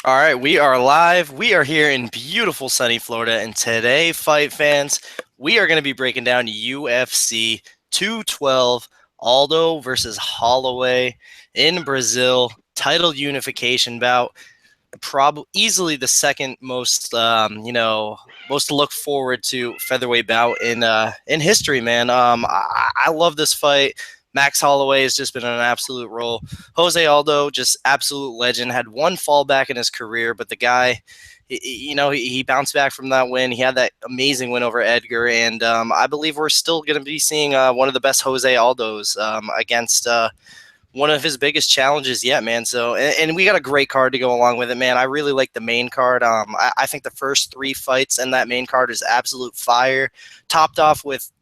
All right, we are live. We are here in beautiful sunny Florida, and today, fight fans, we are going to be breaking down UFC 212 Aldo versus Holloway in Brazil title unification bout. Probably easily the second most, most to look forward to featherweight bout in history, man. I love this fight. Max Holloway has just been on an absolute roll. Jose Aldo, just absolute legend. Had one fallback in his career, but the guy, he bounced back from that win. He had that amazing win over Edgar, and I believe we're still going to be seeing one of the best Jose Aldos against one of his biggest challenges yet, man. So, and we got a great card to go along with it, man. I really like the main card. I think the first three fights in that main card is absolute fire, topped off with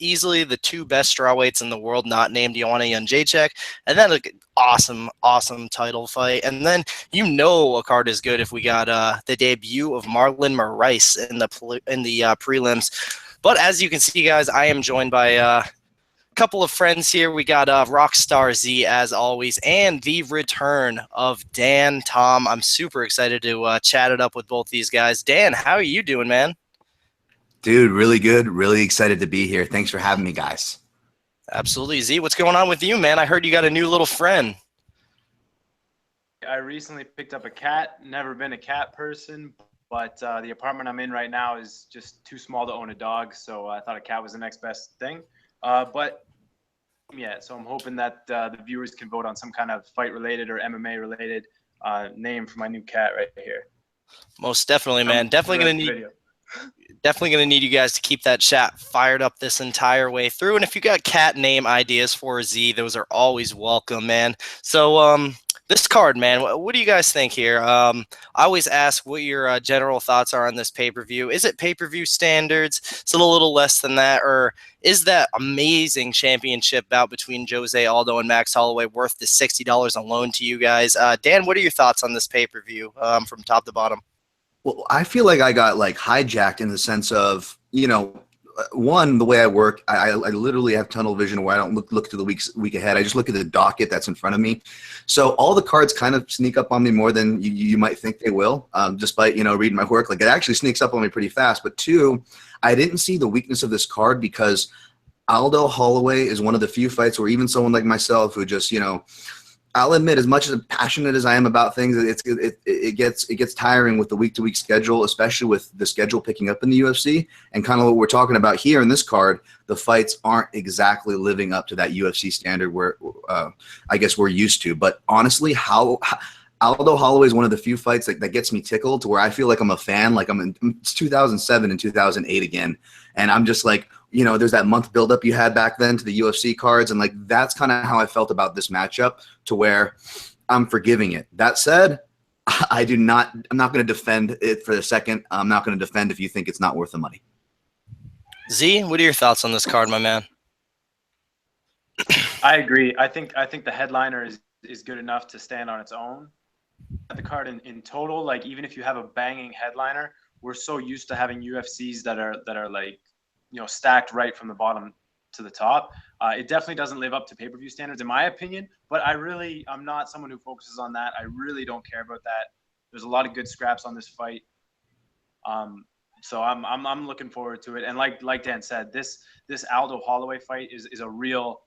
easily the two best strawweights in the world, not named Joanna Jędrzejczyk, and then an awesome title fight. And then a card is good if we got the debut of Marlon Moraes in the prelims. But as you can see, guys, I am joined by couple of friends here. We got Rockstar Z as always, and the return of Dan Tom. I'm super excited to chat it up with both these guys. Dan, how are you doing, man? Dude, really good. Really excited to be here. Thanks for having me, guys. Absolutely. Z, what's going on with you, man? I heard you got a new little friend. I recently picked up a cat. Never been a cat person, but the apartment I'm in right now is just too small to own a dog, so I thought a cat was the next best thing. But yeah, so I'm hoping that the viewers can vote on some kind of fight-related or MMA-related name for my new cat right here. Most definitely, man. Definitely gonna need you guys to keep that chat fired up this entire way through. And if you got cat name ideas for Z, those are always welcome, man. So this card, man, what do you guys think here? I always ask what your general thoughts are on this pay-per-view. Is it pay-per-view standards? Is it a little less than that? Or is that amazing championship bout between Jose Aldo and Max Holloway worth the $60 alone to you guys? Dan, what are your thoughts on this pay-per-view from top to bottom? Well, I feel like I got like hijacked in the sense of, one, the way I work, I literally have tunnel vision where I don't look to the week ahead. I just look at the docket that's in front of me. So all the cards kind of sneak up on me more than you might think they will, despite, reading my work. Like it actually sneaks up on me pretty fast. But two, I didn't see the weakness of this card because Aldo Holloway is one of the few fights where even someone like myself who just, I'll admit, as much as passionate as I am about things, it gets tiring with the week-to-week schedule, especially with the schedule picking up in the UFC. And kind of what we're talking about here in this card, the fights aren't exactly living up to that UFC standard where I guess we're used to. But honestly, how Aldo Holloway is one of the few fights that gets me tickled to where I feel like I'm a fan, like it's 2007 and 2008 again. And I'm just like, there's that month buildup you had back then to the UFC cards. And like, that's kind of how I felt about this matchup to where I'm forgiving it. That said, I'm not going to defend it for a second. I'm not going to defend if you think it's not worth the money. Z, what are your thoughts on this card, my man? I agree. I think the headliner is good enough to stand on its own. The card in total, like even if you have a banging headliner, we're so used to having UFCs that are like, stacked right from the bottom to the top. It definitely doesn't live up to pay-per-view standards, in my opinion. But I'm not someone who focuses on that. I really don't care about that. There's a lot of good scraps on this fight. So I'm looking forward to it. And like Dan said, this Aldo Holloway fight is a real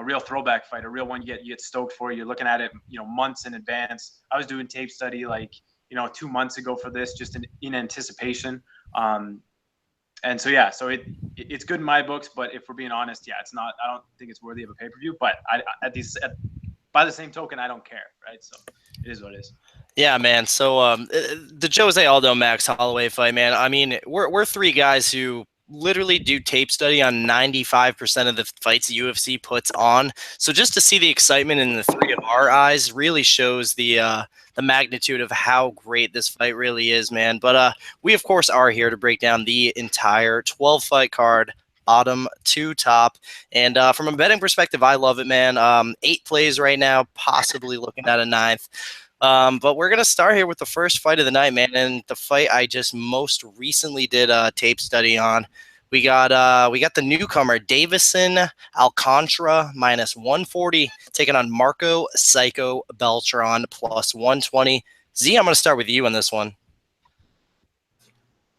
real throwback fight, a real one you get stoked for. You're looking at it, months in advance. I was doing tape study 2 months ago for this, just in anticipation. And so yeah, so it's good in my books, but if we're being honest, yeah, it's not. I don't think it's worthy of a pay-per-view. But by the same token, I don't care, right? So it is what it is. Yeah, man. So the Jose Aldo Max Holloway fight, man. I mean, we're three guys who literally do tape study on 95% of the fights the UFC puts on. So just to see the excitement in the three of our eyes really shows the magnitude of how great this fight really is, man. But we, of course, are here to break down the entire 12-fight card, bottom to top. And from a betting perspective, I love it, man. 8 plays right now, possibly looking at a 9th. But we're going to start here with the first fight of the night, man, and the fight I just most recently did a tape study on. We got the newcomer, Davison Alcantara, minus 140, taking on Marco Psycho Beltran, plus 120. Z, I'm going to start with you on this one.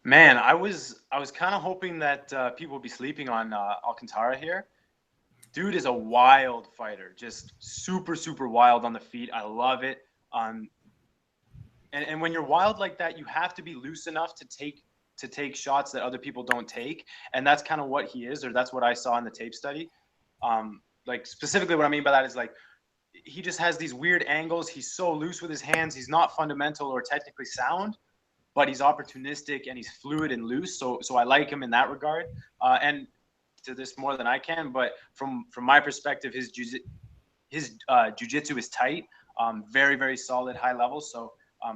Man, I was kind of hoping that people would be sleeping on Alcantara here. Dude is a wild fighter, just super, super wild on the feet. I love it. And when you're wild like that, you have to be loose enough to take shots that other people don't take, and that's kind of what he is, or that's what I saw in the tape study. Like specifically, what I mean by that is like he just has these weird angles. He's so loose with his hands. He's not fundamental or technically sound, but he's opportunistic and he's fluid and loose. So I like him in that regard. And to this more than I can, but from my perspective, his jiu-jitsu is tight, very, very solid, high level. So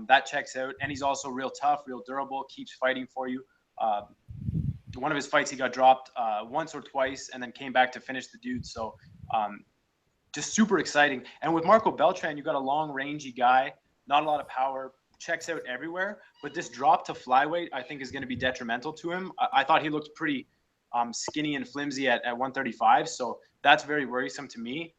that checks out. And he's also real tough, real durable, keeps fighting for you. One of his fights, he got dropped once or twice and then came back to finish the dude. So just super exciting. And with Marco Beltran, you got a long, rangy guy, not a lot of power, checks out everywhere. But this drop to flyweight, I think, is going to be detrimental to him. I thought he looked pretty skinny and flimsy at 135. So that's very worrisome to me.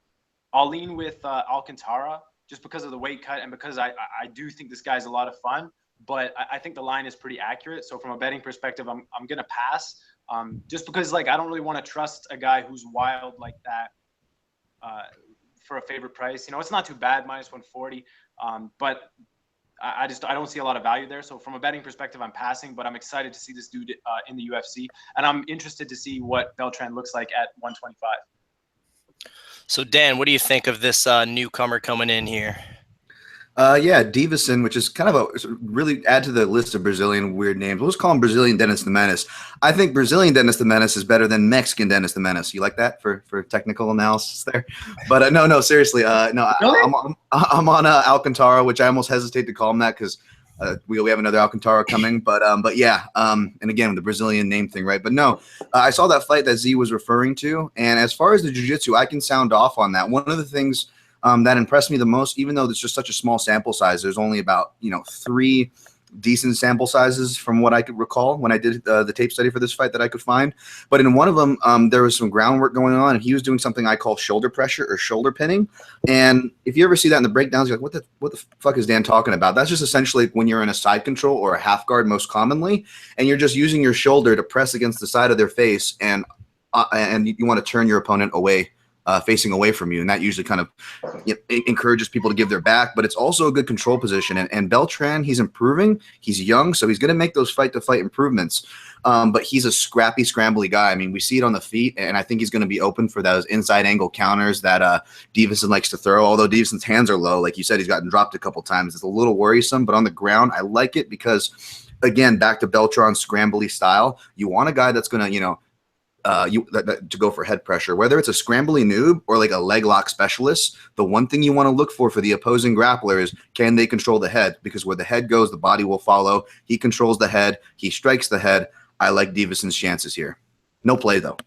I'll lean with Alcantara just because of the weight cut and because I do think this guy's a lot of fun. But I think the line is pretty accurate. So from a betting perspective, I'm going to pass just because like I don't really want to trust a guy who's wild like that for a favorite price. You know, it's not too bad, minus 140. But I don't see a lot of value there. So from a betting perspective, I'm passing, but I'm excited to see this dude in the UFC. And I'm interested to see what Beltran looks like at 125. So Dan, what do you think of this newcomer coming in here? Yeah, Davison, which is kind of a really add to the list of Brazilian weird names. We'll just call him Brazilian Dennis the Menace. I think Brazilian Dennis the Menace is better than Mexican Dennis the Menace. You like that for technical analysis there? But no, seriously, no, really? I'm on Alcantara, which I almost hesitate to call him that because we have another Alcantara coming. But yeah, and again, the Brazilian name thing, right? But no, I saw that fight that Z was referring to, and as far as the jiu-jitsu, I can sound off on that. One of the things that impressed me the most, even though it's just such a small sample size, there's only about 3 decent sample sizes from what I could recall when I did the tape study for this fight that I could find. But in one of them, there was some groundwork going on, and he was doing something I call shoulder pressure or shoulder pinning. And if you ever see that in the breakdowns, you're like, what the fuck is Dan talking about? That's just essentially when you're in a side control or a half guard most commonly, and you're just using your shoulder to press against the side of their face, and you want to turn your opponent away. Facing away from you, and that usually kind of encourages people to give their back, but it's also a good control position. And Beltran, he's improving. He's young, so he's going to make those fight-to-fight improvements. But he's a scrappy, scrambly guy. I mean, we see it on the feet, and I think he's going to be open for those inside angle counters that Davison likes to throw. Although Davison's hands are low, like you said, he's gotten dropped a couple times. It's a little worrisome, but on the ground, I like it because, again, back to Beltran's scrambly style, you want a guy that's going to, to go for head pressure, whether it's a scrambly noob or like a leg lock specialist. The one thing you want to look for the opposing grappler is, can they control the head? Because where the head goes, the body will follow. He controls the head. He strikes the head. I like Davison's chances here. No play though.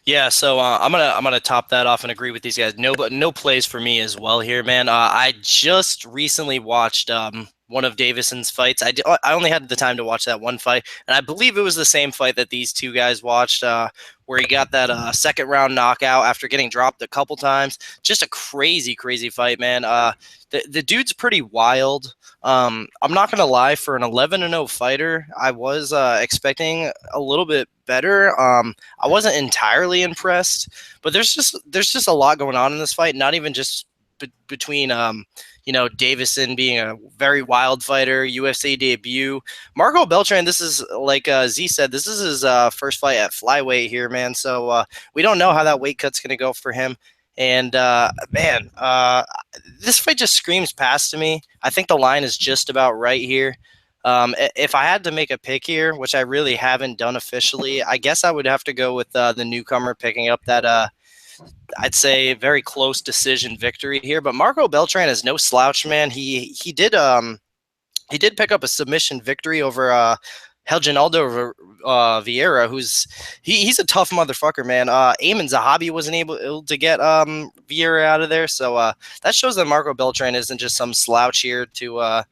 Yeah, so I'm gonna top that off and agree with these guys. No plays for me as well here, man. I just recently watched one of Davison's fights. I only had the time to watch that one fight, and I believe it was the same fight that these two guys watched, where he got that second round knockout after getting dropped a couple times. Just a crazy fight, man. The dude's pretty wild. I'm not gonna lie, for an 11-0 fighter, I was expecting a little bit better. I wasn't entirely impressed, but there's just a lot going on in this fight. Not even just between Davison being a very wild fighter, UFC debut. Marco Beltran, this is like Z said, this is his first fight at flyweight here, man. So we don't know how that weight cut's gonna go for him. And this fight just screams pass to me. I think the line is just about right here. If I had to make a pick here, which I really haven't done officially, I guess I would have to go with the newcomer picking up that I'd say very close decision victory here. But Marco Beltran is no slouch, man. He did pick up a submission victory over Aldo Vieira, he's a tough motherfucker, man. Ayman Zahabi wasn't able to get Vieira out of there, so that shows that Marco Beltran isn't just some slouch here to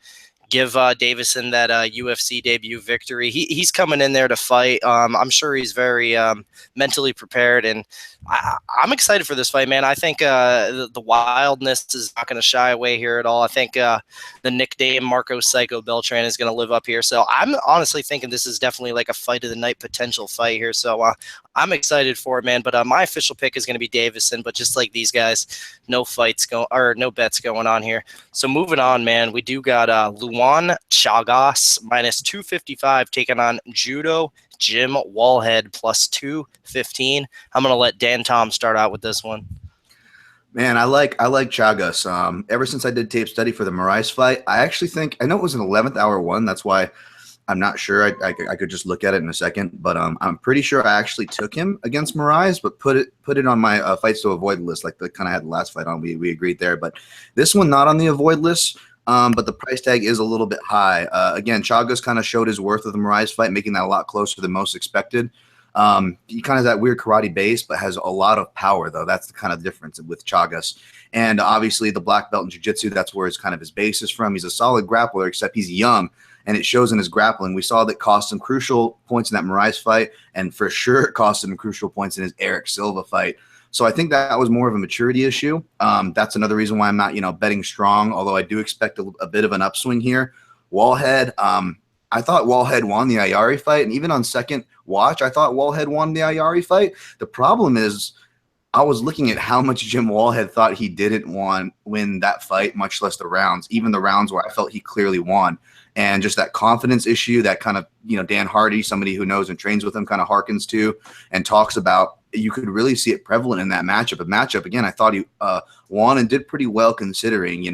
give Davison that UFC debut victory. He's coming in there to fight. I'm sure he's very mentally prepared, and I'm excited for this fight, man. I think the wildness is not going to shy away here at all. I think the nickname Marco Psycho Beltran is going to live up here. So I'm honestly thinking this is definitely like a fight of the night potential fight here. So I'm excited for it, man. But my official pick is going to be Davison. But just like these guys, no bets going on here. So moving on, man, we do got Luan Chagas minus 255 taking on Judo Jim Wallhead plus 215. I'm going to let Dan Tom start out with this one. Man, I like Chagas. Ever since I did tape study for the Moraes fight, I actually think I know it was an 11th hour one. That's why I'm not sure. I could just look at it in a second, but I'm pretty sure I actually took him against Moraes, but put it on my fights to avoid list, like the kind of had the last fight on. We agreed there, but this one not on the avoid list. But the price tag is a little bit high. Again, Chagas kind of showed his worth with the Moraes fight, making that a lot closer than most expected. He kind of has that weird karate base, but has a lot of power, though. That's the kind of difference with Chagas. And obviously, the black belt in jiu-jitsu, that's where his base is from. He's a solid grappler, except he's young, and it shows in his grappling. We saw that cost him crucial points in that Moraes fight, and for sure it cost him crucial points in his Eric Silva fight. So I think that was more of a maturity issue. That's another reason why I'm not, betting strong, although I do expect a bit of an upswing here. Wallhead, I thought Wallhead won the Ayari fight, and even on second watch, I thought Wallhead won the Ayari fight. The problem is I was looking at how much Jim Wallhead thought he didn't win that fight, much less the rounds, even the rounds where I felt he clearly won. And just that confidence issue that kind of, Dan Hardy, somebody who knows and trains with him, kind of harkens to and talks about. You could really see it prevalent in that matchup. Again, I thought he won and did pretty well considering, he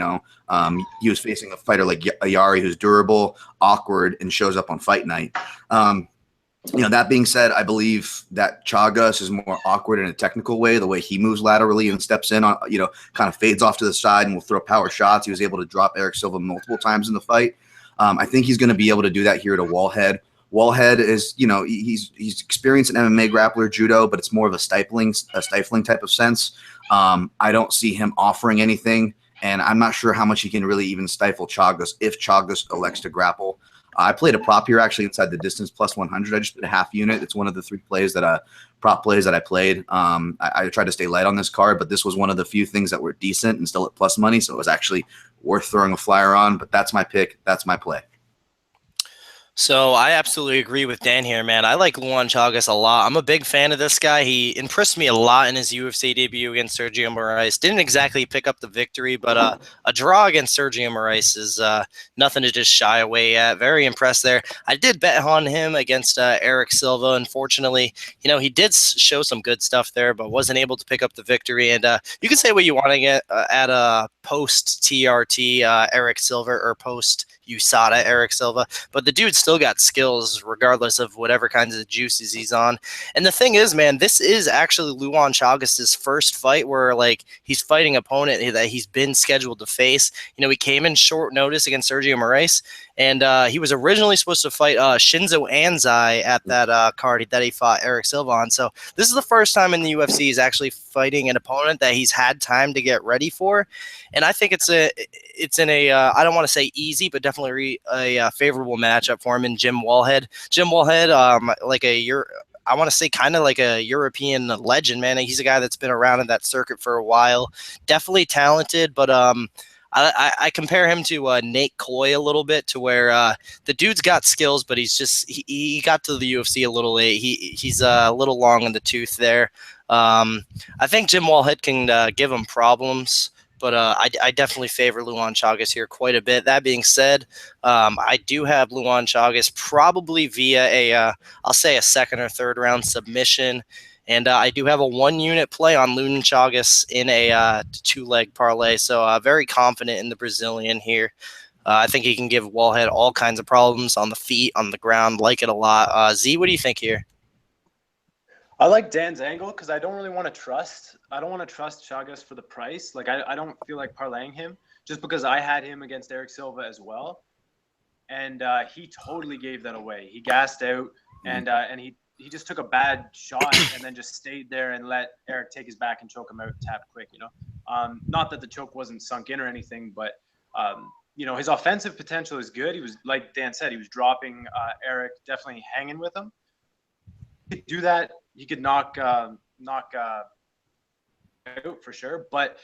was facing a fighter like Ayari who's durable, awkward, and shows up on fight night. That being said, I believe that Chagas is more awkward in a technical way, the way he moves laterally and steps in, kind of fades off to the side and will throw power shots. He was able to drop Eric Silva multiple times in the fight. I think he's going to be able to do that here at a Wallhead. Wallhead is, he's experienced an MMA grappler, judo, but it's more of a stifling type of sense. I don't see him offering anything, and I'm not sure how much he can really even stifle Chagas if Chagas elects to grapple. I played a prop here actually inside the distance plus 100. I just did a half unit. It's one of the three prop plays that I played. I tried to stay light on this card, but this was one of the few things that were decent and still at plus money, so it was actually worth throwing a flyer on. But that's my pick. That's my play. So I absolutely agree with Dan here, man. I like Luan Chagas a lot. I'm a big fan of this guy. He impressed me a lot in his UFC debut against Sergio Moraes. Didn't exactly pick up the victory, but a draw against Sergio Moraes is nothing to just shy away at. Very impressed there. I did bet on him against Eric Silva. Unfortunately, he did show some good stuff there, but wasn't able to pick up the victory. And you can say what you want to get at a post TRT Eric Silva or post USADA Eric Silva, but the dude still got skills regardless of whatever kinds of juices he's on. And the thing is, man, this is actually Luan Chagas' first fight where he's fighting an opponent that he's been scheduled to face. He came in short notice against Sergio Moraes, and he was originally supposed to fight Shinzo Anzai at that card that he fought Eric Silva on. So this is the first time in the UFC he's actually fighting an opponent that he's had time to get ready for. And I think it's in a I don't want to say easy, but definitely a favorable matchup for him in Jim Wallhead. Jim Wallhead, I want to say kind of like a European legend, man. He's a guy that's been around in that circuit for a while. Definitely talented, but I compare him to Nate Coy a little bit, to where the dude's got skills, but he got to the UFC a little late. He's a little long in the tooth there. I think Jim Wallhead can give him problems, but I definitely favor Luan Chagas here quite a bit. That being said, I do have Luan Chagas probably via I'll say a second or third round submission. And I do have a 1-unit play on Luan Chagas in a 2-leg parlay. So very confident in the Brazilian here. I think he can give Wallhead all kinds of problems on the feet, on the ground. Like it a lot. Z, what do you think here? I like Dan's angle because I don't really want to trust. I don't want to trust Chagas for the price. I don't feel like parlaying him just because I had him against Eric Silva as well. And he totally gave that away. He gassed out and he just took a bad shot and then just stayed there and let Eric take his back and choke him out, tap quick, Not that the choke wasn't sunk in or anything, but his offensive potential is good. He was, like Dan said, he was dropping Eric, definitely hanging with him. He could do that. He could knock out for sure. But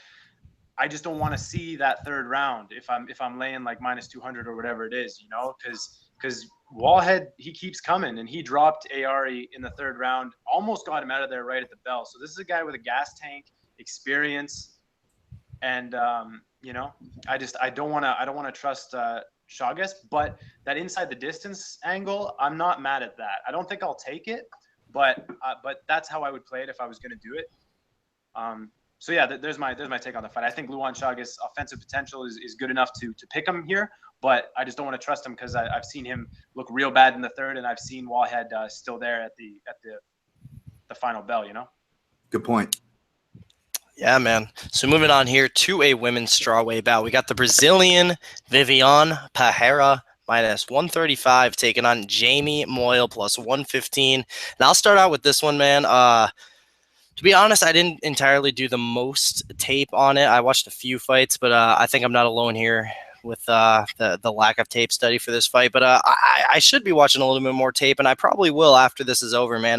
I just don't want to see that third round if I'm laying like minus 200 or whatever it is, because Wallhead, he keeps coming, and he dropped Ari in the third round, almost got him out of there right at the bell. So this is a guy with a gas tank, experience, and I don't want to trust Chagas, but that inside the distance angle, I'm not mad at that. I don't think I'll take it, but that's how I would play it if I was going to do it. So yeah, there's my take on the fight. I think Luan Chagas' offensive potential is good enough to pick him here, but I just don't want to trust him because I've seen him look real bad in the third, and I've seen Wallhead still there at the final bell. Good point. Yeah, man. So moving on here to a women's strawweight bout, we got the Brazilian Viviane Pereira minus 135 taking on Jamie Moil plus 115. And I'll start out with this one, man. To be honest, I didn't entirely do the most tape on it. I watched a few fights, but I think I'm not alone here with the lack of tape study for this fight. But I should be watching a little bit more tape, and I probably will after this is over, man.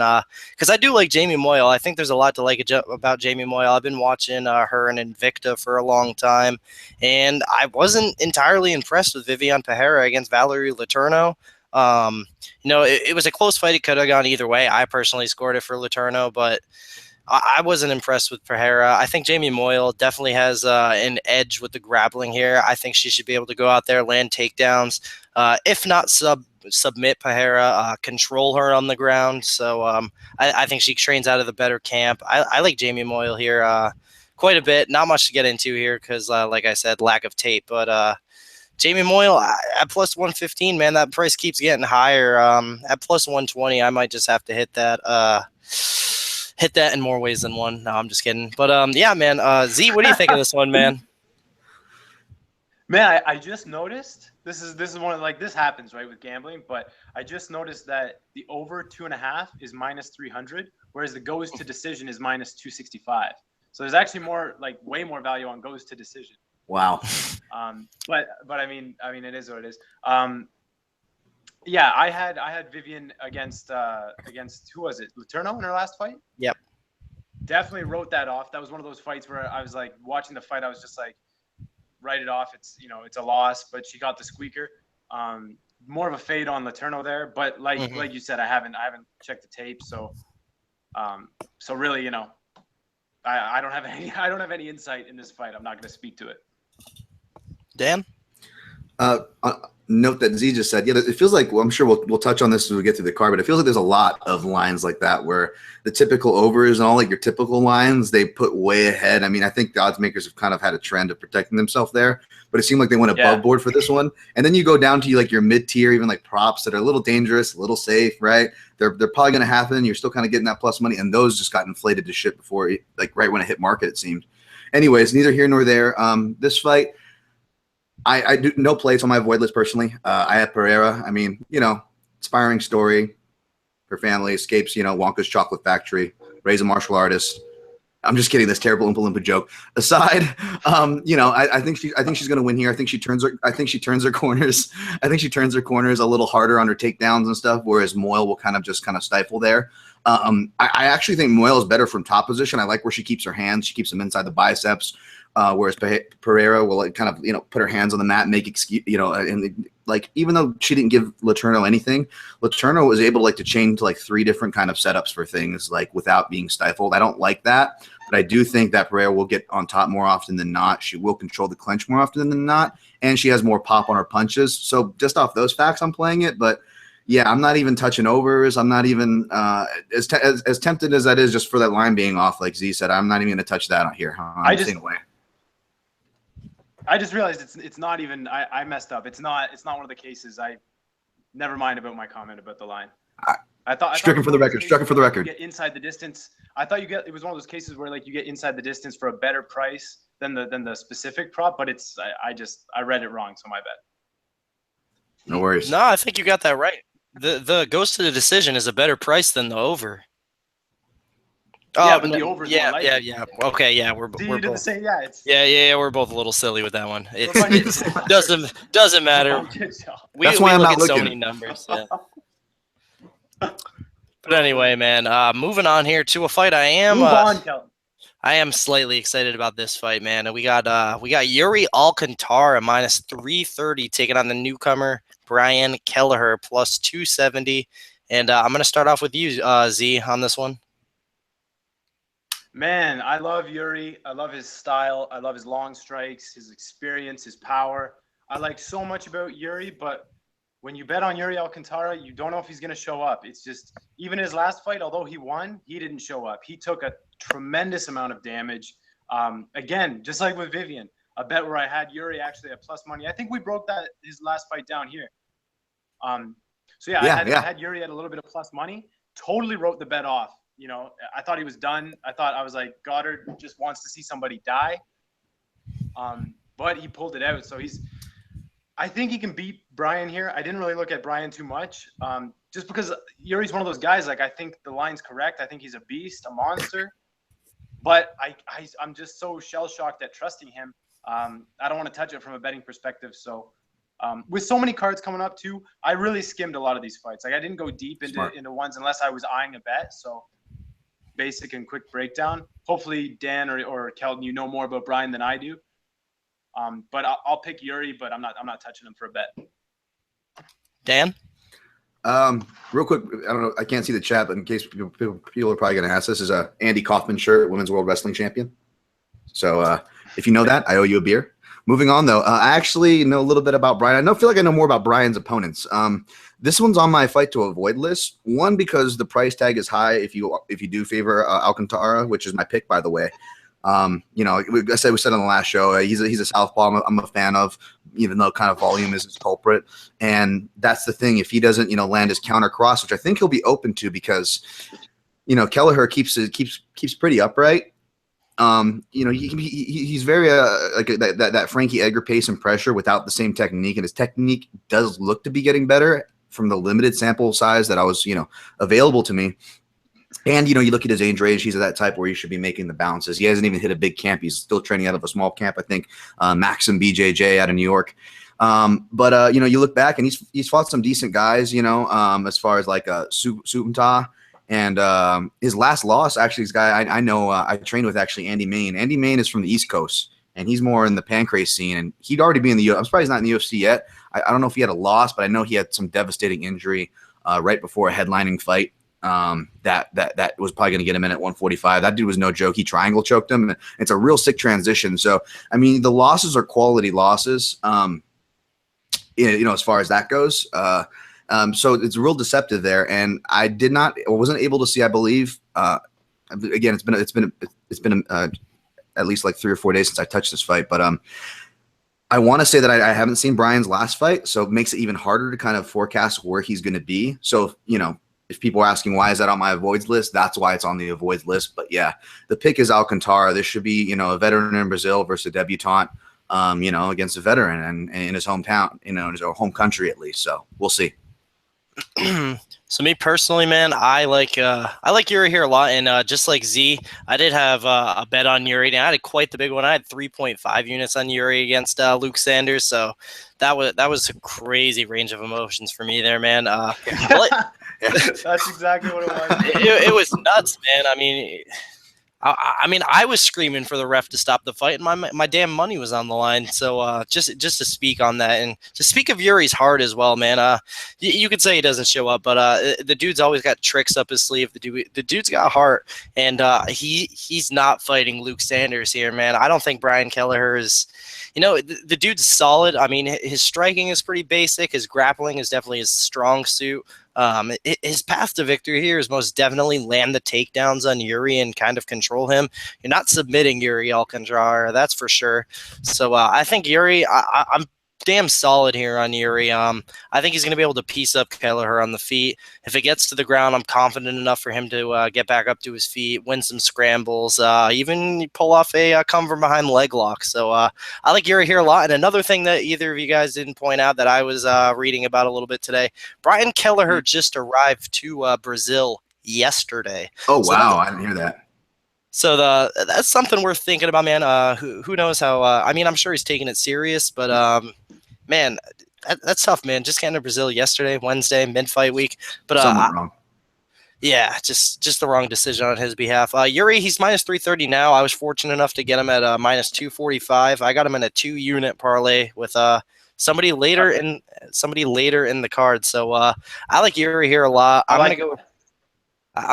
Because I do like Jamie Moil. I think there's a lot to like about Jamie Moil. I've been watching her in Invicta for a long time, and I wasn't entirely impressed with Viviane Pereira against Valerie Letourneau. It was a close fight. It could have gone either way. I personally scored it for Letourneau, but I wasn't impressed with Pereira. I think Jamie Moil definitely has an edge with the grappling here. I think she should be able to go out there, land takedowns, if not submit Pereira, control her on the ground. So I think she trains out of the better camp. I like Jamie Moil here quite a bit. Not much to get into here because, like I said, lack of tape. But Jamie Moil at plus 115, man, that price keeps getting higher. At plus 120, I might just have to hit that. Hit that in more ways than one. No, I'm just kidding. But yeah, man. Z, what do you think of this one, man? Man, I just noticed this is one of, like, this happens right with gambling, but I just noticed that the over 2.5 is minus 300, whereas the goes to decision is minus 265. So there's actually way more value on goes to decision. Wow. But I mean it is what it is. Yeah, I had Vivian against who was it? Letourneau in her last fight? Yep. Definitely wrote that off. That was one of those fights where I was like watching the fight, I was just like, write it off. It's it's a loss, but she got the squeaker. More of a fade on Letourneau there, but like you said, I haven't checked the tape, so really, I don't have any insight in this fight. I'm not going to speak to it. Dan? Note that Z just said, yeah, it feels like, well, I'm sure we'll touch on this as we get through the card, but it feels like there's a lot of lines like that where the typical overs and all like your typical lines, they put way ahead. I mean, I think the odds makers have kind of had a trend of protecting themselves there, but it seemed like they went above board for this one. And then you go down to like your mid-tier, even like props that are a little dangerous, a little safe, right? They're probably going to happen. You're still kind of getting that plus money, and those just got inflated to shit before, like right when it hit market, it seemed. Anyways, neither here nor there. This fight, I do no place on my avoid list personally. I have Pereira. I mean, inspiring story. Her family escapes, Wonka's chocolate factory, raise a martial artist. I'm just kidding. This terrible Oompa Loompa joke aside. I think she's going to win here. I think she turns her corners. I think she turns her corners a little harder on her takedowns and stuff, whereas Moil will kind of stifle there. I actually think Moil is better from top position. I like where she keeps her hands. She keeps them inside the biceps. Whereas Pereira will put her hands on the mat and make excuse, and like, even though she didn't give Letourneau anything, Letourneau was able to change to 3 different kind of setups for things without being stifled. I don't like that, but I do think that Pereira will get on top more often than not. She will control the clinch more often than not, and she has more pop on her punches. So just off those facts, I'm playing it, but yeah, I'm not even touching overs. I'm not even as tempted as that is just for that line being off, like Z said. I'm not even going to touch that on here. I just realized it's not even. I messed up. It's not one of the cases. Never mind about my comment about the line. I thought stricken for the record. Struck for the record. Get inside the distance. I thought it was one of those cases where you get inside the distance for a better price than the specific prop. But I read it wrong, so my bad. No worries. No, I think you got that right. The goes to the decision is a better price than the over. Yeah, but the over's more yeah, likely. yeah. Okay, yeah, we're See, you did the both. same. Yeah, it's. Yeah, we're both a little silly with that one. What about you? It doesn't matter. We That's why I'm look not at so looking. many numbers. Yeah. But anyway, man, moving on here to a fight. Move on, Kelly. I am slightly excited about this fight, man. We got Yuri Alcantara minus 330 taking on the newcomer Brian Kelleher plus 270. And I'm gonna start off with you, Z, on this one. Man, I love Yuri. I love his style. I love his long strikes, his experience, his power. I like so much about Yuri, but when you bet on Yuri Alcantara, you don't know if he's going to show up. It's just, even his last fight, although he won, he didn't show up. He took a tremendous amount of damage. Again, just like with Vivian, a bet where I had Yuri actually at plus money. I think we broke his last fight down here. I had Yuri at a little bit of plus money. Totally wrote the bet off. You know, I thought he was done. I was like, Goddard just wants to see somebody die. But he pulled it out. So I think he can beat Brian here. I didn't really look at Brian too much. Just because Yuri's one of those guys, like, I think the line's correct. I think he's a beast, a monster. But I'm just so shell-shocked at trusting him. I don't want to touch it from a betting perspective. So with so many cards coming up too, I really skimmed a lot of these fights. Like, I didn't go deep into ones unless I was eyeing a bet. So basic and quick breakdown. Hopefully Dan or Kelton, you know more about Brian than I do. But I'll pick Yuri, but I'm not touching him for a bet. Dan? Real quick, I don't know, I can't see the chat, but in case people are probably going to ask, this is a Andy Kaufman shirt, Women's World Wrestling Champion. So if you know that, I owe you a beer. Moving on, though, I actually know a little bit about Brian. I feel like I know more about Brian's opponents. This one's on my fight to avoid list. One, because the price tag is high if you do favor Alcantara, which is my pick, by the way. We said on the last show, he's a southpaw I'm a fan of, even though kind of volume is his culprit. And that's the thing. If he doesn't, land his counter cross, which I think he'll be open to because, Kelleher keeps pretty upright. He's very like that Frankie Edgar pace and pressure without the same technique, and his technique does look to be getting better from the limited sample size that I was, available to me. And, you look at his age range, he's that type where he should be making the bounces. He hasn't even hit a big camp. He's still training out of a small camp, I think, Maxim BJJ out of New York. You look back and he's fought some decent guys, as far as like Supenta. And his last loss, actually, this guy I know I trained with, actually, Andy Main. Andy Main is from the East Coast, and he's more in the pancrase scene. And he'd already be in the UFC. I'm surprised he's not in the UFC yet. I don't know if he had a loss, but I know he had some devastating injury right before a headlining fight. That was probably going to get him in at 145. That dude was no joke. He triangle choked him. It's a real sick transition. So, I mean, the losses are quality losses, as far as that goes. So it's real deceptive there. And I wasn't able to see, I believe, again, it's been at least like 3 or 4 days since I touched this fight, but, I want to say that I haven't seen Brian's last fight. So it makes it even harder to kind of forecast where he's going to be. So, if people are asking why is that on my avoids list, that's why it's on the avoids list. But yeah, the pick is Alcantara. This should be, a veteran in Brazil versus a debutante, against a veteran and in his hometown, in his home country at least. So we'll see. So me personally, man, I like Yuri here a lot, and just like Z, I did have a bet on Yuri. Now I had quite the big one. I had 3.5 units on Yuri against Luke Sanders, so that was a crazy range of emotions for me there, man. That's exactly what it was. It was nuts, man. I mean, I was screaming for the ref to stop the fight, and my damn money was on the line. So just to speak on that, and to speak of Yuri's heart as well, man. You could say he doesn't show up, but the dude's always got tricks up his sleeve. The dude's got heart, and he's not fighting Luke Sanders here, man. I don't think Brian Kelleher is. The dude's solid. I mean, his striking is pretty basic. His grappling is definitely his strong suit. His path to victory here is most definitely land the takedowns on Yuri and kind of control him. You're not submitting Yuri Alcantara, that's for sure. So I think Yuri, I'm damn solid here on Yuri. I think he's going to be able to piece up Kelleher on the feet. If it gets to the ground, I'm confident enough for him to get back up to his feet, win some scrambles, even pull off a come from behind leg lock. So I like Yuri here a lot. And another thing that either of you guys didn't point out that I was reading about a little bit today, Brian Kelleher just arrived to Brazil yesterday. Oh, wow. I didn't hear that. So that's something worth thinking about, man. Who knows how? I mean, I'm sure he's taking it serious, but man, that's tough, man. Just getting to Brazil yesterday, Wednesday, mid-fight week, but Somewhat wrong. yeah, just the wrong decision on his behalf. Yuri, he's minus 330 now. I was fortunate enough to get him at minus 245. I got him in a 2-unit parlay with somebody later in the card. So I like Yuri here a lot. I'm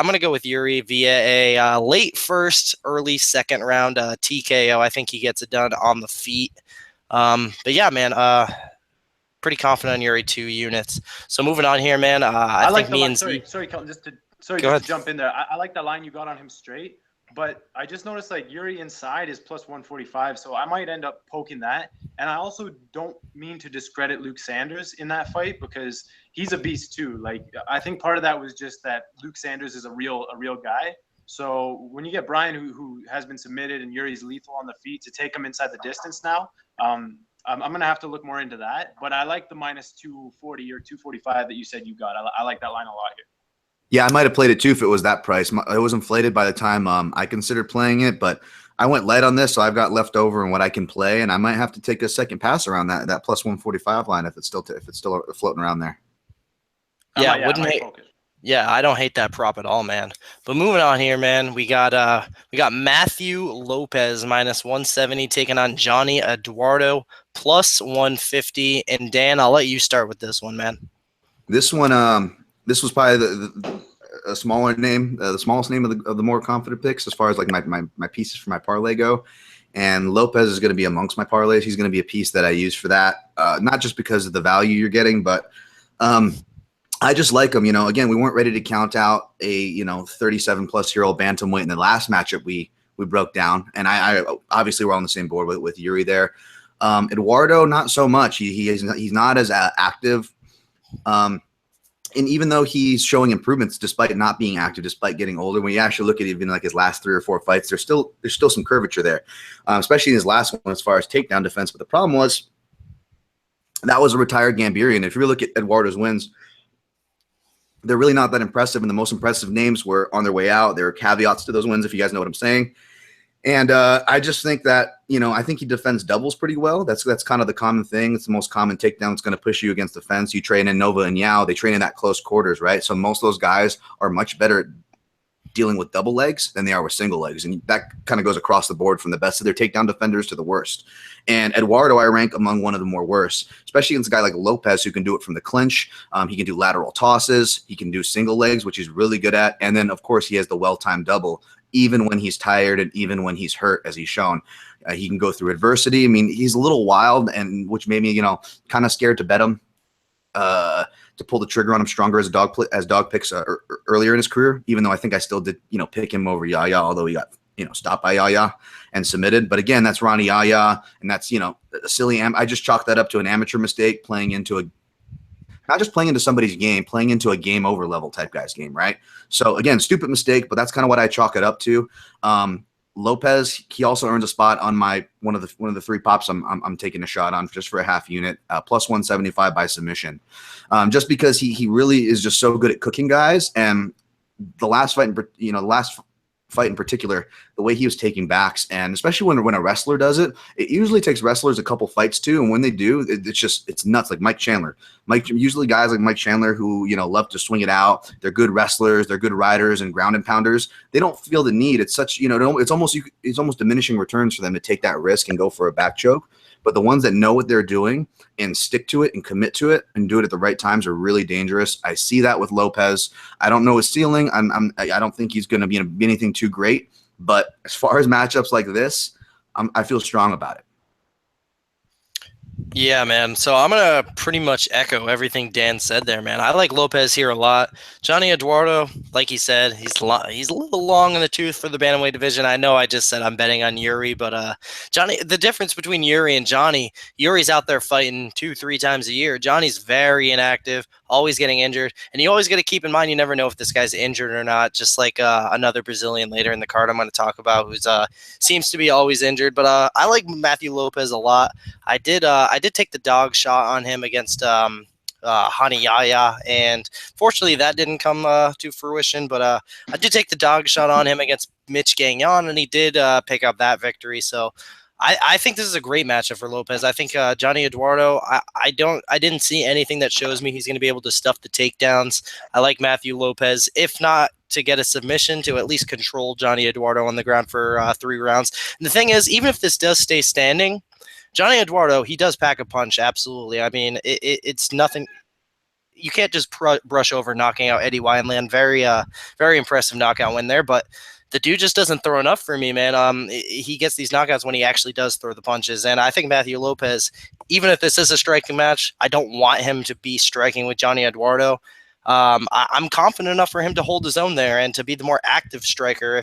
gonna go with Yuri via a late first, early second round TKO. I think he gets it done on the feet. But yeah, man, pretty confident on Yuri 2 units. So moving on here, man. I think me and Z. Sorry, Kelton, just to jump in there. I like that line you got on him straight, but I just noticed like Yuri inside is plus 145, so I might end up poking that. And I also don't mean to discredit Luke Sanders in that fight because he's a beast too. Like I think part of that was just that Luke Sanders is a real guy. So when you get Brian who has been submitted and Yuri's lethal on the feet to take him inside the distance now, I'm gonna have to look more into that. But I like the minus 240 or 245 that you said you got. I like that line a lot here. Yeah, I might have played it too if it was that price. It was inflated by the time I considered playing it, but I went light on this, so I've got left over in what I can play, and I might have to take a second pass around that plus 145 line if it's still floating around there. Yeah, I don't hate that prop at all, man. But moving on here, man, we got Matthew Lopez minus 170 taking on Johnny Eduardo plus 150. And Dan, I'll let you start with this one, man. This one, this was probably a smaller name, the smallest name of the more confident picks as far as like my pieces for my parlay go. And Lopez is going to be amongst my parlays. He's going to be a piece that I use for that, not just because of the value you're getting, but I just like him. Again, we weren't ready to count out a 37-plus-year-old bantamweight in the last matchup we broke down, and I obviously we're on the same board with Yuri there. Eduardo, not so much. He's not as active. And even though he's showing improvements despite not being active, despite getting older, when you actually look at even like his last 3 or 4 fights, there's still some curvature there, especially in his last one as far as takedown defense. But the problem was that was a retired Gambierian. If you look at Eduardo's wins, they're really not that impressive, and the most impressive names were on their way out. There are caveats to those wins, if you guys know what I'm saying. And I just think that, I think he defends doubles pretty well. That's kind of the common thing. It's the most common takedown. It's going to push you against the fence. You train in Nova and Yao. They train in that close quarters, right? So most of those guys are much better at dealing with double legs than they are with single legs. And that kind of goes across the board from the best of their takedown defenders to the worst. And Eduardo, I rank among one of the more worst, especially against a guy like Lopez who can do it from the clinch. He can do lateral tosses. He can do single legs, which he's really good at. And then, of course, he has the well-timed double, even when he's tired and even when he's hurt, as he's shown. He can go through adversity. I mean, he's a little wild, and which made me, kind of scared to bet him, to pull the trigger on him stronger as dog picks earlier in his career, even though I think I still did, pick him over Yaya, although he got, stopped by Yaya and submitted. But again, that's Ronnie Yaya, and that's, a silly I just chalked that up to an amateur mistake, not just playing into somebody's game, playing into a game over level type guy's game, right? So again, stupid mistake, but that's kind of what I chalk it up to. Lopez, he also earns a spot on my one of the 3 pops I'm taking a shot on just for a half unit, plus 175 by submission, just because he really is just so good at cooking guys. And the last fight, in particular, the way he was taking backs, and especially when a wrestler does it, it usually takes wrestlers a couple fights too. And when they do, it's nuts. Like Mike Chandler, usually guys like Mike Chandler who, love to swing it out. They're good wrestlers. They're good riders and ground and pounders. They don't feel the need. It's such, it's almost diminishing returns for them to take that risk and go for a back choke. But the ones that know what they're doing and stick to it and commit to it and do it at the right times are really dangerous. I see that with Lopez. I don't know his ceiling. I don't think he's going to be anything too great. But as far as matchups like this, I feel strong about it. Yeah, man. So I'm going to pretty much echo everything Dan said there, man. I like Lopez here a lot. Johnny Eduardo, like he said, he's a little long in the tooth for the bantamweight division. I know I just said I'm betting on Yuri, but Johnny, the difference between Yuri and Johnny, Yuri's out there fighting 2-3 times a year. Johnny's very inactive, always getting injured, and you always got to keep in mind you never know if this guy's injured or not, just like another Brazilian later in the card I'm going to talk about who's seems to be always injured. But I like Matthew Lopez a lot. I did take the dog shot on him against Hanayaya, and fortunately that didn't come to fruition. But I did take the dog shot on him against Mitch Gagnon, and he did pick up that victory. So I think this is a great matchup for Lopez. I think Johnny Eduardo, I didn't see anything that shows me he's going to be able to stuff the takedowns. I like Matthew Lopez, if not to get a submission, to at least control Johnny Eduardo on the ground for 3 rounds. And the thing is, even if this does stay standing, Johnny Eduardo, he does pack a punch, absolutely. I mean, it's nothing. You can't just brush over knocking out Eddie Wineland. Very impressive knockout win there, but the dude just doesn't throw enough for me, man. He gets these knockouts when he actually does throw the punches, and I think Matthew Lopez, even if this is a striking match, I don't want him to be striking with Johnny Eduardo. I'm confident enough for him to hold his own there and to be the more active striker.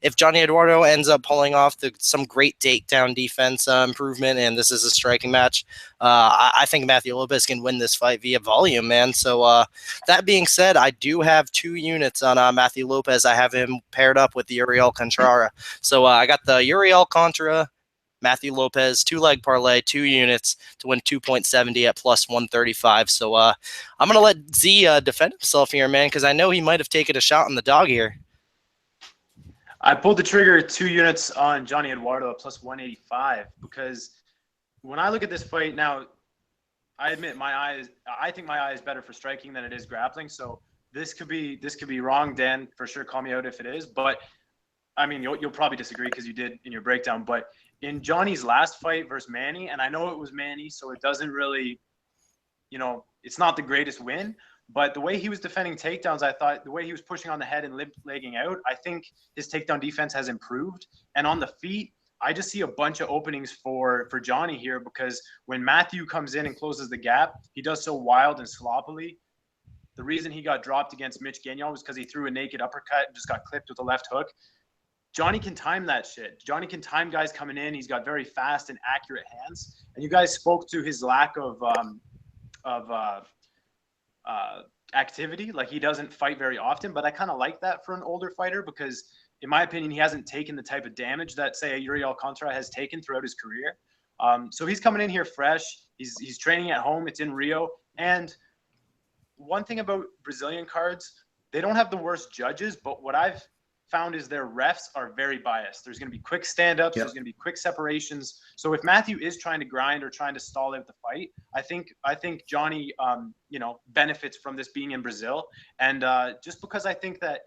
If Johnny Eduardo ends up pulling off some great takedown defense improvement, and this is a striking match, I think Matthew Lopez can win this fight via volume, man. So that being said, I do have 2 units on Matthew Lopez. I have him paired up with the Yuri Alcantara. So I got the Yuri Alcantara, Matthew Lopez, 2-leg parlay, 2 units to win 2.70 at plus 135. So I'm going to let Z defend himself here, man, because I know he might have taken a shot on the dog here. I pulled the trigger 2 units on Johnny Eduardo at plus 185 because when I look at this fight now, I admit I think my eye is better for striking than it is grappling. So this could be wrong. Dan, for sure, call me out if it is. But I mean, you'll probably disagree because you did in your breakdown. But in Johnny's last fight versus Manny, and I know it was Manny, so it doesn't really, it's not the greatest win. But the way he was defending takedowns, I thought the way he was pushing on the head and legging out, I think his takedown defense has improved. And on the feet, I just see a bunch of openings for Johnny here because when Matthew comes in and closes the gap, he does so wild and sloppily. The reason he got dropped against Mitch Gagnon was because he threw a naked uppercut and just got clipped with a left hook. Johnny can time that shit. Johnny can time guys coming in. He's got very fast and accurate hands. And you guys spoke to his lack of activity. Like, he doesn't fight very often, but I kind of like that for an older fighter because, in my opinion, he hasn't taken the type of damage that, say, Yuri Alcantara has taken throughout his career. So he's coming in here fresh. He's training at home. It's in Rio. And one thing about Brazilian cards, they don't have the worst judges, but what I've found is their refs are very biased. There's going to be quick stand-ups. Yep. There's going to be quick separations. So if Matthew is trying to grind or trying to stall out the fight, I think Johnny, benefits from this being in Brazil. And just because I think that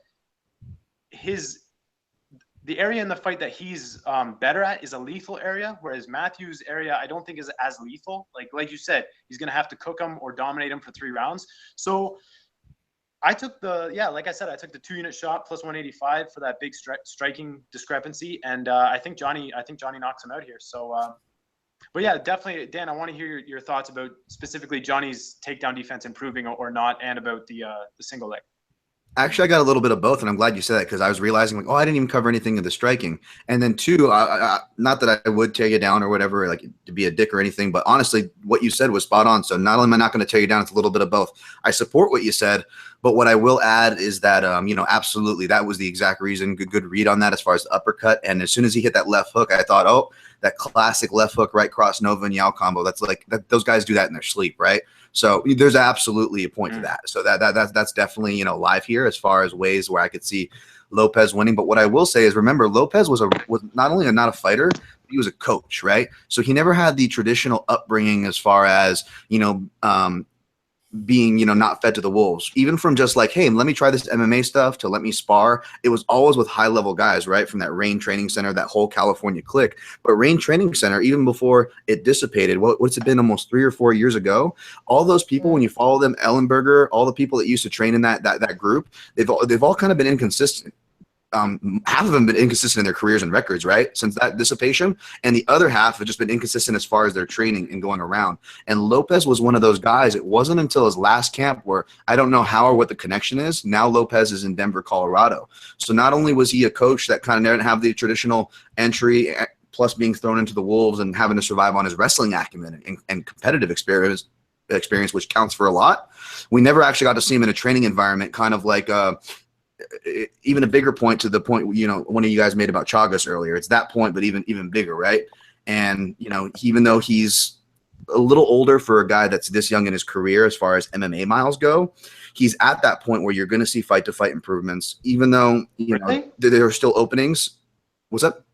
the area in the fight that he's better at is a lethal area, whereas Matthew's area I don't think is as lethal. Like you said, he's going to have to cook him or dominate him for 3 rounds. So I took the 2-unit shot plus 185 for that big striking discrepancy, and I think Johnny knocks him out here. So, but yeah, definitely, Dan, I want to hear your thoughts about specifically Johnny's takedown defense improving or not, and about the single leg. Actually, I got a little bit of both, and I'm glad you said that because I was realizing, I didn't even cover anything of the striking. And then 2, not that I would tear you down or whatever, like to be a dick or anything, but honestly, what you said was spot on. So not only am I not going to tear you down, it's a little bit of both. I support what you said, but what I will add is that, absolutely, that was the exact reason. Good read on that as far as the uppercut. And as soon as he hit that left hook, I thought, that classic left hook right cross Nova and Yao combo. That's those guys do that in their sleep, right? So there's absolutely a point to that. So that's definitely, live here as far as ways where I could see Lopez winning. But what I will say is, remember, Lopez was not only not a fighter, but he was a coach, right? So he never had the traditional upbringing as far as, being, not fed to the wolves. Even from just like, hey, let me try this MMA stuff to let me spar. It was always with high level guys, right? From that Rain Training Center, that whole California clique. But Rain Training Center, even before it dissipated, what's it been, almost 3 or 4 years ago? All those people, when you follow them, Ellenberger, all the people that used to train in that group, they've all kind of been inconsistent. Half of them been inconsistent in their careers and records, right? Since that dissipation, and the other half have just been inconsistent as far as their training and going around. And Lopez was one of those guys. It wasn't until his last camp where I don't know how or what the connection is. Now Lopez is in Denver, Colorado. So not only was he a coach that kind of didn't have the traditional entry, plus being thrown into the wolves and having to survive on his wrestling acumen and competitive experience, which counts for a lot. We never actually got to see him in a training environment, kind of like even a bigger point to the point, one of you guys made about Chagas earlier. It's that point, but even bigger, right? And, even though he's a little older for a guy that's this young in his career as far as MMA miles go. He's at that point where you're going to see fight-to-fight improvements, even though there are still openings. What's up?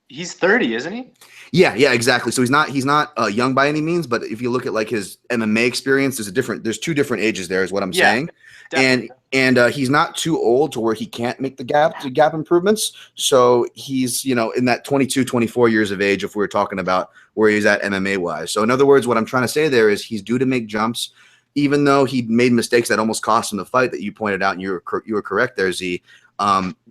He's 30, isn't he? Yeah, exactly. So he's not young by any means, but if you look at like his MMA experience, there's two different ages there, is what I'm saying. Definitely. And he's not too old to where he can't make the gap improvements. So he's, in that 22, 24 years of age, if we're talking about where he's at MMA wise. So in other words, what I'm trying to say there is he's due to make jumps, even though he made mistakes that almost cost him the fight that you pointed out, and you were correct there, Z.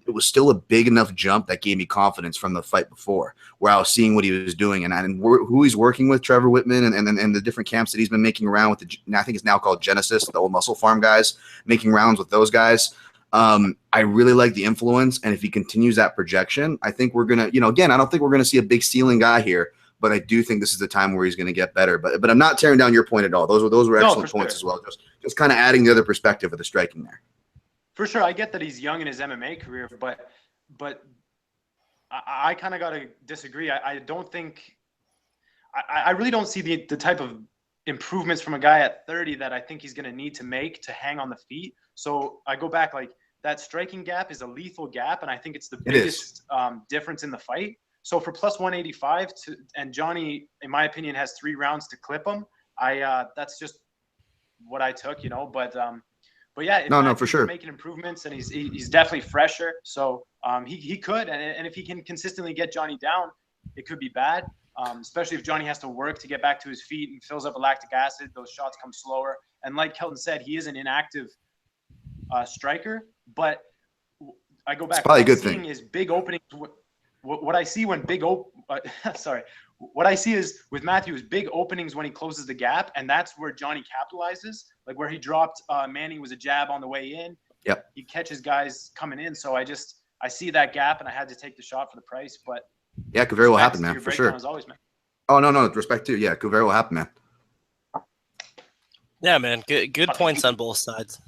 It was still a big enough jump that gave me confidence from the fight before, where I was seeing what he was doing and who he's working with, Trevor Whitman, and the different camps that he's been making around with. I think it's now called Genesis, the old Muscle Farm guys, making rounds with those guys. I really like the influence, and if he continues that projection, I think we're gonna, again, I don't think we're gonna see a big ceiling guy here, but I do think this is the time where he's gonna get better. But I'm not tearing down your point at all. Those were excellent points as well. Just kind of adding the other perspective of the striking there. For sure, I get that he's young in his MMA career, but I kind of got to disagree. I don't think I really don't see the type of improvements from a guy at 30 that I think he's going to need to make to hang on the feet. So I go back, like, that striking gap is a lethal gap, and I think it's the biggest difference in the fight. So for plus 185 and Johnny, in my opinion, has 3 rounds to clip him. That's just what I took, But yeah, for sure, making improvements, and he's definitely fresher. So he could, and if he can consistently get Johnny down, it could be bad. Especially if Johnny has to work to get back to his feet and fills up with lactic acid. Those shots come slower. And like Kelton said, he is an inactive striker. But I go back. It's probably a good thing. Is big openings. What I see when what I see is with Matthew is big openings when he closes the gap, and that's where Johnny capitalizes. Like where he dropped Manny was a jab on the way in. Yep. He catches guys coming in. So I see that gap, and I had to take the shot for the price. But yeah, it could very well happen, man. For sure. As always, man. Oh no, respect too. Yeah, it could very well happen, man. Yeah, man. Good points on both sides.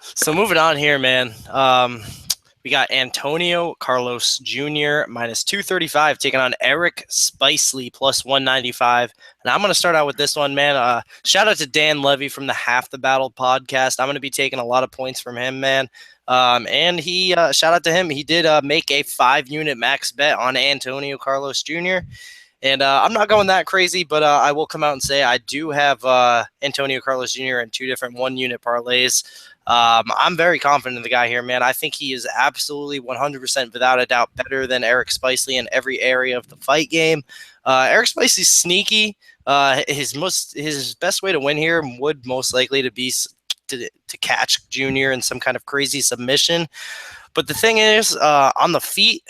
So moving on here, man. We got Antonio Carlos Jr. minus 235 taking on Eric Spicely plus 195. And I'm going to start out with this one, man. Shout out to Dan Levy from the Half the Battle podcast. I'm going to be taking a lot of points from him, man. And he shout out to him. He did make a 5-unit max bet on Antonio Carlos Jr. And I'm not going that crazy, but I will come out and say I do have Antonio Carlos Jr. in 2 different 1-unit parlays. I'm very confident in the guy here, man. I think he is absolutely 100% without a doubt better than Eric Spicely in every area of the fight game. Eric Spicely's sneaky. His best way to win here would most likely to be to catch Junior in some kind of crazy submission. But the thing is, on the feet,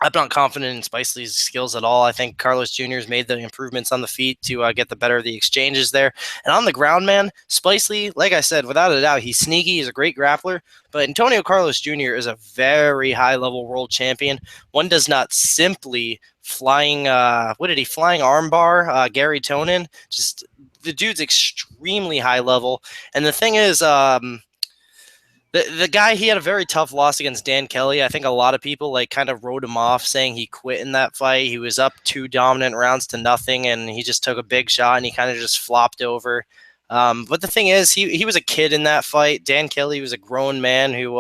I'm not confident in Spicely's skills at all. I think Carlos Jr. has made the improvements on the feet to get the better of the exchanges there. And on the ground, man, Spicely, like I said, without a doubt, he's sneaky. He's a great grappler. But Antonio Carlos Jr. is a very high-level world champion. One does not simply flying armbar Gary Tonin. Just the dude's extremely high level. And the thing is, The guy, he had a very tough loss against Dan Kelly. I think a lot of people kind of wrote him off, saying he quit in that fight. He was up 2 dominant rounds to nothing, and he just took a big shot, and he kind of just flopped over. But the thing is, he was a kid in that fight. Dan Kelly was a grown man who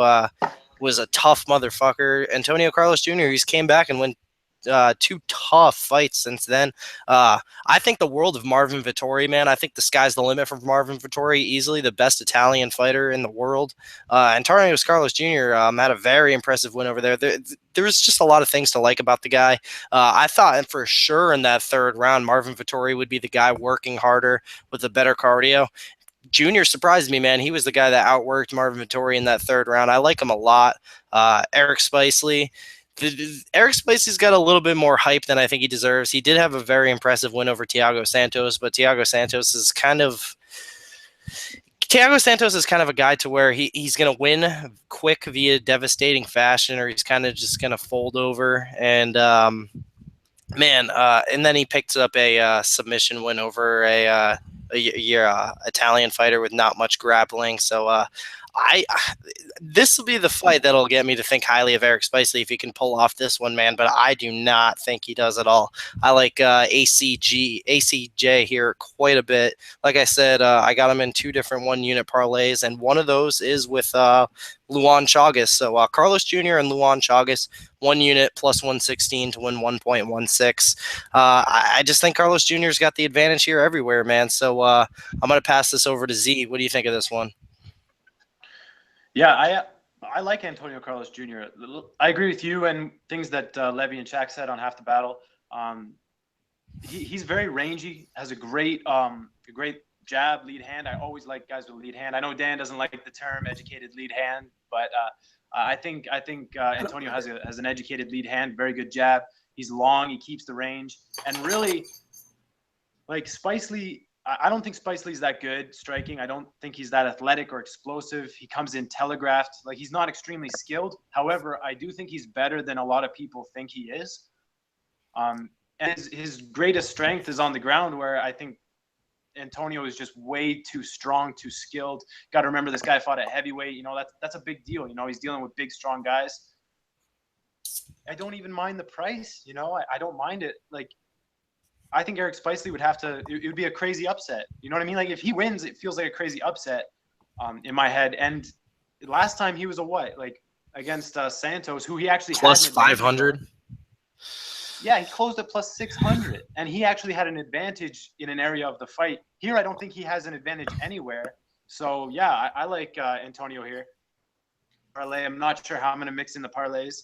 was a tough motherfucker. Antonio Carlos Jr., he's came back and went 2 tough fights since then. I think the world of Marvin Vettori, man. I think the sky's the limit for Marvin Vettori. Easily the best Italian fighter in the world. Antonio Carlos Jr. Had a very impressive win over there. There was just a lot of things to like about the guy. I thought for sure in that 3rd round, Marvin Vettori would be the guy working harder with a better cardio. Junior surprised me, man. He was the guy that outworked Marvin Vettori in that 3rd round. I like him a lot. Eric Spicely. Eric Spicely's got a little bit more hype than I think he deserves. He did have a very impressive win over Thiago Santos, but Thiago Santos is kind of a guy to where he's going to win quick via devastating fashion, or he's kind of just going to fold over. And and then he picked up a submission win over a Italian fighter with not much grappling. So This will be the fight that'll get me to think highly of Eric Spicely if he can pull off this one, man. But I do not think he does at all. I like ACJ here quite a bit. Like I said, I got him in 2 different 1-unit parlays, and one of those is with Luan Chagas. So Carlos Jr. and Luan Chagas, 1 unit plus 116 to win 1.16. I just think Carlos Jr.'s got the advantage here everywhere, man. So I'm going to pass this over to Z. What do you think of this one? Yeah, I like Antonio Carlos Jr. I agree with you and things that Levy and Shaq said on Half the Battle. He's very rangy, has a great jab, lead hand. I always like guys with lead hand. I know Dan doesn't like the term educated lead hand, but I think Antonio has an educated lead hand, very good jab. He's long, he keeps the range, and really, like Spicely. I don't think Spicely's that good striking. I don't think he's that athletic or explosive. He comes in telegraphed. Like, he's not extremely skilled. However, I do think he's better than a lot of people think he is. And his greatest strength is on the ground, where I think Antonio is just way too strong, too skilled. Got to remember, this guy fought at heavyweight. You know, that's a big deal. You know, he's dealing with big, strong guys. I don't even mind the price. You know, I don't mind it. Like, I think Eric Spicely would have to. It would be a crazy upset. You know what I mean? Like, if he wins, it feels like a crazy upset in my head. And last time he was a what? Like, against Santos, who he actually plus had 500. Yeah, he closed at plus 600, and he actually had an advantage in an area of the fight. Here, I don't think he has an advantage anywhere. So yeah, I like Antonio here. Parlay. I'm not sure how I'm going to mix in the parlays.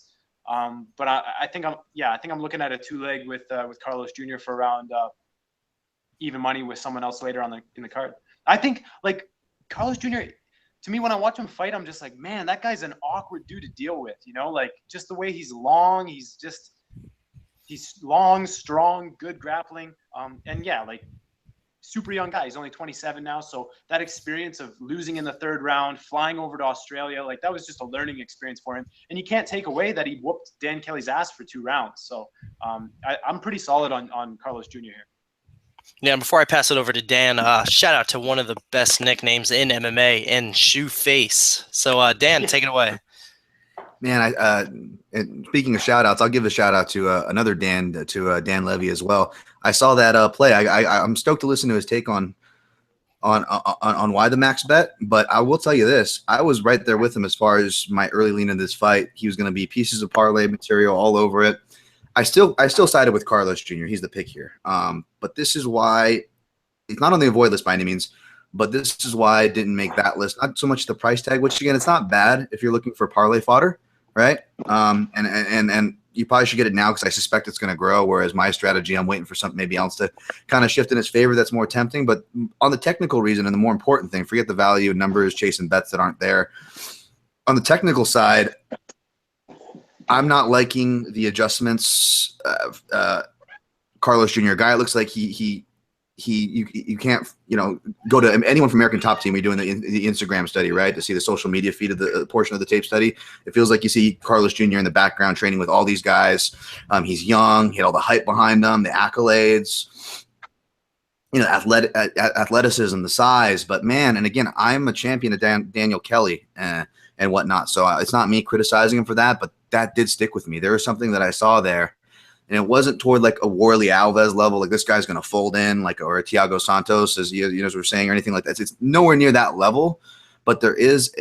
But I think I'm looking at a 2-leg with Carlos Jr. for around even money with someone else later in the card. I think, like, Carlos Jr., to me, when I watch him fight, I'm just like, man, that guy's an awkward dude to deal with. You know, like, just the way he's long, he's long, strong, good grappling. And yeah, like, super young guy. He's only 27 now. So that experience of losing in the 3rd round, flying over to Australia, like, that was just a learning experience for him. And you can't take away that he whooped Dan Kelly's ass for 2 rounds. So I'm pretty solid on Carlos Jr. here. Yeah, before I pass it over to Dan, shout out to one of the best nicknames in MMA, in Shoe Face. So Dan, take it away. Man, and speaking of shout outs, I'll give a shout out to another Dan, to Dan Levy as well. I saw that play. I'm stoked to listen to his take on why the max bet, but I will tell you this. I was right there with him as far as my early lean in this fight. He was going to be pieces of parlay material all over it. I still sided with Carlos Jr. He's the pick here. But this is why it's not on the avoid list by any means. But this is why I didn't make that list. Not so much the price tag, which again, it's not bad if you're looking for parlay fodder, right? And you probably should get it now because I suspect it's going to grow. Whereas my strategy, I'm waiting for something maybe else to kind of shift in its favor that's more tempting. But on the technical reason and the more important thing, forget the value, numbers, chasing bets that aren't there. On the technical side, I'm not liking the adjustments. Carlos Jr. guy, it looks like you can't, go to anyone from American Top Team. We're doing the Instagram study, right, to see the social media feed of the portion of the tape study. It feels like you see Carlos Jr. in the background training with all these guys. He's young. He had all the hype behind him, the accolades, athleticism, the size. But man, and again, I'm a champion of Daniel Kelly and whatnot. So it's not me criticizing him for that, but that did stick with me. There was something that I saw there. And it wasn't toward like a Warley Alves level, like this guy's going to fold in, like, or a Thiago Santos, as as we're saying, or anything like that. It's nowhere near that level. But there is,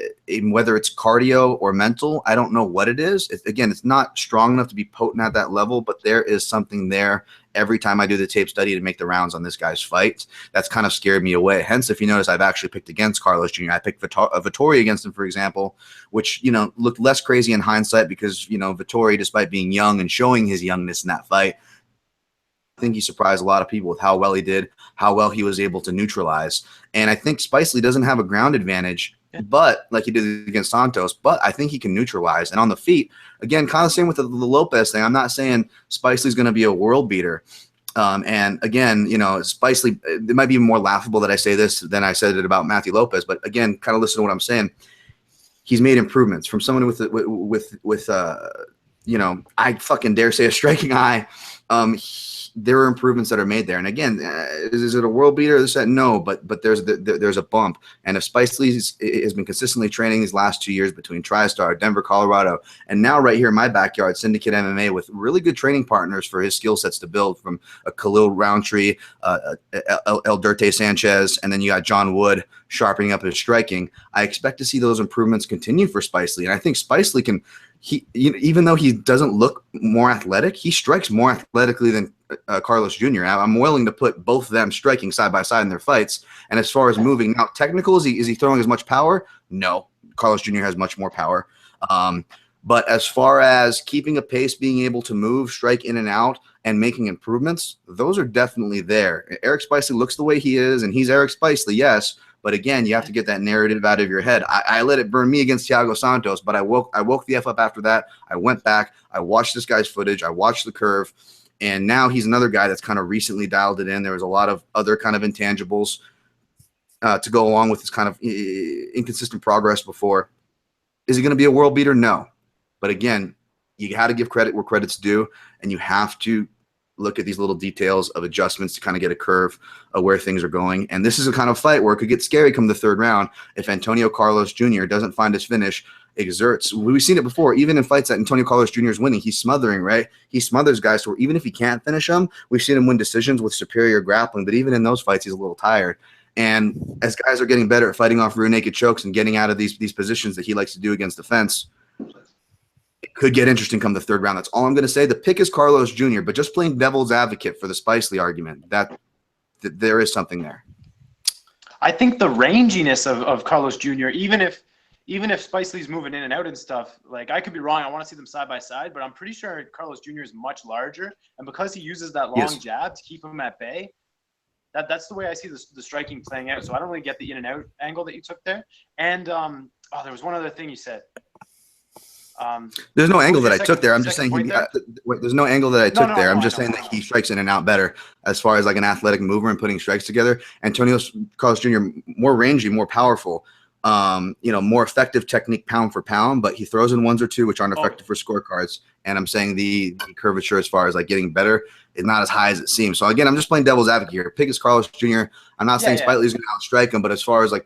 whether it's cardio or mental, I don't know what it is. Again, it's not strong enough to be potent at that level, but there is something there every time I do the tape study to make the rounds on this guy's fights. That's kind of scared me away. Hence, if you notice, I've actually picked against Carlos Jr. I picked Vettori against him, for example, which, looked less crazy in hindsight because, Vettori, despite being young and showing his youngness in that fight, I think he surprised a lot of people with how well he did, how well he was able to neutralize. And I think Spicely doesn't have a ground advantage, but like he did against Santos, but I think he can neutralize. And on the feet, again, kind of the same with the Lopez thing. I'm not saying Spicely's going to be a world beater. And again, Spicely, it might be more laughable that I say this than I said it about Matthew Lopez. But again, kind of listen to what I'm saying. He's made improvements from someone with I fucking dare say a striking eye. there are improvements that are made there. And again, is it a world beater? This that no, but there's a bump. And if Spice Lee has been consistently training these last 2 years between TriStar, Denver, Colorado, and now right here in my backyard, Syndicate MMA, with really good training partners for his skill sets to build, from a Khalil Roundtree, El Dirte Sanchez, and then you got John Wood sharpening up his striking. I expect to see those improvements continue for Spice Lee. And I think Spice Lee can, even though he doesn't look more athletic, he strikes more athletically than Carlos Jr. I'm willing to put both of them striking side by side in their fights. And as far as moving, now technical, is he throwing as much power? No. Carlos Jr. has much more power. But as far as keeping a pace, being able to move, strike in and out, and making improvements, those are definitely there. Eric Spice Lee looks the way he is, and he's Eric Spice Lee, yes. But again, you have to get that narrative out of your head. I let it burn me against Thiago Santos, but I woke the F up after that. I went back. I watched this guy's footage. I watched the curve. And now he's another guy that's kind of recently dialed it in. There was a lot of other kind of intangibles to go along with this kind of inconsistent progress before. Is he going to be a world beater? No. But again, you got to give credit where credit's due, and you have to look at these little details of adjustments to kind of get a curve of where things are going. And this is a kind of fight where it could get scary come the third round if Antonio Carlos Jr. doesn't find his finish, exerts. We've seen it before, even in fights that Antonio Carlos Jr. is winning. He's smothering, right? He smothers guys, so even if he can't finish them, we've seen him win decisions with superior grappling. But even in those fights, he's a little tired. And as guys are getting better at fighting off rear naked chokes and getting out of these positions that he likes to do against the fence, it could get interesting come the third round. That's all I'm going to say. The pick is Carlos Jr., but just playing devil's advocate for the Spice Lee argument, that there is something there. I think the ranginess of Carlos Jr., even if Spice Lee's moving in and out and stuff, like, I could be wrong. I want to see them side by side, but I'm pretty sure Carlos Jr. is much larger. And because he uses that long jab to keep him at bay, that's the way I see the striking playing out. So I don't really get the in and out angle that you took there. And there was one other thing you said. There's no angle that I took there. I'm just saying there's no angle that I took there. I'm just saying that he strikes in and out better as far as like an athletic mover and putting strikes together. Antonio Carlos Jr. more rangy, more powerful, more effective technique pound for pound, but he throws in ones or two which aren't effective for scorecards. And I'm saying the curvature as far as like getting better is not as high as it seems. So again, I'm just playing devil's advocate here. Pick is Carlos Jr. I'm not saying Spike Lee's going to outstrike him, but as far as like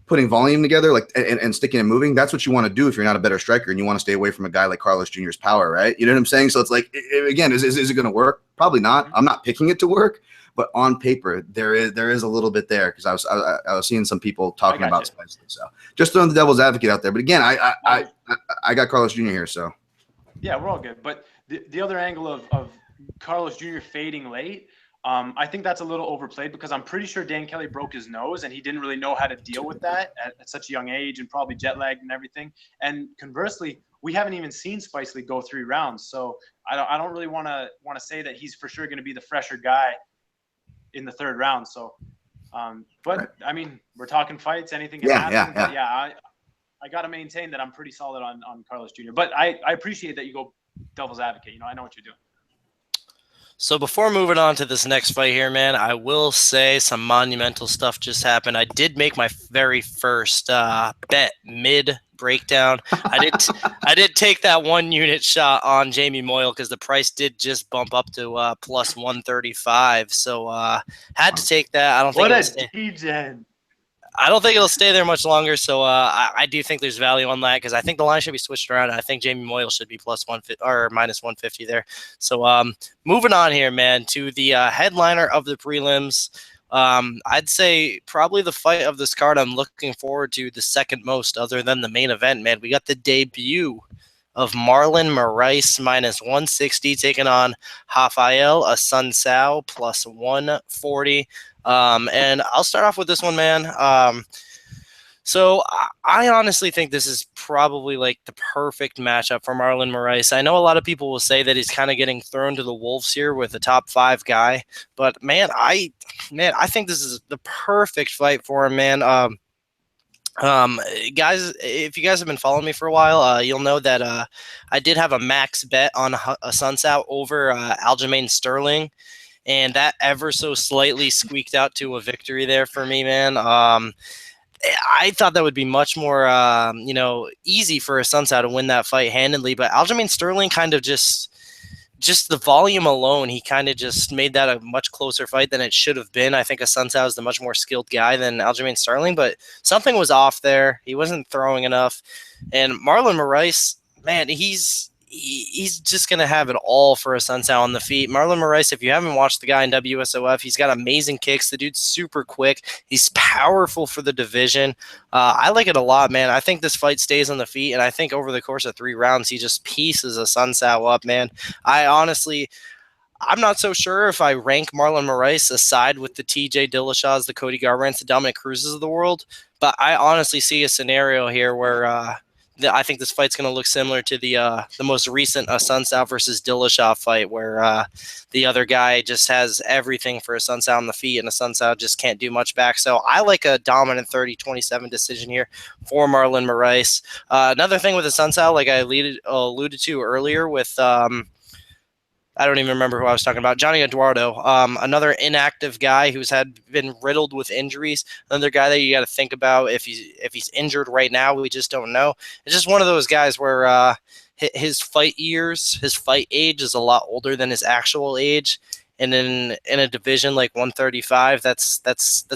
putting volume together, like and sticking and moving, that's what you want to do if you're not a better striker and you want to stay away from a guy like Carlos Jr.'s power, right? You know what I'm saying? So it's like, again, is it going to work? Probably not. I'm not picking it to work, but on paper there is a little bit there because I was seeing some people talking about Spice Lee. So just throwing the devil's advocate out there. But again, I got Carlos Jr. here, so yeah, we're all good. But the other angle of Carlos Jr. fading late, I think that's a little overplayed because I'm pretty sure Dan Kelly broke his nose and he didn't really know how to deal with that at such a young age and probably jet lagged and everything. And conversely, we haven't even seen Spice Lee go 3 rounds. So I don't really want to say that he's for sure going to be the fresher guy in the third round. So, but I mean, we're talking fights, anything can happen. But I got to maintain that I'm pretty solid on Carlos Jr. But I appreciate that you go devil's advocate. I know what you're doing. So before moving on to this next fight here, man, I will say some monumental stuff just happened. I did make my very first bet mid breakdown. I did take that 1 unit shot on Jamie Moil because the price did just bump up to plus 135. So had to take that. I don't think it'll stay there much longer. So I do think there's value on that because I think the line should be switched around. I think Jamie Moil should be plus 150 or minus 150 there. So moving on here, man, to the headliner of the prelims. I'd say probably the fight of this card I'm looking forward to the second most other than the main event, man. We got the debut of Marlon Moraes minus 160 taking on Rafael Assuncao plus 140. And I'll start off with this one, man. So I honestly think this is probably like the perfect matchup for Marlon Moraes. I know a lot of people will say that he's kind of getting thrown to the wolves here with a top 5 guy, but man, I think this is the perfect fight for him, man. Guys, if you guys have been following me for a while, you'll know that I did have a max bet on Assuncao over Aljamain Sterling. And that ever so slightly squeaked out to a victory there for me, man. I thought that would be much more, easy for Assuncao to win that fight handedly. But Aljamain Sterling kind of just, just the volume alone, he kind of just made that a much closer fight than it should have been. I think Assuncao is the much more skilled guy than Aljamain Sterling, but something was off there. He wasn't throwing enough. And Marlon Moraes, man, he's just going to have it all for Assuncao on the feet. Marlon Moraes, if you haven't watched the guy in WSOF, he's got amazing kicks. The dude's super quick. He's powerful for the division. I like it a lot, man. I think this fight stays on the feet, and I think over the course of 3 rounds, he just pieces Assuncao up, man. I'm not so sure if I rank Marlon Moraes aside with the TJ Dillashaw's, the Cody Garbrandts, the Dominic Cruzes of the world, but I honestly see a scenario here where I think this fight's going to look similar to the most recent Assuncao versus Dillashaw fight, where the other guy just has everything for Assuncao on the feet, and Assuncao just can't do much back. So I like a dominant 30-27 decision here for Marlon Moraes. Another thing with Assuncao, like I alluded to earlier with I don't even remember who I was talking about. Johnny Eduardo, another inactive guy who's been riddled with injuries. Another guy that you got to think about if he's injured right now. We just don't know. It's just one of those guys where his fight age is a lot older than his actual age. And in a division like 135, that's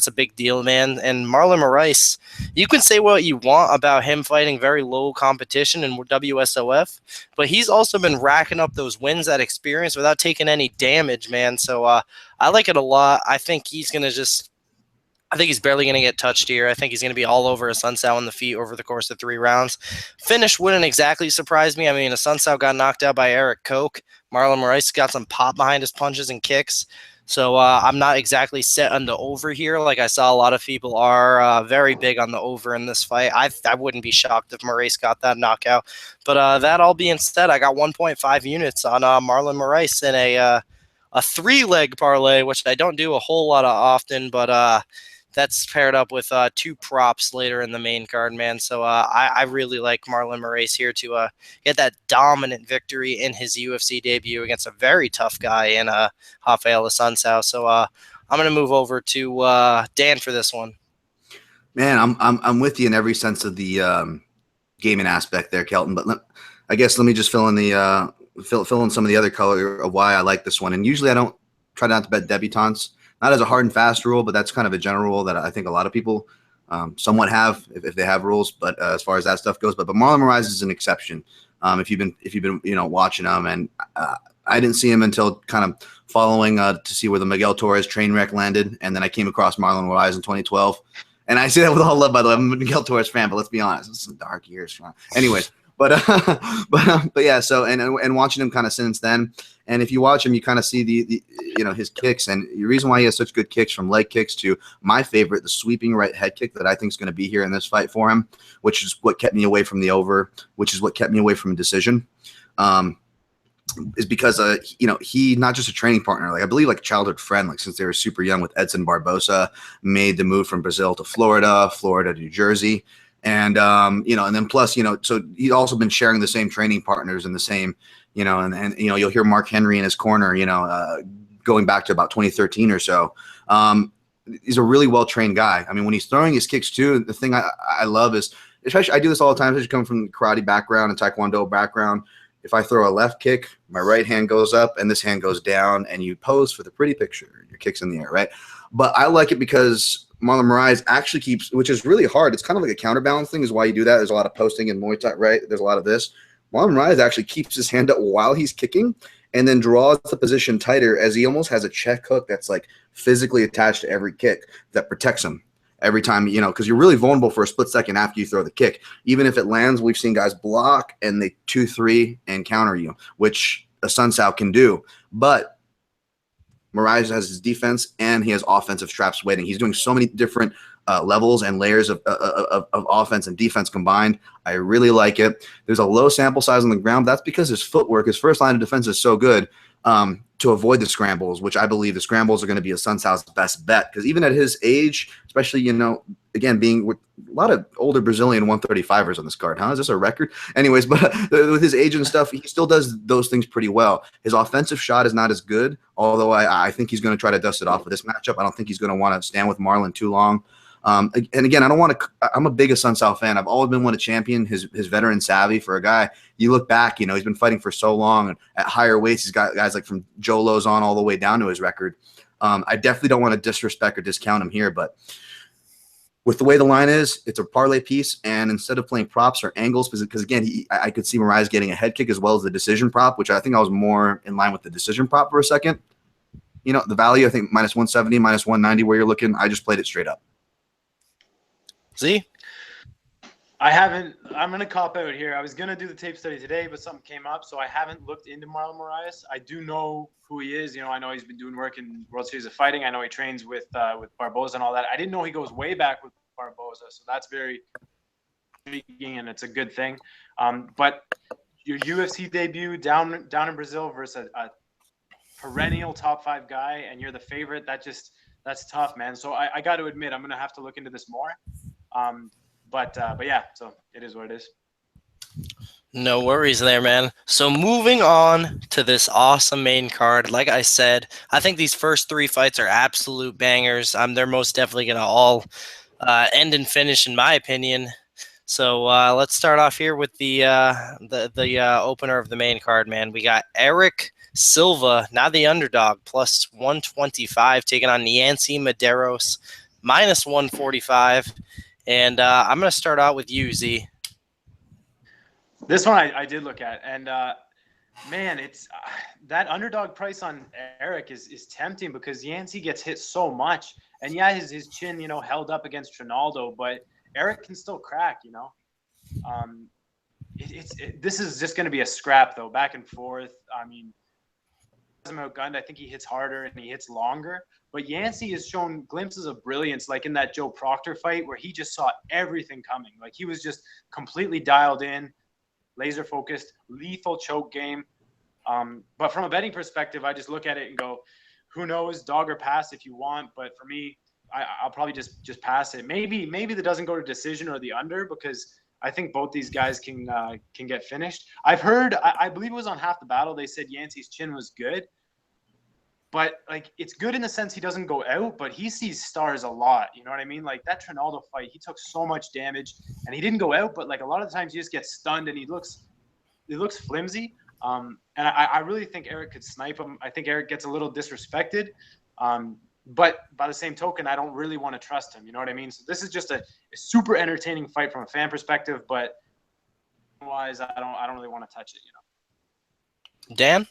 a big deal, man. And Marlon Moraes, you can say what you want about him fighting very low competition in WSOF, but he's also been racking up those wins, that experience without taking any damage, man. So I like it a lot. I think he's barely going to get touched here. I think he's going to be all over Assuncao on the feet over the course of 3 rounds. Finish wouldn't exactly surprise me. I mean, Assuncao got knocked out by Eric Koch. Marlon Moraes got some pop behind his punches and kicks. So I'm not exactly set on the over here. Like I saw a lot of people are very big on the over in this fight. I wouldn't be shocked if Moraes got that knockout. But that all being said, I got 1.5 units on Marlon Moraes in a 3-leg parlay, which I don't do a whole lot of often, but that's paired up with 2 props later in the main card, man. So I really like Marlon Moraes here to get that dominant victory in his UFC debut against a very tough guy in Rafael Assuncao. So I'm going to move over to Dan for this one. Man, I'm with you in every sense of the gaming aspect there, Kelton. But let me just fill in fill in some of the other color of why I like this one. And usually I don't try not to bet debutantes. Not as a hard and fast rule, but that's kind of a general rule that I think a lot of people somewhat have if they have rules. But as far as that stuff goes, but Marlon Moraes is an exception. If you've been watching him, and I didn't see him until kind of following to see where the Miguel Torres train wreck landed, and then I came across Marlon Moraes in 2012. And I say that with all love, by the way. I'm a Miguel Torres fan, but let's be honest, it's some dark years. Anyways, but yeah. So and watching him kind of since then. And if you watch him, you kind of see the his kicks, and the reason why he has such good kicks, from leg kicks to my favorite, the sweeping right head kick that I think is going to be here in this fight for him, which is what kept me away from the over, which is what kept me away from a decision, is because he not just a training partner, like I believe like a childhood friend, like since they were super young, with Edson Barbosa, made the move from Brazil to Florida to New Jersey. And and then plus, so he's also been sharing the same training partners and the same, and you'll hear Mark Henry in his corner, going back to about 2013 or so. He's a really well-trained guy. I mean, when he's throwing his kicks too, the thing I love is, especially I do this all the time, especially coming from the karate background and taekwondo background. If I throw a left kick, my right hand goes up and this hand goes down, and you pose for the pretty picture. Your kick's in the air, right? But I like it because Marlon Moraes actually keeps, which is really hard. It's kind of like a counterbalance thing is why you do that. There's a lot of posting in Muay Thai, right? There's a lot of this. Marlon Moraes actually keeps his hand up while he's kicking and then draws the position tighter, as he almost has a check hook that's like physically attached to every kick that protects him every time, because you're really vulnerable for a split second after you throw the kick. Even if it lands, we've seen guys block and they 2-3 and counter you, which Assuncao can do. But Moraes has his defense and he has offensive straps waiting. He's doing so many different levels and layers of offense and defense combined. I really like it. There's a low sample size on the ground, but that's because his footwork, his first line of defense is so good to avoid the scrambles, which I believe the scrambles are going to be Assuncao's best bet. Because even at his age, especially, again, being with a lot of older Brazilian 135ers on this card, Is this a record? Anyways, but with his age and stuff, he still does those things pretty well. His offensive shot is not as good, although I think he's going to try to dust it off with this matchup. I don't think he's going to want to stand with Marlon too long. And again, I don't want to. I'm a big Assuncao fan. I've always been one to champion his veteran savvy for a guy. You look back, he's been fighting for so long, and at higher weights, he's got guys like from Joe Lozon all the way down to his record. I definitely don't want to disrespect or discount him here, but with the way the line is, it's a parlay piece, and instead of playing props or angles, because again, I could see Moraes getting a head kick as well as the decision prop, which I think I was more in line with the decision prop for a second. The value, I think minus 170, minus 190 where you're looking, I just played it straight up. See? I'm going to cop out here. I was going to do the tape study today, but something came up, so I haven't looked into Marlon Moraes. I do know who he is. I know he's been doing work in World Series of Fighting. I know he trains with Barboza and all that. I didn't know he goes way back with Barboza, so that's very intriguing, and it's a good thing. But your UFC debut down in Brazil versus a perennial top 5 guy, and you're the favorite, that's tough, man. So I got to admit, I'm going to have to look into this more. But yeah, so it is what it is. No worries there, man. So moving on to this awesome main card. Like I said, I think these first 3 fights are absolute bangers. They're most definitely going to all end and finish, in my opinion. So let's start off here with the opener of the main card, man. We got Eric Silva, now the underdog, plus 125, taking on Yancy Medeiros, minus 145. And I'm going to start out with you, Z. This one I did look at, and man, it's that underdog price on Eric is tempting because Yancy gets hit so much, and yeah, his chin held up against Trinaldo, but Eric can still crack. This is just going to be a scrap though, back and forth. I mean, outgunned. I think he hits harder and he hits longer. But Yancy has shown glimpses of brilliance, like in that Joe Proctor fight where he just saw everything coming. Like he was just completely dialed in, laser focused, lethal choke game. But from a betting perspective, I just look at it and go, who knows, dog or pass if you want. But for me, I'll probably just pass it. Maybe that doesn't go to decision or the under, because I think both these guys can get finished. I've heard, I believe it was on Half the Battle, they said Yancy's chin was good. But, like, it's good in the sense he doesn't go out, but he sees stars a lot. You know what I mean? Like, that Trinaldo fight, he took so much damage, and he didn't go out, but, like, a lot of the times he just gets stunned, and he looks flimsy. And I really think Eric could snipe him. I think Eric gets a little disrespected. But by the same token, I don't really want to trust him. You know what I mean? So this is just a super entertaining fight from a fan perspective, but otherwise, I don't really want to touch it, Dan?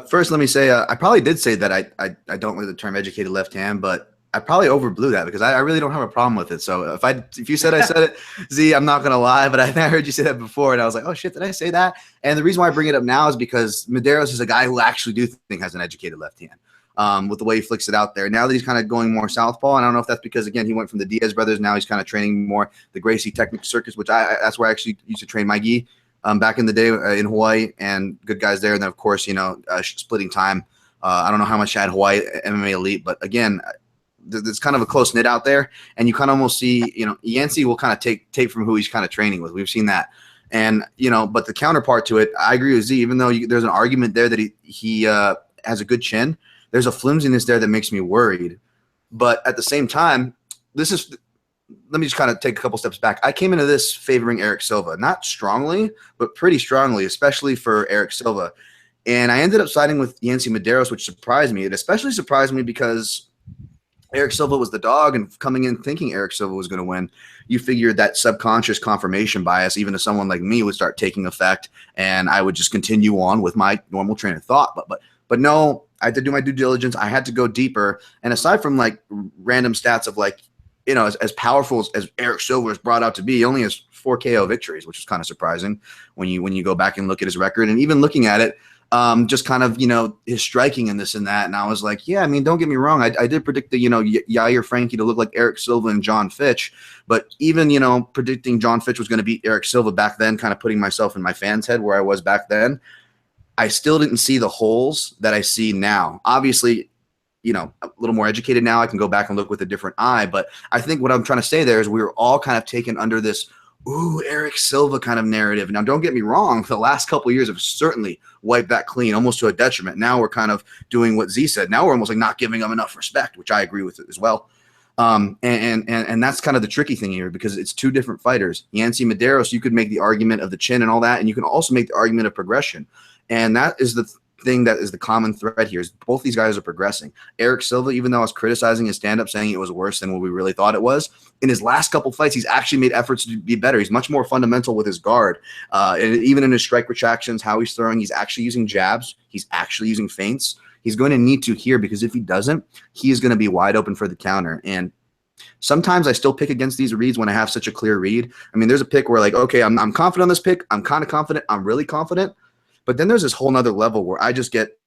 First, let me say I probably did say that I don't like the term educated left hand, but I probably overblew that because I really don't have a problem with it. So if you said I said it, Z, I'm not gonna lie, but I heard you say that before, and I was like, oh shit, did I say that? And the reason why I bring it up now is because Medeiros is a guy who actually do think has an educated left hand. With the way he flicks it out there. Now that he's kind of going more southpaw, and I don't know if that's because, again, he went from the Diaz brothers. Now he's kind of training more the Gracie Technic Circus, which that's where I actually used to train my gi back in the day in Hawaii, and good guys there. And then, of course, splitting time. I don't know how much I had Hawaii MMA Elite, but again, there's kind of a close knit out there, and you kind of almost see, Yancy will kind of take from who he's kind of training with. We've seen that. And, but the counterpart to it, I agree with Z, even though there's an argument there that he has a good chin, there's a flimsiness there that makes me worried. But at the same time, let me just kind of take a couple steps back. I came into this favoring Eric Silva, not strongly, but pretty strongly, especially for Eric Silva. And I ended up siding with Yancy Medeiros, which surprised me. It especially surprised me because Eric Silva was the dog, and coming in thinking Eric Silva was going to win, you figured that subconscious confirmation bias, even to someone like me, would start taking effect, and I would just continue on with my normal train of thought. But no, I had to do my due diligence. I had to go deeper. And aside from like random stats of like, as powerful as Eric Silva is brought out to be, he only has 4 KO victories, which is kind of surprising when you go back and look at his record. And even looking at it, just kind of, his striking and this and that. And I was like, yeah, I mean, don't get me wrong. I did predict the, Yair Frankie to look like Eric Silva and John Fitch. But even, predicting John Fitch was going to beat Eric Silva back then, kind of putting myself in my fans' head where I was back then, I still didn't see the holes that I see now. Obviously, a little more educated now. I can go back and look with a different eye. But I think what I'm trying to say there is we were all kind of taken under this, ooh, Eric Silva kind of narrative. Now, don't get me wrong. The last couple of years have certainly wiped that clean, almost to a detriment. Now we're kind of doing what Z said. Now we're almost like not giving him enough respect, which I agree with as well. And that's kind of the tricky thing here because it's two different fighters. Yancy Medeiros, you could make the argument of the chin and all that, and you can also make the argument of progression. And that is the thing that is the common thread here is both these guys are progressing. Eric Silva, even though I was criticizing his stand-up saying it was worse than what we really thought it was, in his last couple fights, he's actually made efforts to be better. He's much more fundamental with his guard. And even in his strike retractions, how he's throwing, he's actually using jabs. He's actually using feints. He's going to need to here because if he doesn't, he is going to be wide open for the counter. And sometimes I still pick against these reads when I have such a clear read. I mean, there's a pick where like, okay, I'm confident on this pick. I'm kind of confident. I'm really confident. But then there's this whole nother level where I just get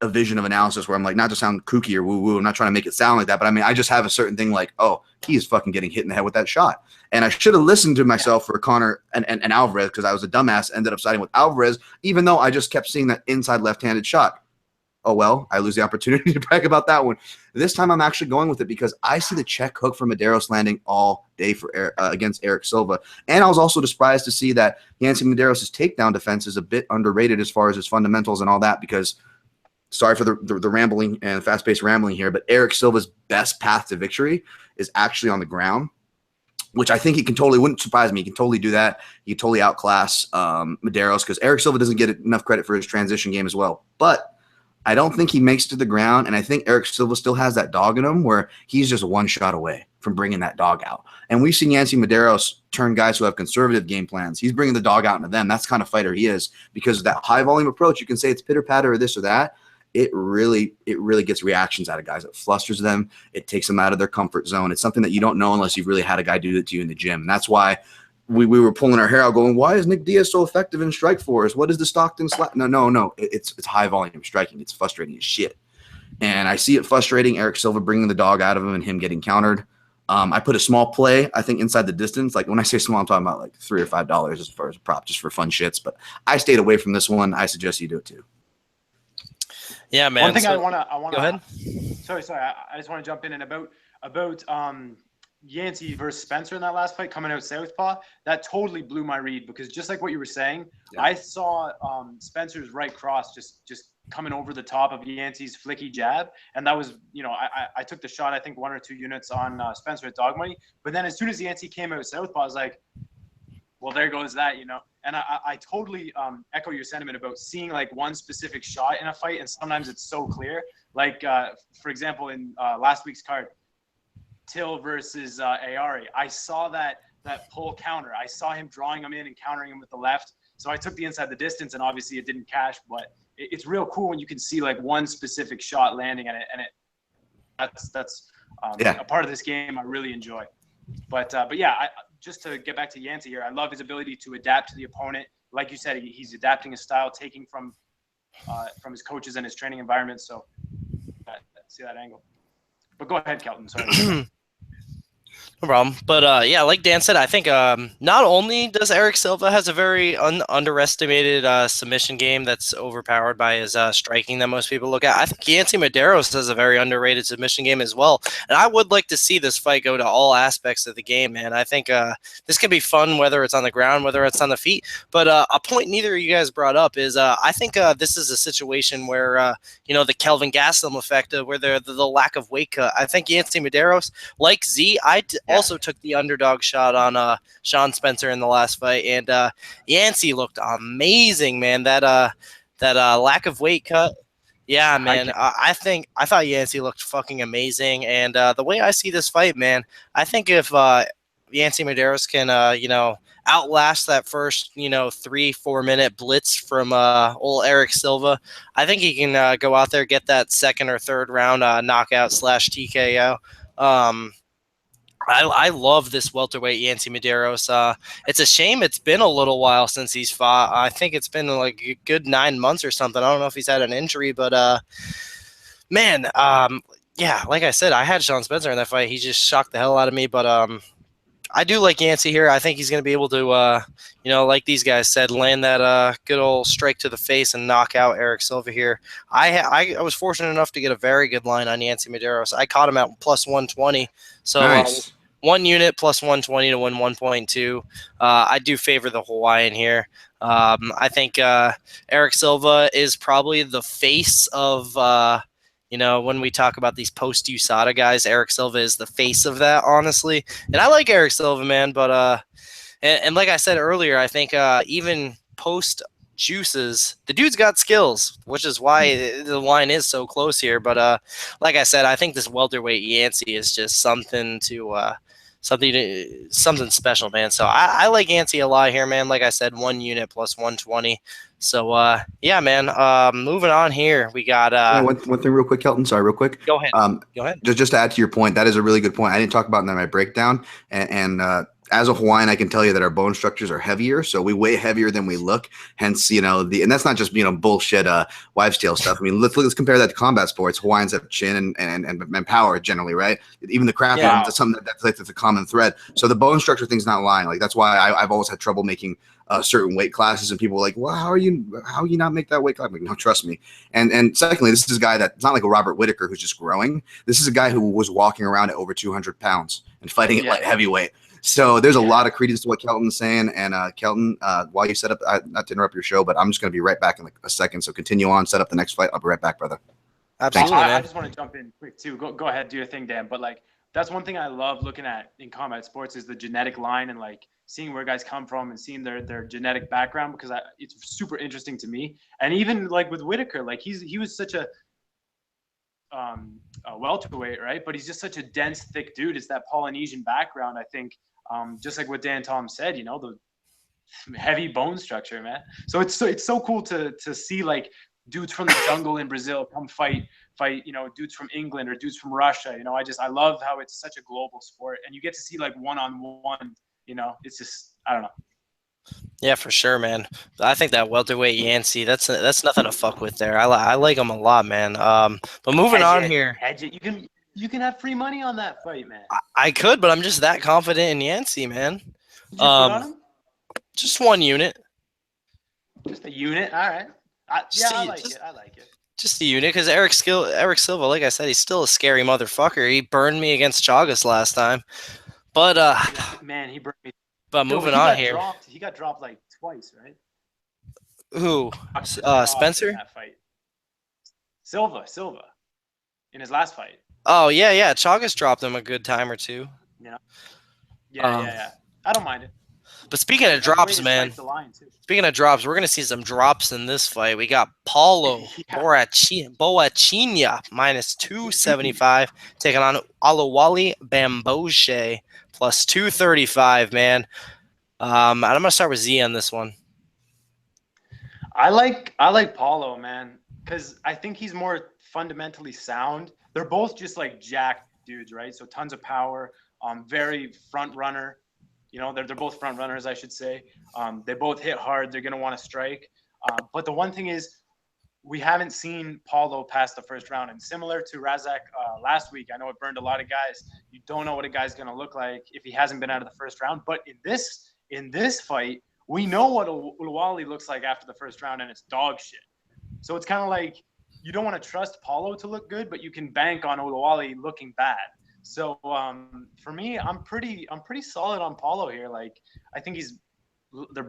a vision of analysis where I'm like, not to sound kooky or woo-woo, I'm not trying to make it sound like that, but I mean, I just have a certain thing like, oh, he is fucking getting hit in the head with that shot. And I should have listened to myself for Connor and Alvarez because I was a dumbass, ended up siding with Alvarez, even though I just kept seeing that inside left-handed shot. Oh, well, I lose the opportunity to brag about that one. This time I'm actually going with it because I see the check hook from Medeiros landing all day for against Eric Silva. And I was also surprised to see that Yancy Medeiros' takedown defense is a bit underrated as far as his fundamentals and all that because, sorry for the rambling and fast-paced rambling here, but Eric Silva's best path to victory is actually on the ground, which I think he can totally, wouldn't surprise me. He can totally do that. He can totally outclass Medeiros because Eric Silva doesn't get enough credit for his transition game as well. But I don't think he makes it to the ground, and I think Eric Silva still has that dog in him where he's just one shot away from bringing that dog out. And we've seen Yancy Medeiros turn guys who have conservative game plans. He's bringing the dog out into them. That's the kind of fighter he is because of that high-volume approach. You can say it's pitter-patter or this or that. It really gets reactions out of guys. It flusters them. It takes them out of their comfort zone. It's something that you don't know unless you've really had a guy do it to you in the gym. And that's why we were pulling our hair out going, why is Nick Diaz so effective in strike force? What is the Stockton slap? No. It's high volume striking. It's frustrating as shit. And I see it frustrating Eric Silva bringing the dog out of him and him getting countered. I put a small play, I think, inside the distance. Like when I say small, I'm talking about like $3 or $5 as far as a prop, just for fun shits. But I stayed away from this one. I suggest you do it too. Yeah, man. One thing so, I want to go ahead. Sorry. I just want to jump in and about Yancy versus Spencer in that last fight coming out southpaw. That totally blew my read because just like what you were saying, yeah. I saw Spencer's right cross just coming over the top of Yancy's flicky jab, and that was, I took the shot, I think 1 or 2 units on Spencer at dog money, but then as soon as Yancy came out southpaw, I was like, well, there goes that, and I totally echo your sentiment about seeing like one specific shot in a fight, and sometimes it's so clear. Like, for example, in last week's card, Till versus Ayari, I saw that pull counter. I saw him drawing him in and countering him with the left. So I took the inside the distance, and obviously it didn't cash, but it's real cool when you can see like one specific shot landing, and that's a part of this game I really enjoy. But yeah, just to get back to Yancy here, I love his ability to adapt to the opponent. Like you said, he's adapting his style, taking from his coaches and his training environment. So see that angle. But go ahead, Kelton. Sorry. No problem. But yeah, like Dan said, I think not only does Eric Silva has a very underestimated submission game that's overpowered by his striking that most people look at, I think Yancy Medeiros has a very underrated submission game as well. And I would like to see this fight go to all aspects of the game, man. I think this could be fun, whether it's on the ground, whether it's on the feet. But a point neither of you guys brought up is I think this is a situation where, the Kelvin Gastelum effect, where the lack of weight cut. I think Yancy Medeiros, like Z, also took the underdog shot on Sean Spencer in the last fight, and Yancy looked amazing, man. That lack of weight cut, yeah, man. I thought Yancy looked fucking amazing, and the way I see this fight, man, I think if Yancy Medeiros can, outlast that first, 3-4 minute blitz from old Eric Silva, I think he can go out there, get that second or third round knockout / TKO. I love this welterweight Yancy Medeiros. It's a shame it's been a little while since he's fought. I think it's been like a good 9 months or something. I don't know if he's had an injury, but man, yeah, like I said, I had Sean Spencer in that fight. He just shocked the hell out of me, but I do like Yancy here. I think he's going to be able to, like these guys said, land that good old strike to the face and knock out Eric Silva here. I was fortunate enough to get a very good line on Yancy Medeiros. I caught him at plus 120. So nice. 1 unit plus 120 to win 1.2. I do favor the Hawaiian here. I think Eric Silva is probably the face of When we talk about these post USADA guys, Eric Silva is the face of that, honestly. And I like Eric Silva, man, but and like I said earlier, I think even post juices, the dude's got skills, which is why the line is so close here. But like I said, I think this welterweight Yancey is just something special, man. So I like Yancey a lot here, man. Like I said, 1 unit plus 120. So yeah, man. Moving on here, we got one thing real quick, Kelton. Sorry, real quick. Go ahead. Go ahead. Just to add to your point, that is a really good point. I didn't talk about that in my breakdown, and as a Hawaiian, I can tell you that our bone structures are heavier, so we weigh heavier than we look. Hence, and that's not just bullshit wives' tale stuff. I mean, let's compare that to combat sports. Hawaiians have chin and power generally, right? Even the crappy ones, that's something that's a common thread. So the bone structure thing's not lying. Like that's why I've always had trouble making certain weight classes, and people are like, well, how you not make that weight class? I'm like, no, trust me. And secondly, this is a guy that's not like a Robert Whitaker who's just growing. This is a guy who was walking around at over 200 pounds and fighting at like heavyweight. So there's a lot of credence to what Kelton's saying. And Kelton, while you set up, not to interrupt your show, but I'm just going to be right back in like a second. So continue on, set up the next fight. I'll be right back, brother. Absolutely, man. I just want to jump in quick too. Go ahead, do your thing, Dan. But like, that's one thing I love looking at in combat sports is the genetic line and like seeing where guys come from and seeing their genetic background, because it's super interesting to me. And even like with Whitaker, like he was such a welterweight, right? But he's just such a dense, thick dude. It's that Polynesian background, I think. Just like what Dan Tom said, the heavy bone structure, man. So it's so cool to see like dudes from the jungle in Brazil come fight, dudes from England or dudes from Russia. I love how it's such a global sport, and you get to see like one-on-one. It's just, I don't know. Yeah, for sure, man. I think that welterweight Yancey, that's nothing to fuck with there. I like him a lot, man. But moving on here. Hedge it. You can have free money on that fight, man. I could, but I'm just that confident in Yancey, man. Did you put on him? Just 1 unit. Just a unit? All right. I like it. Just a unit, because Eric Silva, like I said, he's still a scary motherfucker. He burned me against Chagas last time. But man, he burned me. But moving on here. He got dropped like twice, right? Who? Spencer? In that fight. Silva. In his last fight. Oh, yeah. Chagas dropped him a good time or two. Yeah. I don't mind it. But speaking of drops, man. Speaking of drops, we're going to see some drops in this fight. We got Paulo Borrachinha minus 275 taking on Alawali Bamgbose plus 235, man. I'm going to start with Z on this one. I like Paulo, man, because I think he's more fundamentally sound. They're both just like jacked dudes, right? So tons of power, very front runner. They're both front runners, I should say. They both hit hard. They're going to want to strike. But the one thing is, we haven't seen Paulo pass the first round. And similar to Razak last week, I know it burned a lot of guys. You don't know what a guy's going to look like if he hasn't been out of the first round. But in this fight, we know what Uluwali looks like after the first round, and it's dog shit. So it's kind of like you don't want to trust Paulo to look good, but you can bank on Uluwali looking bad. So for me, I'm pretty solid on Paulo here. Like, I think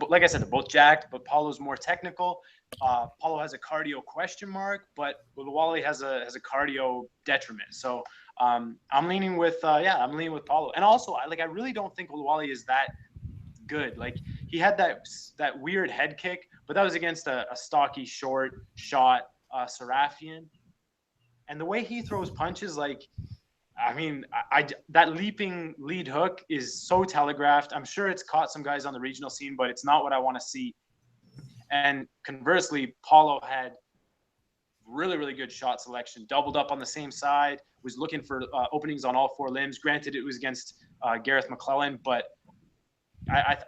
like I said, they're both jacked, but Paulo's more technical. Paulo has a cardio question mark, but Uluwali has a cardio detriment. So I'm leaning with Paulo. And also, I really don't think Uluwali is that good. Like, he had that weird head kick, but that was against a stocky, short shot Serafian. And the way he throws punches, like, I mean, that leaping lead hook is so telegraphed. I'm sure it's caught some guys on the regional scene, but it's not what I want to see. And conversely, Paulo had really, really good shot selection, doubled up on the same side, was looking for openings on all 4 limbs. Granted, it was against Gareth McClellan, but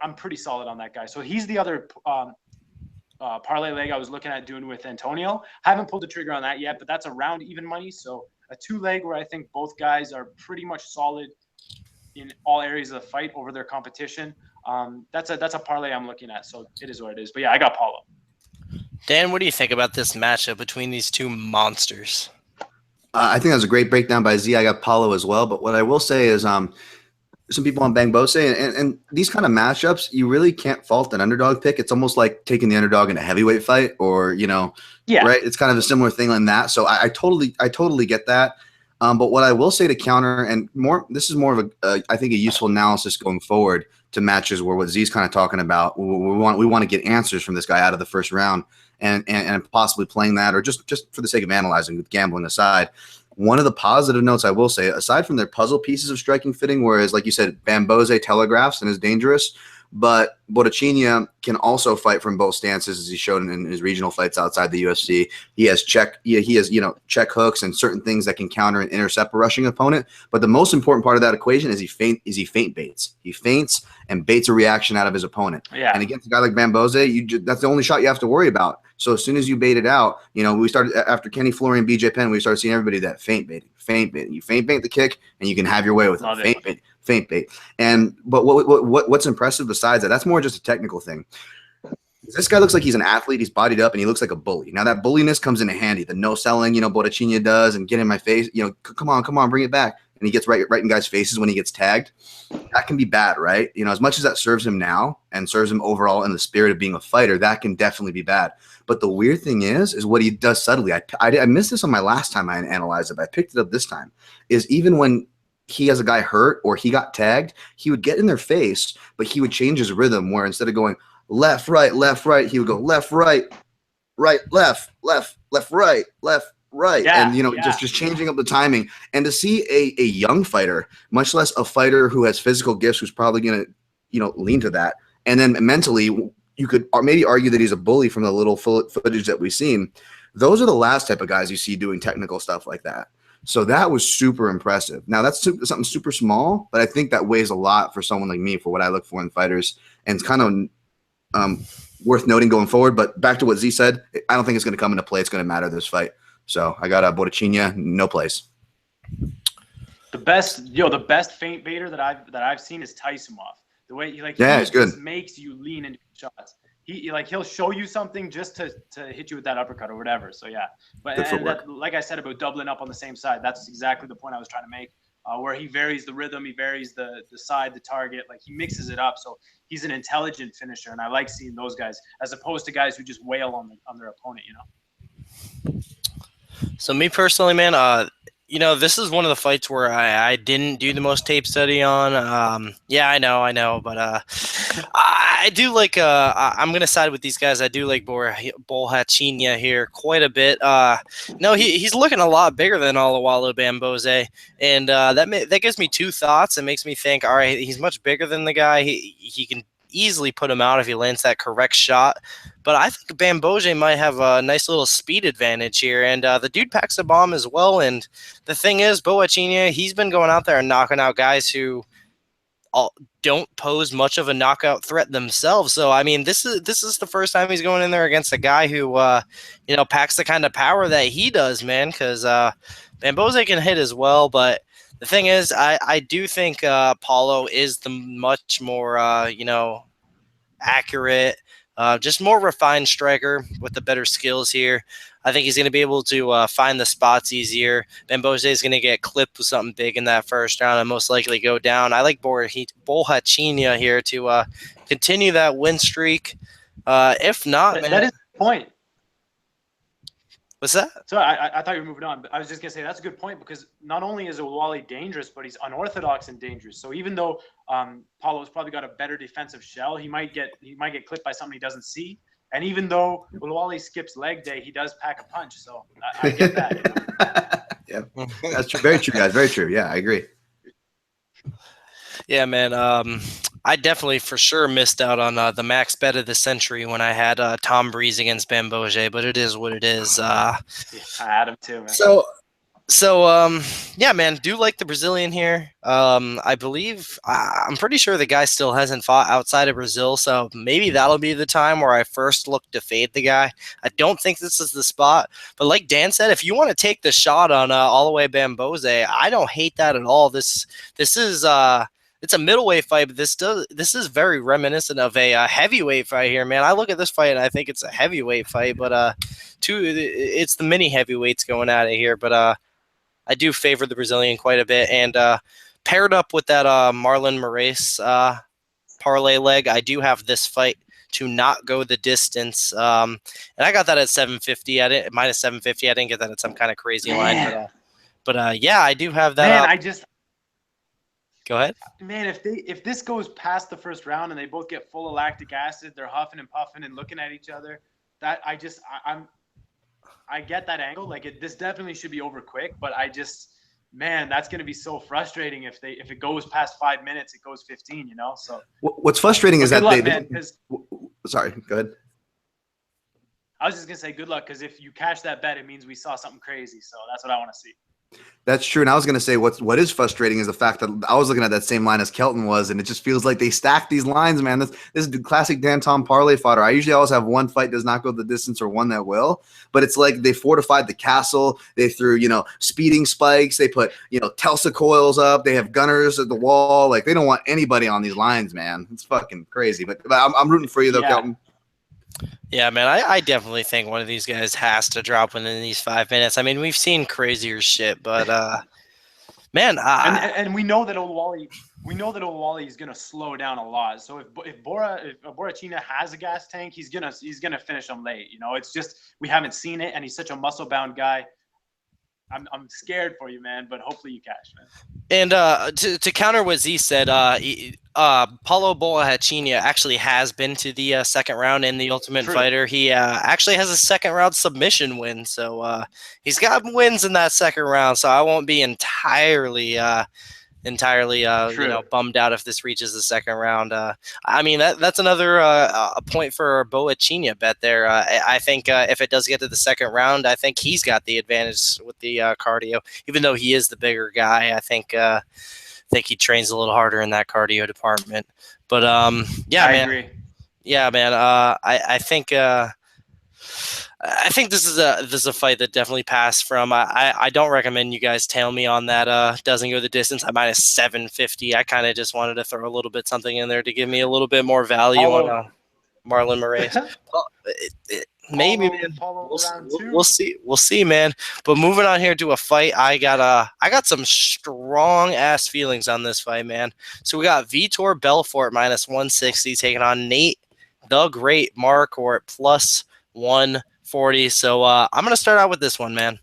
I'm pretty solid on that guy. So he's the other parlay leg I was looking at doing with Antonio. Haven't pulled the trigger on that yet, but that's around even money. So a 2-leg where I think both guys are pretty much solid in all areas of the fight over their competition. That's a parlay I'm looking at. So it is what it is. But yeah, I got Paulo. Dan, what do you think about this matchup between these two monsters? I think that was a great breakdown by Z. I got Paulo as well. But what I will say is some people on Bamgbose, and these kind of matchups, you really can't fault an underdog pick. It's almost like taking the underdog in a heavyweight fight, or Yeah. right? It's kind of a similar thing like that. So I totally get that. But what I will say to counter and more, this is more of I think a useful analysis going forward to matches where what Z's kind of talking about. We want to get answers from this guy out of the first round, and possibly playing that, or just for the sake of analyzing, with gambling aside. One of the positive notes I will say, aside from their puzzle pieces of striking fitting, whereas like you said, Bamgbose telegraphs and is dangerous, but Borrachinha can also fight from both stances, as he showed in his regional fights outside the UFC. He has check hooks and certain things that can counter and intercept a rushing opponent. But the most important part of that equation is he feint baits. He feints and baits a reaction out of his opponent. Yeah. And against a guy like Bamgbose, that's the only shot you have to worry about. So as soon as you bait it out, we started after Kenny Florian, BJ Penn, we started seeing everybody that feint baiting. You feint bait the kick, and you can have your way with it. Feint bait. But what's impressive besides that? That's more just a technical thing. This guy looks like he's an athlete. He's bodied up, and he looks like a bully. Now that bulliness comes into handy. The no selling, Borrachinha does, and get in my face. Come on, bring it back. And he gets right in guys' faces when he gets tagged. That can be bad, right? As much as that serves him now and serves him overall in the spirit of being a fighter, that can definitely be bad. But the weird thing is what he does subtly. I missed this on my last time I analyzed it, but I picked it up this time. Is even when he has a guy hurt or he got tagged, he would get in their face, but he would change his rhythm where instead of going left, right, he would go left, right, left, right, left, right. Yeah, And, just changing up the timing. And to see a young fighter, much less a fighter who has physical gifts, who's probably going to, lean to that. And then mentally, you could maybe argue that he's a bully from the little footage that we've seen. Those are the last type of guys you see doing technical stuff like that. So that was super impressive. Now that's something super small, but I think that weighs a lot for someone like me for what I look for in fighters. And it's kind of worth noting going forward. But back to what Z said, I don't think it's going to come into play. It's going to matter this fight. So I got Borrachinha, no place. The best feint baiter that I've seen is Taisumov. The way he it's good. Makes you lean into shots. He'll show you something just to hit you with that uppercut or whatever. So yeah, but like I said about doubling up on the same side, that's exactly the point I was trying to make. Where he varies the rhythm, he varies the side, the target, like he mixes it up. So he's an intelligent finisher, and I like seeing those guys as opposed to guys who just wail on their opponent. So me personally, man, this is one of the fights where I didn't do the most tape study on. Yeah, I know, but I do like. I'm gonna side with these guys. I do like Borrachinha here quite a bit. No, he's looking a lot bigger than Oluwalo Bamgbose, and that gives me two thoughts. It makes me think, all right, he's much bigger than the guy. He can easily put him out if he lands that correct shot. But I think Bamgbose might have a nice little speed advantage here. And the dude packs a bomb as well. And the thing is, Borrachinha, he's been going out there and knocking out guys who don't pose much of a knockout threat themselves. So, I mean, this is the first time he's going in there against a guy who, packs the kind of power that he does, man. Because Bamgbose can hit as well. But the thing is, I do think Paulo is the much more, accurate, just more refined striker with the better skills here. I think he's going to be able to find the spots easier. Bamgbose is going to get clipped with something big in that first round and most likely go down. I like Borrachinha here to continue that win streak. If not, that is the point. What's that? So I thought you were moving on, but I was just gonna say that's a good point because not only is Oluwale dangerous, but he's unorthodox and dangerous. So even though Paulo's probably got a better defensive shell, he might get clipped by something he doesn't see. And even though Oluwale skips leg day, he does pack a punch. So I get that. Yeah, that's true. Very true, guys. Very true. Yeah, I agree. Yeah, man. I definitely for sure missed out on the max bet of the century when I had Tom Breeze against Bamgbose, but it is what it is. I had him too, man. So yeah, man, do like the Brazilian here. I believe I'm pretty sure the guy still hasn't fought outside of Brazil, so maybe that'll be the time where I first look to fade the guy. I don't think this is the spot, but like Dan said, if you want to take the shot on Holloway Bamgbose, I don't hate that at all. This is it's a middleweight fight, but this is very reminiscent of a heavyweight fight here, man. I look at this fight and I think it's a heavyweight fight, but it's the mini heavyweights going at it here. But I do favor the Brazilian quite a bit, and paired up with that Marlon Moraes parlay leg, I do have this fight to not go the distance. And I got that at 750. I didn't minus 750. I didn't get that at some kind of crazy line, but yeah, I do have that. Man, Go ahead. Man, if this goes past the first round and they both get full of lactic acid, they're huffing and puffing and looking at each other. I get that angle. Like this definitely should be over quick, but man, that's going to be so frustrating if it goes past 5 minutes, it goes 15. You know. So what's frustrating is that sorry, go ahead. I was just gonna say good luck because if you cash that bet, it means we saw something crazy. So that's what I want to see. That's true. And I was going to say what is frustrating is the fact that I was looking at that same line as Kelton was, and it just feels like they stack these lines, man. This is the classic Dan Tom parlay fodder. I usually always have one fight does not go the distance or one that will, but it's like they fortified the castle. They threw, speeding spikes. They put, Telsa coils up. They have gunners at the wall. Like they don't want anybody on these lines, man. It's fucking crazy. But I'm rooting for you though, Kelton. Yeah, man, I definitely think one of these guys has to drop within these 5 minutes. I mean, we've seen crazier shit, but man, and we know that Owali is gonna slow down a lot. So if Borrachinha has a gas tank, he's gonna finish him late. It's just we haven't seen it, and he's such a muscle bound guy. I'm scared for you, man, but hopefully you cash, man. And to counter what Z said, Paulo Borrachinha actually has been to the second round in the Ultimate Fighter. He actually has a second round submission win, so he's got wins in that second round. So I won't be entirely bummed out if this reaches the second round. I mean that's another a point for Borrachinha bet there. I think if it does get to the second round, I think he's got the advantage with the cardio, even though he is the bigger guy. I think he trains a little harder in that cardio department. But yeah, I man. agree. Yeah, man. I think this is a fight that definitely passed from. I don't recommend you guys tail me on that. Doesn't go the distance. I minus 750. I kind of just wanted to throw a little bit something in there to give me a little bit more value on Marlon Moraes. Well, maybe, man. We'll see. We'll see, man. But moving on here to a fight, I got some strong ass feelings on this fight, man. So we got Vitor Belfort minus 160 taking on Nate the Great Marquart plus 140. So I'm going to start out with this one, man.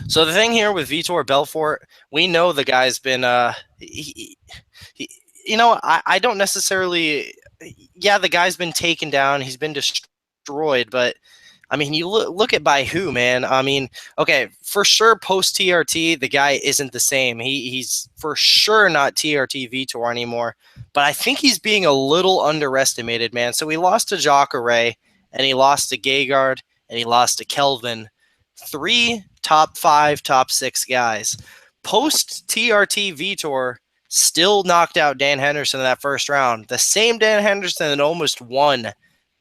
So the thing here with Vitor Belfort, we know the guy's been, I don't necessarily, the guy's been taken down. He's been destroyed, but I mean, you look at by who, man. I mean, okay, for sure, post TRT, the guy isn't the same. He's for sure not TRT Vitor anymore, but I think he's being a little underestimated, man. So he lost to Jacare, and he lost to Gegard, and he lost to Kelvin. 3 top 5, top 6 guys. Post TRT Vitor still knocked out Dan Henderson in that first round. The same Dan Henderson that almost won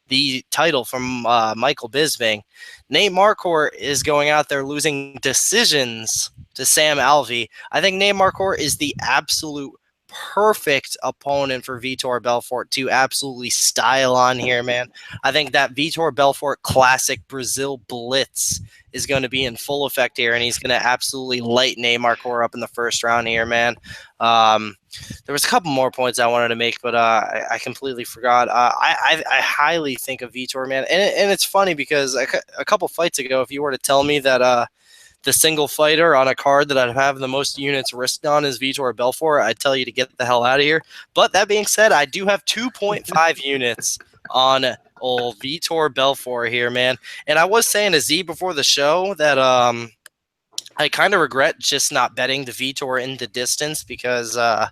the title from Michael Bisping. Nate Marquart is going out there losing decisions to Sam Alvey. I think Nate Marquart is the absolute perfect opponent for Vitor Belfort to absolutely style on here, man. I think that Vitor Belfort classic Brazil blitz is going to be in full effect here, and he's going to absolutely light Nate Marquart up in the first round here, man. There was a couple more points I wanted to make, but I completely forgot. I highly think of Vitor, man. And it's funny because a couple fights ago, if you were to tell me that the single fighter on a card that I'd have the most units risked on is Vitor Belfort, I'd tell you to get the hell out of here. But that being said, I do have 2.5 units on old Vitor Belfort here, man. And I was saying to Z before the show that I kind of regret just not betting the Vitor in the distance because I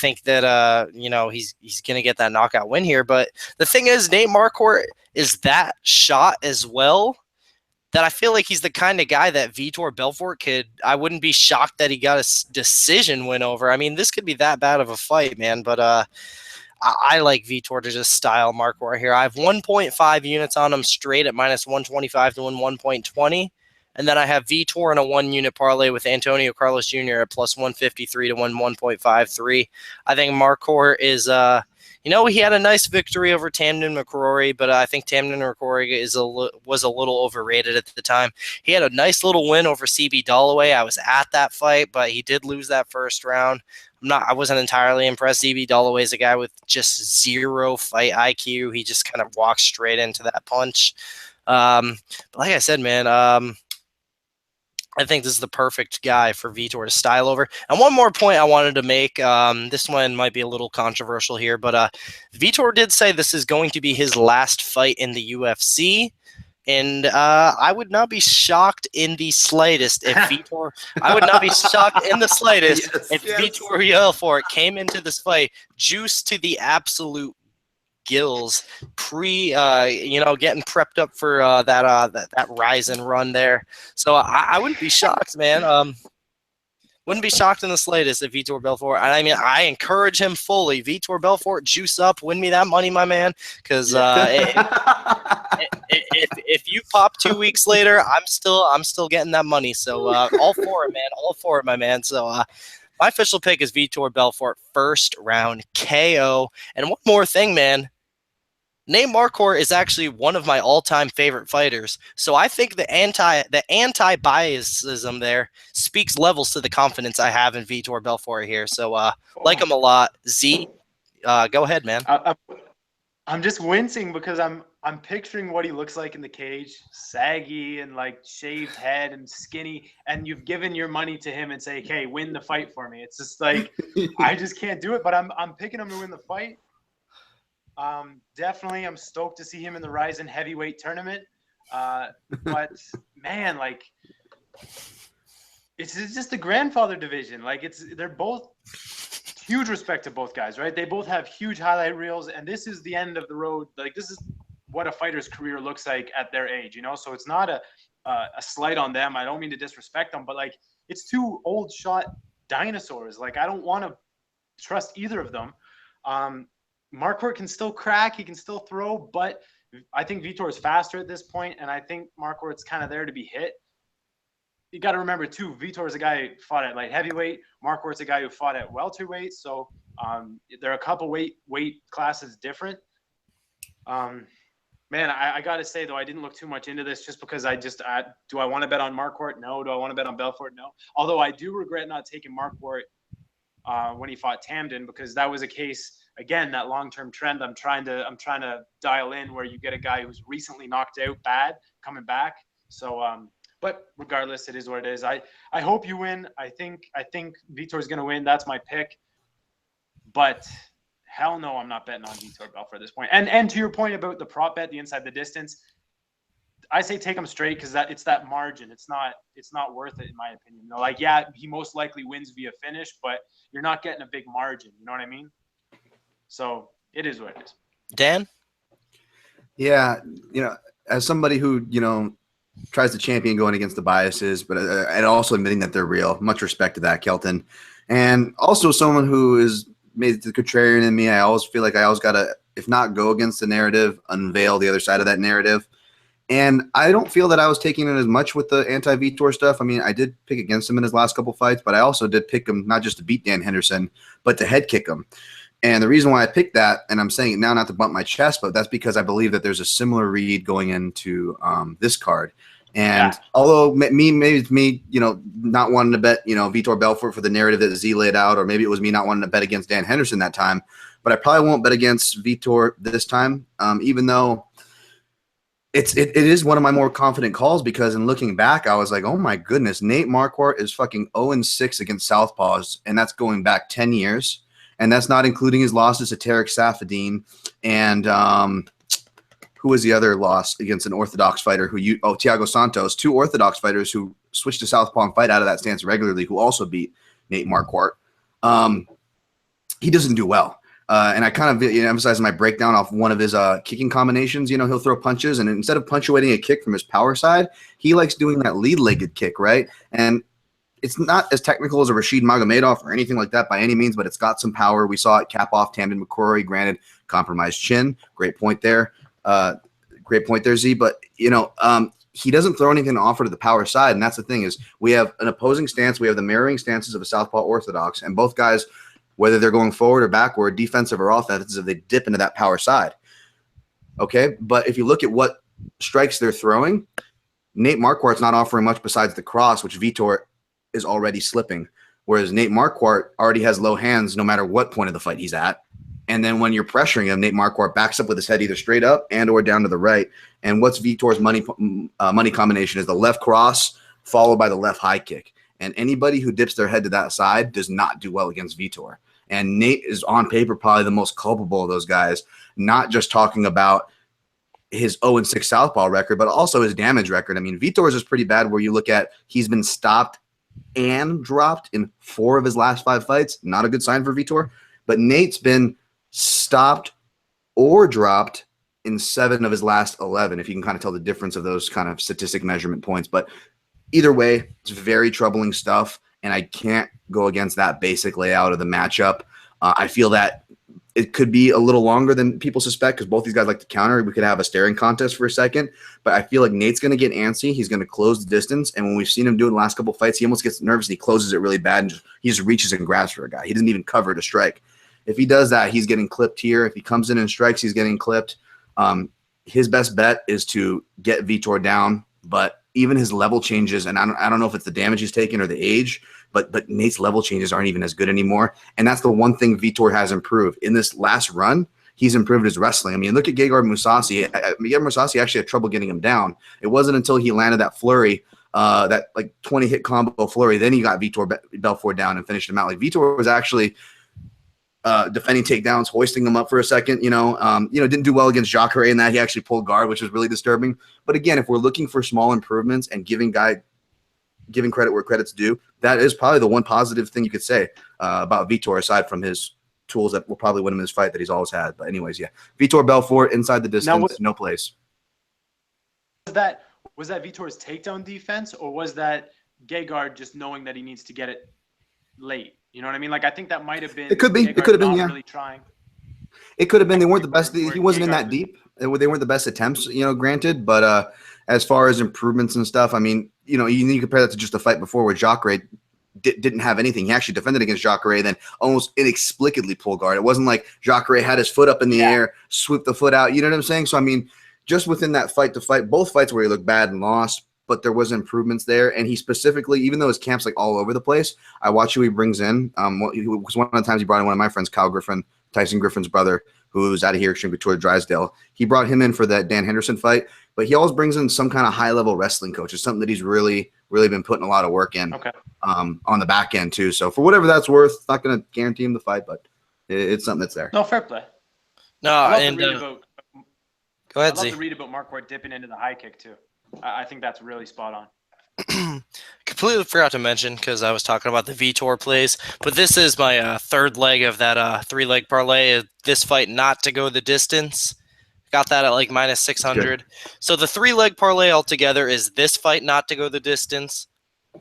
think that he's going to get that knockout win here. But the thing is, Nate Marquart is that shot as well, that I feel like he's the kind of guy that Vitor Belfort I wouldn't be shocked that he got a decision win over. I mean, this could be that bad of a fight, man. But I like Vitor to just style Marquart here. I have 1.5 units on him straight at minus 125 to win 1.20. And then I have Vitor in a 1-unit parlay with Antonio Carlos Jr. at plus 153 to win 1.53. I think Marquart is, he had a nice victory over Tamden McCrory, but I think Tamden McCrory was a little overrated at the time. He had a nice little win over CB Holloway. I was at that fight, but he did lose that first round. I wasn't entirely impressed. CB Holloway is a guy with just zero fight IQ. He just kind of walks straight into that punch. But like I said, man, I think this is the perfect guy for Vitor to style over. And one more point I wanted to make. This one might be a little controversial here, but Vitor did say this is going to be his last fight in the UFC. And I would not be shocked in the slightest if Vitor. I would not be shocked in the slightest Vitor Belfort came into this fight juiced to the absolute gills, getting prepped up for that rise and run there. So I wouldn't be shocked, man. Wouldn't be shocked in the slightest if Vitor Belfort. I mean, I encourage him fully. Vitor Belfort, juice up, win me that money, my man. Because if you pop 2 weeks later, I'm still getting that money. So all for it, man. All for it, my man. So my official pick is Vitor Belfort, first round KO. And one more thing, man. Nate Marquart is actually one of my all-time favorite fighters. So I think the anti-biasism there speaks levels to the confidence I have in Vitor Belfort here. So like him a lot. Z, go ahead, man. I'm just wincing because I'm picturing what he looks like in the cage, saggy and like shaved head and skinny, and you've given your money to him and say, "Okay, win the fight for me." It's just like I just can't do it, but I'm picking him to win the fight. Definitely, I'm stoked to see him in the Ryzen heavyweight tournament. But man, like it's just the grandfather division. Like they're both huge respect to both guys, right? They both have huge highlight reels, and this is the end of the road. Like this is what a fighter's career looks like at their age, So it's not a slight on them. I don't mean to disrespect them, but like it's two old shot dinosaurs. Like I don't want to trust either of them. Marquart can still crack, he can still throw, but I think Vitor is faster at this point, and I think Marquart's kind of there to be hit. You got to remember too, Vitor is a guy who fought at light heavyweight. Marquart's a guy who fought at welterweight, so there are a couple weight classes different. Man, I got to say though, I didn't look too much into this just because do I want to bet on Marquart? No. Do I want to bet on Belfort? No. Although I do regret not taking Marquart when he fought Tamden, because that was a case. Again, that long-term trend I'm trying to dial in, where you get a guy who's recently knocked out bad coming back. So, but regardless, it is what it is. I hope you win. I think Vitor's going to win. That's my pick. But hell no, I'm not betting on Vitor Belfort at this point. And to your point about the prop bet, the inside the distance, I say take him straight because it's that margin. It's not worth it in my opinion. Like he most likely wins via finish, but you're not getting a big margin. You know what I mean? So it is what it is. Dan? Yeah, as somebody who, tries to champion going against the biases, but and also admitting that they're real, much respect to that, Kelton. And also someone who is maybe the contrarian in me, I always feel like I always got to, if not go against the narrative, unveil the other side of that narrative. And I don't feel that I was taking it as much with the anti-Vitor stuff. I mean, I did pick against him in his last couple fights, but I also did pick him not just to beat Dan Henderson, but to head kick him. And the reason why I picked that, and I'm saying it now not to bump my chest, but that's because I believe that there's a similar read going into this card. And although maybe it's me, not wanting to bet, Vitor Belfort for the narrative that Z laid out, or maybe it was me not wanting to bet against Dan Henderson that time, but I probably won't bet against Vitor this time, even though it is one of my more confident calls, because in looking back, I was like, oh my goodness, Nate Marquart is fucking 0-6 against Southpaws, and that's going back 10 years. And that's not including his losses to Tarek Safadine and who was the other loss against an Orthodox fighter Thiago Santos, two Orthodox fighters who switched to Southpaw and fight out of that stance regularly, who also beat Nate Marquart. He doesn't do well. And I kind of emphasize my breakdown off one of his kicking combinations. He'll throw punches, and instead of punctuating a kick from his power side, he likes doing that lead-legged kick, right? And it's not as technical as a Rashid Magomedov or anything like that by any means, but it's got some power. We saw it cap off Tamden McCrory, granted, compromised chin. Great point there. Z. But, he doesn't throw anything to offer to the power side. And that's the thing is we have an opposing stance. We have the mirroring stances of a southpaw orthodox, and both guys, whether they're going forward or backward, defensive or offensive, they dip into that power side. Okay. But if you look at what strikes they're throwing, Nate Marquart's not offering much besides the cross, which Vitor is already slipping. Whereas Nate Marquardt already has low hands no matter what point of the fight he's at. And then when you're pressuring him, Nate Marquardt backs up with his head either straight up and or down to the right. And what's Vitor's money combination is the left cross followed by the left high kick. And anybody who dips their head to that side does not do well against Vitor. And Nate is on paper probably the most culpable of those guys, not just talking about his 0-6 southpaw record, but also his damage record. I mean, Vitor's is pretty bad where you look at he's been stopped and dropped in 4 of his last 5 fights. Not a good sign for Vitor. But Nate's been stopped or dropped in 7 of his last 11, if you can kind of tell the difference of those kind of statistic measurement points. But either way, it's very troubling stuff, and I can't go against that basic layout of the matchup. I feel that it could be a little longer than people suspect because both these guys like to counter. We could have a staring contest for a second, but I feel like Nate's going to get antsy. He's going to close the distance, and when we've seen him do it in the last couple of fights, he almost gets nervous and he closes it really bad, and he just reaches and grabs for a guy. He doesn't even cover to strike. If he does that, he's getting clipped here. If he comes in and strikes, he's getting clipped. His best bet is to get Vitor down, but even his level changes, and I don't know if it's the damage he's taken or the age, but Nate's level changes aren't even as good anymore. And that's the one thing Vitor has improved. In this last run, he's improved his wrestling. I mean, look at Gegard Mousasi. Gegard Mousasi actually had trouble getting him down. It wasn't until he landed that flurry, that like 20-hit combo flurry, then he got Vitor Belfort down and finished him out. Like Vitor was actually defending takedowns, hoisting them up for a second, didn't do well against Jacare in that. He actually pulled guard, which was really disturbing. But again, if we're looking for small improvements and giving credit where credit's due, that is probably the one positive thing you could say about Vitor, aside from his tools that will probably win him his fight that he's always had. But anyways, yeah, Vitor Belfort inside the distance, no place. Was that Vitor's takedown defense, or was that Gegard just knowing that he needs to get it late? You know what I mean? Like, I think that might have been. It could be. It could have been. Yeah. Really trying. It could have been. They weren't the best. He wasn't in that deep. They weren't the best attempts, granted. But as far as improvements and stuff, I mean, you need to compare that to just the fight before where Jacare didn't have anything. He actually defended against Jacare, then almost inexplicably pulled guard. It wasn't like Jacare had his foot up in the air, swooped the foot out. You know what I'm saying? So I mean, just within that fight to fight, both fights where he looked bad and lost, but there was improvements there. And he specifically, even though his camp's like all over the place, I watch who he brings in. Because one of the times he brought in one of my friends, Kyle Griffin, Tyson Griffin's brother, who was out of here extremely toward Drysdale. He brought him in for that Dan Henderson fight, but he always brings in some kind of high-level wrestling coach. It's something that he's really, really been putting a lot of work in on the back end too. So for whatever that's worth, not going to guarantee him the fight, but it's something that's there. No, fair play. No, and go ahead, I'd love to read about Marquart dipping into the high kick too. I think that's really spot on. Completely forgot to mention because I was talking about the Vitor plays, but this is my third leg of that 3-leg parlay. This fight not to go the distance. Got that at like minus 600. So the 3-leg parlay altogether is this fight not to go the distance,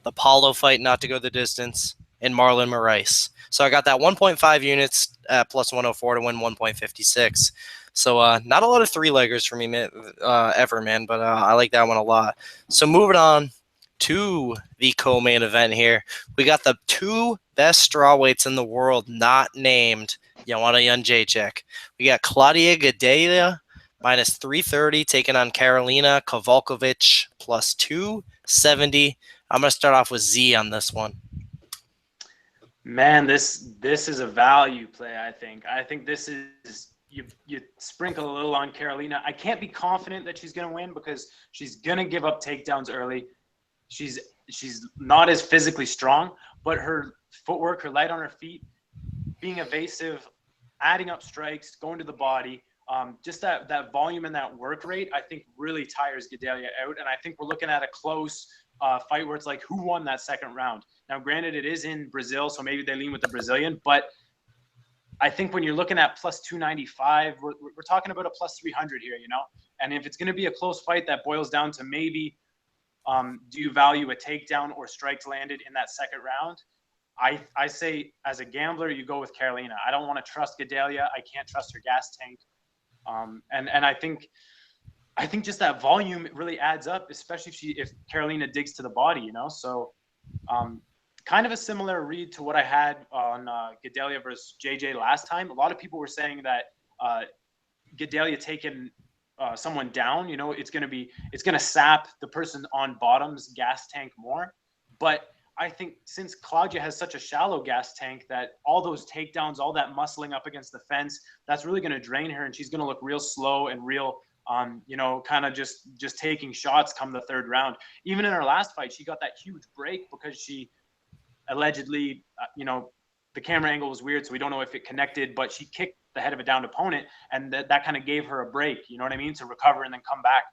the Paulo fight not to go the distance, and Marlon Moraes. So I got that 1.5 units at plus 104 to win 1.56. So not a lot of 3-leggers for me ever, man, but I like that one a lot. So moving on to the co-main event here. We got the 2 best strawweights in the world not named Joanna Jędrzejczyk. We got Claudia Gadelha minus 330 taking on Karolina Kowalkiewicz plus 270. I'm going to start off with Z on this one. Man, this is a value play, I think. I think this is you sprinkle a little on Karolina. I can't be confident that she's going to win because she's going to give up takedowns early. She's not as physically strong, but her footwork, her light on her feet, being evasive, adding up strikes, going to the body, just that volume and that work rate, I think really tires Gadelha out. And I think we're looking at a close fight where it's like, who won that second round? Now, granted, it is in Brazil, so maybe they lean with the Brazilian, but I think when you're looking at plus 295, we're talking about a plus 300 here, And if it's going to be a close fight that boils down to maybe do you value a takedown or strikes landed in that second round? I say as a gambler, you go with Karolina. I don't want to trust Gadelha. I can't trust her gas tank. And I think I think just that volume really adds up, especially if Carolina digs to the body, you know. So kind of a similar read to what I had on Gadelha versus JJ last time. A lot of people were saying that Gadelha taking someone down, you know, it's going to sap the person on bottom's gas tank more. But I think since Claudia has such a shallow gas tank, that all those takedowns, all that muscling up against the fence, that's really going to drain her, and she's going to look real slow and real, you know, kind of just taking shots come the third round. Even in her last fight, she got that huge break because she allegedly, you know, the camera angle was weird, so we don't know if it connected, but she kicked the head of a downed opponent, and that kind of gave her a break, you know what I mean, to recover and then come back.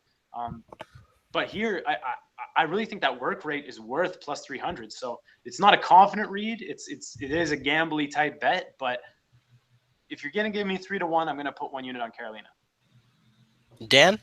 But here, I really think that work rate is worth plus 300. So it's not a confident read. It is a gambly type bet. But if you're going to give me 3-1, I'm going to put 1 unit on Carolina. Dan?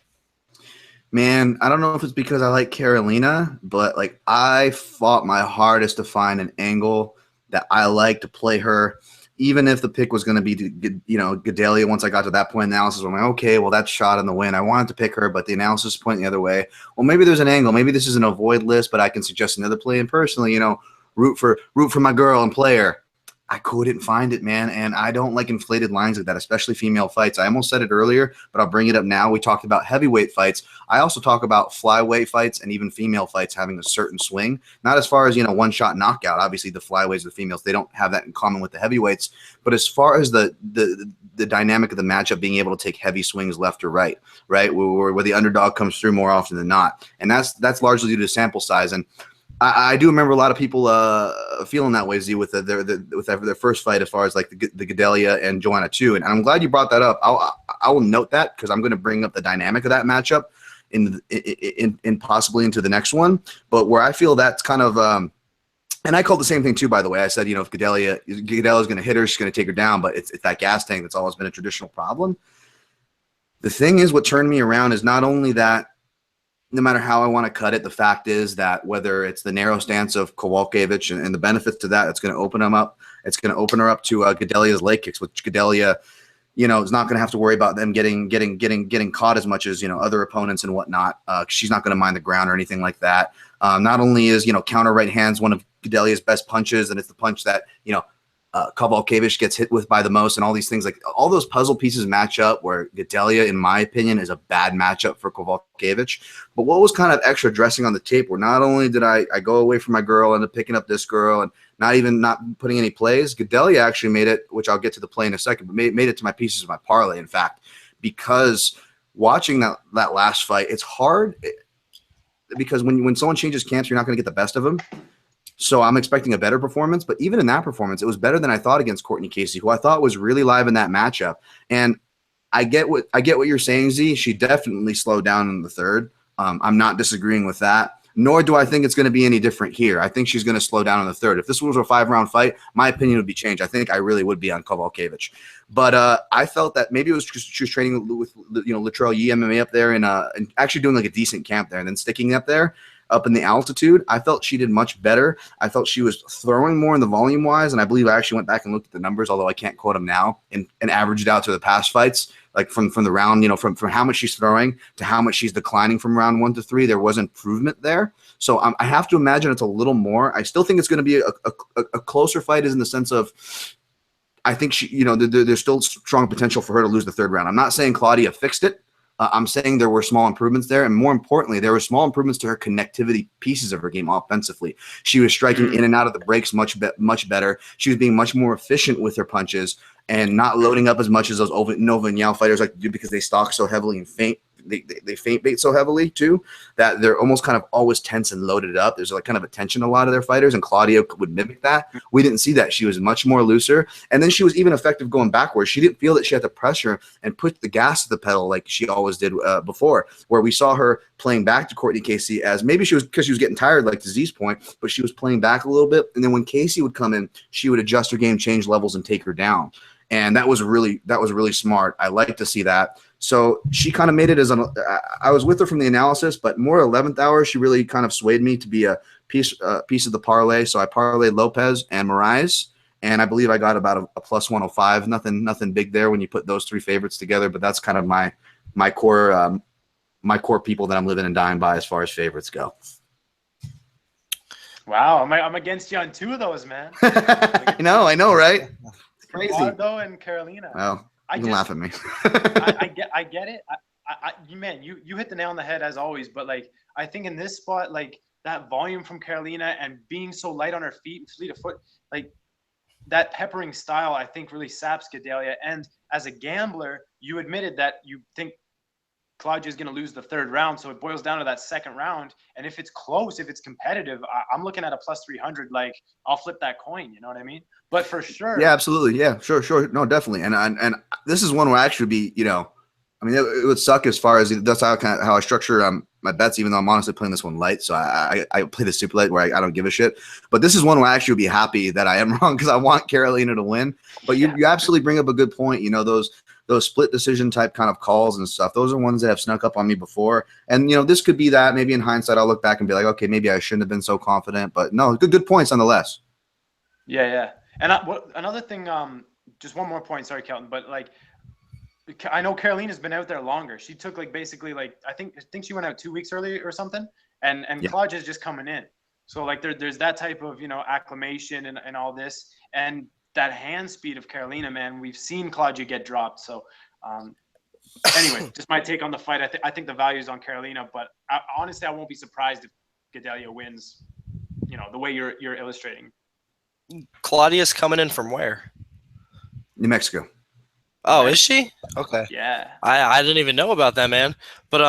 Man, I don't know if it's because I like Carolina, but like I fought my hardest to find an angle that I like to play her. Even if the pick was going to be, you know, Gadelha, once I got to that point in the analysis, I'm like, okay, well, that's shot in the wind. I wanted to pick her, but the analysis is pointing the other way. Well, maybe there's an angle. Maybe this is an avoid list, but I can suggest another play. And personally, you know, root for my girl and play her. I couldn't find it, man, and I don't like inflated lines like that, especially female fights. I almost said it earlier, but I'll bring it up now. We talked about heavyweight fights. I also talk about flyweight fights and even female fights having a certain swing. Not as far as, you know, one-shot knockout. Obviously, the flyweights, the females, they don't have that in common with the heavyweights. But as far as the dynamic of the matchup, being able to take heavy swings left or right, where the underdog comes through more often than not, and that's largely due to sample size. And I do remember a lot of people feeling that way, Z, with their first fight, as far as like the Gadelha and Joanna too. And I'm glad you brought that up. I will note that because I'm going to bring up the dynamic of that matchup in possibly into the next one. But where I feel that's kind of and I called the same thing too, by the way. I said, you know, if Gadelha is going to hit her, she's going to take her down. But it's that gas tank that's always been a traditional problem. The thing is, what turned me around is not only that. No matter how I want to cut it, the fact is that whether it's the narrow stance of Kowalkiewicz and the benefits to that, it's going to open him up. It's going to open her up to Gadelha's leg kicks, which Gadelha, you know, is not going to have to worry about them getting caught as much as, you know, other opponents and whatnot. She's not going to mind the ground or anything like that. Not only is, you know, counter right hands one of Gadelha's best punches, and it's the punch that, you know, Kowalkiewicz gets hit with by the most, and all these things, like all those puzzle pieces match up where Gadelha, in my opinion, is a bad matchup for Kowalkiewicz. But what was kind of extra dressing on the tape, where not only did I go away from my girl, end up picking up this girl, and not putting any plays, Gadelha actually made it, which I'll get to the play in a second, but made it to my pieces of my parlay, in fact, because watching that last fight, it's hard because when someone changes camps, you're not going to get the best of them. So I'm expecting a better performance, but even in that performance, it was better than I thought against Courtney Casey, who I thought was really live in that matchup. And I get what you're saying, Z. She definitely slowed down in the third. I'm not disagreeing with that, nor do I think it's going to be any different here. I think she's going to slow down in the third. If this was a 5-round fight, my opinion would be changed. I think I really would be on Kowalkiewicz. But I felt that maybe it was just she was training with, you know, Latrell Yee MMA up there and actually doing like a decent camp there and then sticking up there. Up in the altitude, I felt she did much better. I felt she was throwing more in the volume-wise, and I believe I actually went back and looked at the numbers, although I can't quote them now, and averaged out to the past fights, like from the round, you know, from how much she's throwing to how much she's declining from round 1 to 3. There was improvement there. So I have to imagine it's a little more. I still think it's going to be a closer fight, is in the sense of I think she, you know, there's still strong potential for her to lose the third round. I'm not saying Claudia fixed it. I'm saying there were small improvements there, and more importantly, there were small improvements to her connectivity pieces of her game offensively. She was striking in and out of the breaks much better. She was being much more efficient with her punches and not loading up as much as those Nova and Yao fighters like to do, because they stalk so heavily and feint. They feint bait so heavily too that they're almost kind of always tense and loaded up. There's like kind of a tension in a lot of their fighters, and Claudia would mimic that. We didn't see that. She was much more looser, and then she was even effective going backwards. She didn't feel that she had to pressure and put the gas to the pedal like she always did before, where we saw her playing back to Courtney Casey as maybe she was, because she was getting tired, like to Z's point, but she was playing back a little bit, and then when Casey would come in, she would adjust her game, change levels, and take her down. And that was really smart. I like to see that. So she kind of made it as I was with her from the analysis, but more 11th hour, she really kind of swayed me to be a piece of the parlay. So I parlayed Lopez and Moraes, and I believe I got about a plus 105. Nothing big there when you put those three favorites together, but that's kind of my core my core people that I'm living and dying by as far as favorites go. Wow, I'm against you on 2 of those, man. I know, right? It's crazy. Eduardo and Carolina. Well, you can laugh at me. I get it. You hit the nail on the head as always. But like, I think in this spot, like that volume from Carolina and being so light on her feet and fleet of foot, like that peppering style, I think really saps Gadelha. And as a gambler, you admitted that you think Claudia is going to lose the 3rd round. So it boils down to that 2nd round. And if it's close, if it's competitive, I'm looking at a plus 300. Like, I'll flip that coin. You know what I mean? But for sure. Yeah, absolutely. Yeah, sure. No, definitely. And this is one where I actually be, I mean, it would suck as far as that's how I structure my bets, even though I'm honestly playing this one light. So I play the super light where I don't give a shit. But this is one where I actually would be happy that I am wrong because I want Carolina to win. But you absolutely bring up a good point. Those split decision type kind of calls and stuff, those are ones that have snuck up on me before. And, this could be that. Maybe in hindsight, I'll look back and be like, okay, maybe I shouldn't have been so confident. But no, good points nonetheless. Yeah. And another thing, just one more point. Sorry, Kelton. But like, I know Carolina's been out there longer. She took basically I think she went out 2 weeks early or something. And Claudia's just coming in. So like there's that type of, acclimation and all this. And that hand speed of Carolina, man, we've seen Claudia get dropped. So anyway, just my take on the fight. I think the value is on Carolina, but honestly, I won't be surprised if Gadelha wins, the way you're illustrating. Claudia's coming in from where? New Mexico. Oh, is she? Okay. Yeah. I didn't even know about that, man. But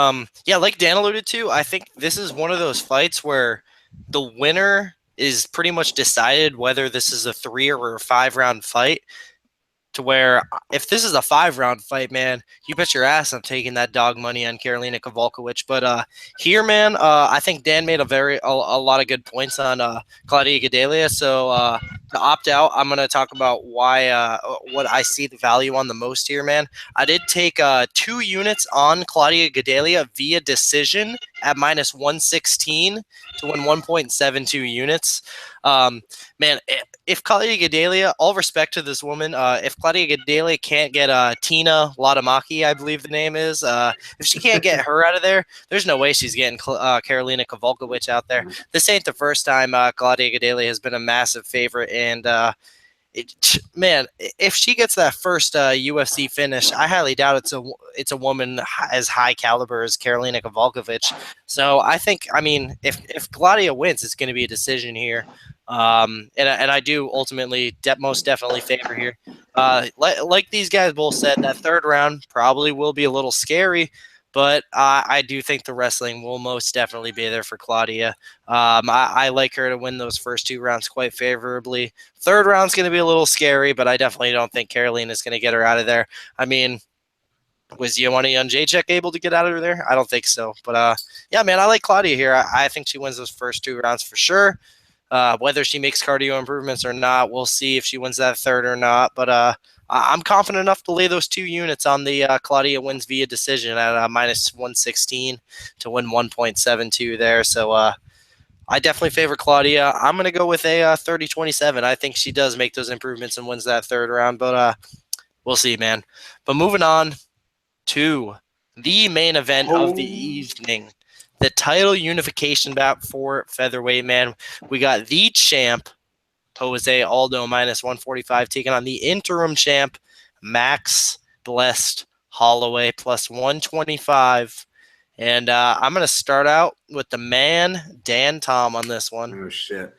like Dan alluded to, I think this is one of those fights where the winner is pretty much decided whether this is a 3 or a 5 round fight. To where if this is a 5-round fight, man, you bet your ass I'm taking that dog money on Karolina Kowalkiewicz. But here, man, I think Dan made a lot of good points on Claudia Gadelha. So to opt out, I'm going to talk about why what I see the value on the most here, man. I did take 2 units on Claudia Gadelha via decision at minus 116 to win 1.72 units. Man, if Claudia Gadelha, all respect to this woman, if Claudia Gadelha can't get Tina Latamaki, I believe the name is, if she can't get her out of there, there's no way she's getting Karolina Kowalkiewicz out there. This ain't the first time Claudia Gadelha has been a massive favorite, and man, if she gets that first UFC finish, I highly doubt it's a woman as high caliber as Karolina Kowalkiewicz. So I think, if Claudia wins, it's going to be a decision here. And I do ultimately most definitely favor here. Like these guys both said, that 3rd round probably will be a little scary, but I do think the wrestling will most definitely be there for Claudia. I like her to win those first 2 rounds quite favorably. 3rd round's going to be a little scary, but I definitely don't think Karolina is going to get her out of there. Was Ioana Jędrzejczyk able to get out of there? I don't think so. But yeah, man, I like Claudia here. I think she wins those first 2 rounds for sure. Whether she makes cardio improvements or not, we'll see if she wins that 3rd or not. But I'm confident enough to lay those 2 units on the Claudia wins via decision at minus 116 to win 1.72 there. So I definitely favor Claudia. I'm going to go with a 30-27. I think she does make those improvements and wins that 3rd round. But we'll see, man. But moving on to the main event of the evening. The title unification bout for featherweight, man. We got the champ, Jose Aldo, minus 145, taking on the interim champ, Max Blessed Holloway, plus 125. And I'm going to start out with the man, Dan Tom, on this one. Oh, shit.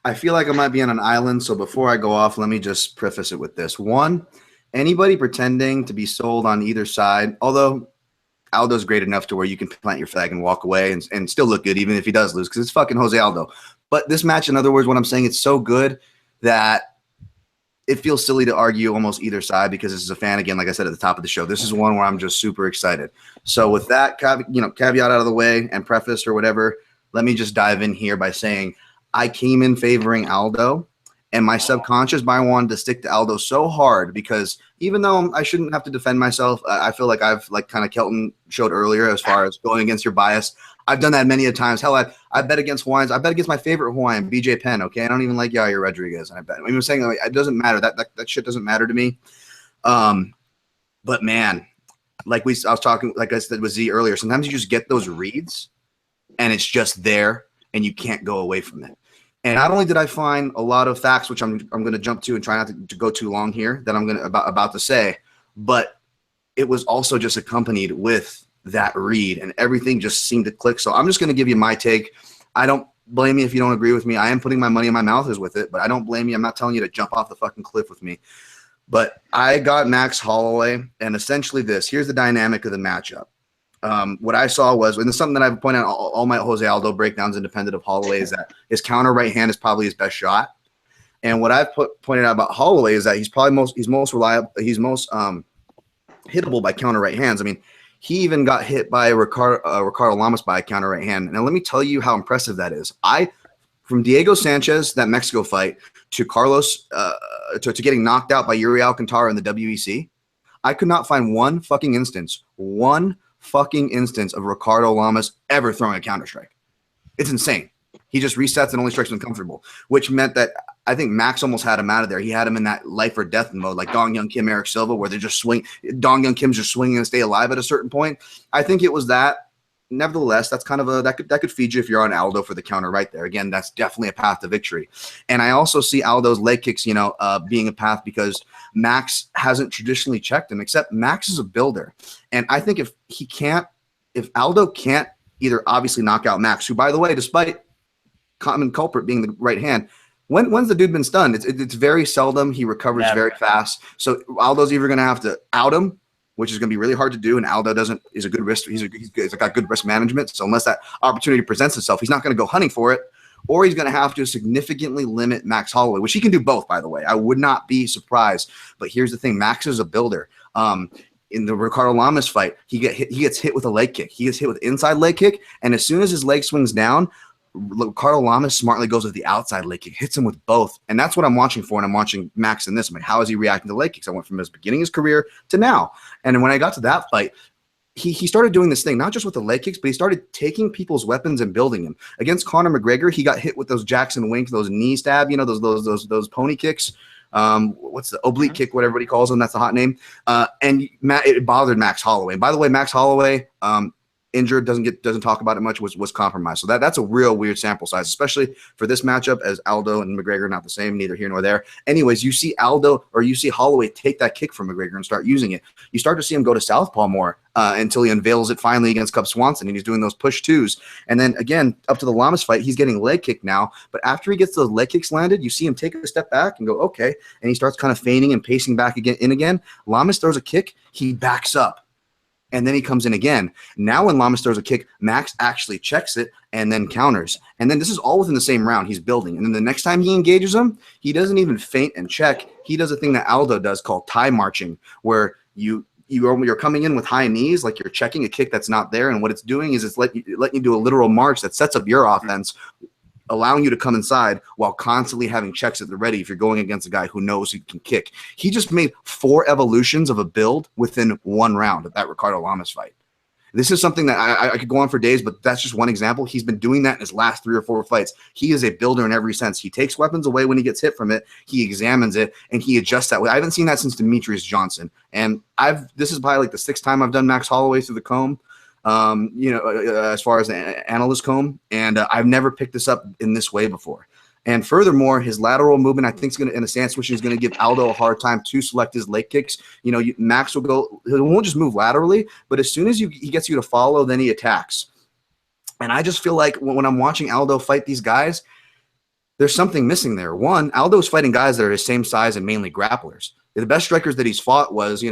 I feel like I might be on an island, so before I go off, let me just preface it with this. 1, anybody pretending to be sold on either side, although Aldo's great enough to where you can plant your flag and walk away and still look good, even if he does lose, because it's fucking Jose Aldo. But this match, in other words, what I'm saying, it's so good that it feels silly to argue almost either side, because this is a fan, again, like I said at the top of the show, this is one where I'm just super excited. So with that caveat out of the way and preface or whatever, let me just dive in here by saying I came in favoring Aldo. And my subconscious mind wanted to stick to Aldo so hard because even though I shouldn't have to defend myself, I feel like I've, like kind of Kelton showed earlier as far as going against your bias. I've done that many a times. Hell, I bet against Hawaiians. I bet against my favorite Hawaiian, BJ Penn, okay? I don't even like Yair Rodriguez. I bet. I'm saying like, it doesn't matter. That shit doesn't matter to me. But, man, I was talking, like I said with Z earlier, sometimes you just get those reads and it's just there and you can't go away from it. And not only did I find a lot of facts, which I'm going to jump to and try not to go too long here, that I'm going to about to say, but it was also just accompanied with that read, and everything just seemed to click. So I'm just going to give you my take. I don't blame you if you don't agree with me. I am putting my money in my mouth is with it, but I don't blame you. I'm not telling you to jump off the fucking cliff with me. But I got Max Holloway, and essentially here's the dynamic of the matchup. What I saw was, and it's something that I've pointed out all my Jose Aldo breakdowns independent of Holloway, is that his counter right hand is probably his best shot. And what I've pointed out about Holloway is that he's most reliable, he's most hittable by counter right hands. I mean, he even got hit by Ricardo Lamas by a counter right hand. Now let me tell you how impressive that is. From Diego Sanchez, that Mexico fight, to Carlos, to getting knocked out by Yuri Alcantara in the WEC, I could not find one fucking instance of Ricardo Lamas ever throwing a counter strike. It's insane. He just resets and only strikes when comfortable, which meant that I think Max almost had him out of there. He had him in that life or death mode, like Dong Young Kim, Eric Silva, where they're just Dong Young Kim's just swinging and stay alive at a certain point. I think it was that. Nevertheless, that's kind of that could feed you if you're on Aldo for the counter right there. Again, that's definitely a path to victory. And I also see Aldo's leg kicks, being a path because Max hasn't traditionally checked him, except Max is a builder. And I think if Aldo can't either obviously knock out Max, who, by the way, despite common culprit being the right hand, when's the dude been stunned? It's very seldom. He recovers very fast. So Aldo's either going to have to out him, which is going to be really hard to do. And Aldo is a good risk. He's got good risk management. So unless that opportunity presents itself, he's not going to go hunting for it, or he's going to have to significantly limit Max Holloway, which he can do both, by the way. I would not be surprised. But here's the thing. Max is a builder. In the Ricardo Lamas fight, he gets hit with a leg kick. He gets hit with inside leg kick. And as soon as his leg swings down, Ricardo Lamas smartly goes with the outside leg kick, hits him with both. And that's what I'm watching for. And I'm watching Max in this. I'm like, how is he reacting to leg kicks? I went from his beginning of his career to now. And when I got to that fight, he started doing this thing, not just with the leg kicks, but he started taking people's weapons and building them. Against Conor McGregor, he got hit with those Jackson Wink, those knee stab, those pony kicks. What's the oblique kick, whatever he calls them? That's a hot name. And it bothered Max Holloway. And by the way, Max Holloway, injured, doesn't talk about it much, was compromised. So that's a real weird sample size, especially for this matchup, as Aldo and McGregor are not the same, neither here nor there. Anyways, you see Holloway take that kick from McGregor and start using it. You start to see him go to southpaw more until he unveils it finally against Cub Swanson, and he's doing those push twos. And then again, up to the Lamas fight, he's getting leg kicked now. But after he gets those leg kicks landed, you see him take a step back and go, okay. And he starts kind of feigning and pacing back again. Lamas throws a kick, he backs up. And then he comes in again. Now when Lamas throws a kick, Max actually checks it and then counters. And then this is all within the same round. He's building. And then the next time he engages him, he doesn't even feint and check. He does a thing that Aldo does called tie marching, where you're coming in with high knees, like you're checking a kick that's not there. And what it's doing is it's letting you do a literal march that sets up your offense, allowing you to come inside while constantly having checks at the ready if you're going against a guy who knows he can kick. He just made 4 evolutions of a build within 1 round of that Ricardo Lamas fight. This is something that I could go on for days, but that's just one example. He's been doing that in his last 3 or 4 fights. He is a builder in every sense. He takes weapons away when he gets hit from it. He examines it, and he adjusts that way. I haven't seen that since Demetrius Johnson. And this is probably like the 6th time I've done Max Holloway through the comb. As far as the analyst comb, and I've never picked this up in this way before. And furthermore, his lateral movement, I think, is going to, in a stance switch, is going to give Aldo a hard time to select his leg kicks. Max will go, he won't just move laterally, but as soon as he gets you to follow, then he attacks. And I just feel like when I'm watching Aldo fight these guys, there's something missing there. One, Aldo's fighting guys that are his same size and mainly grapplers. The best strikers that he's fought was,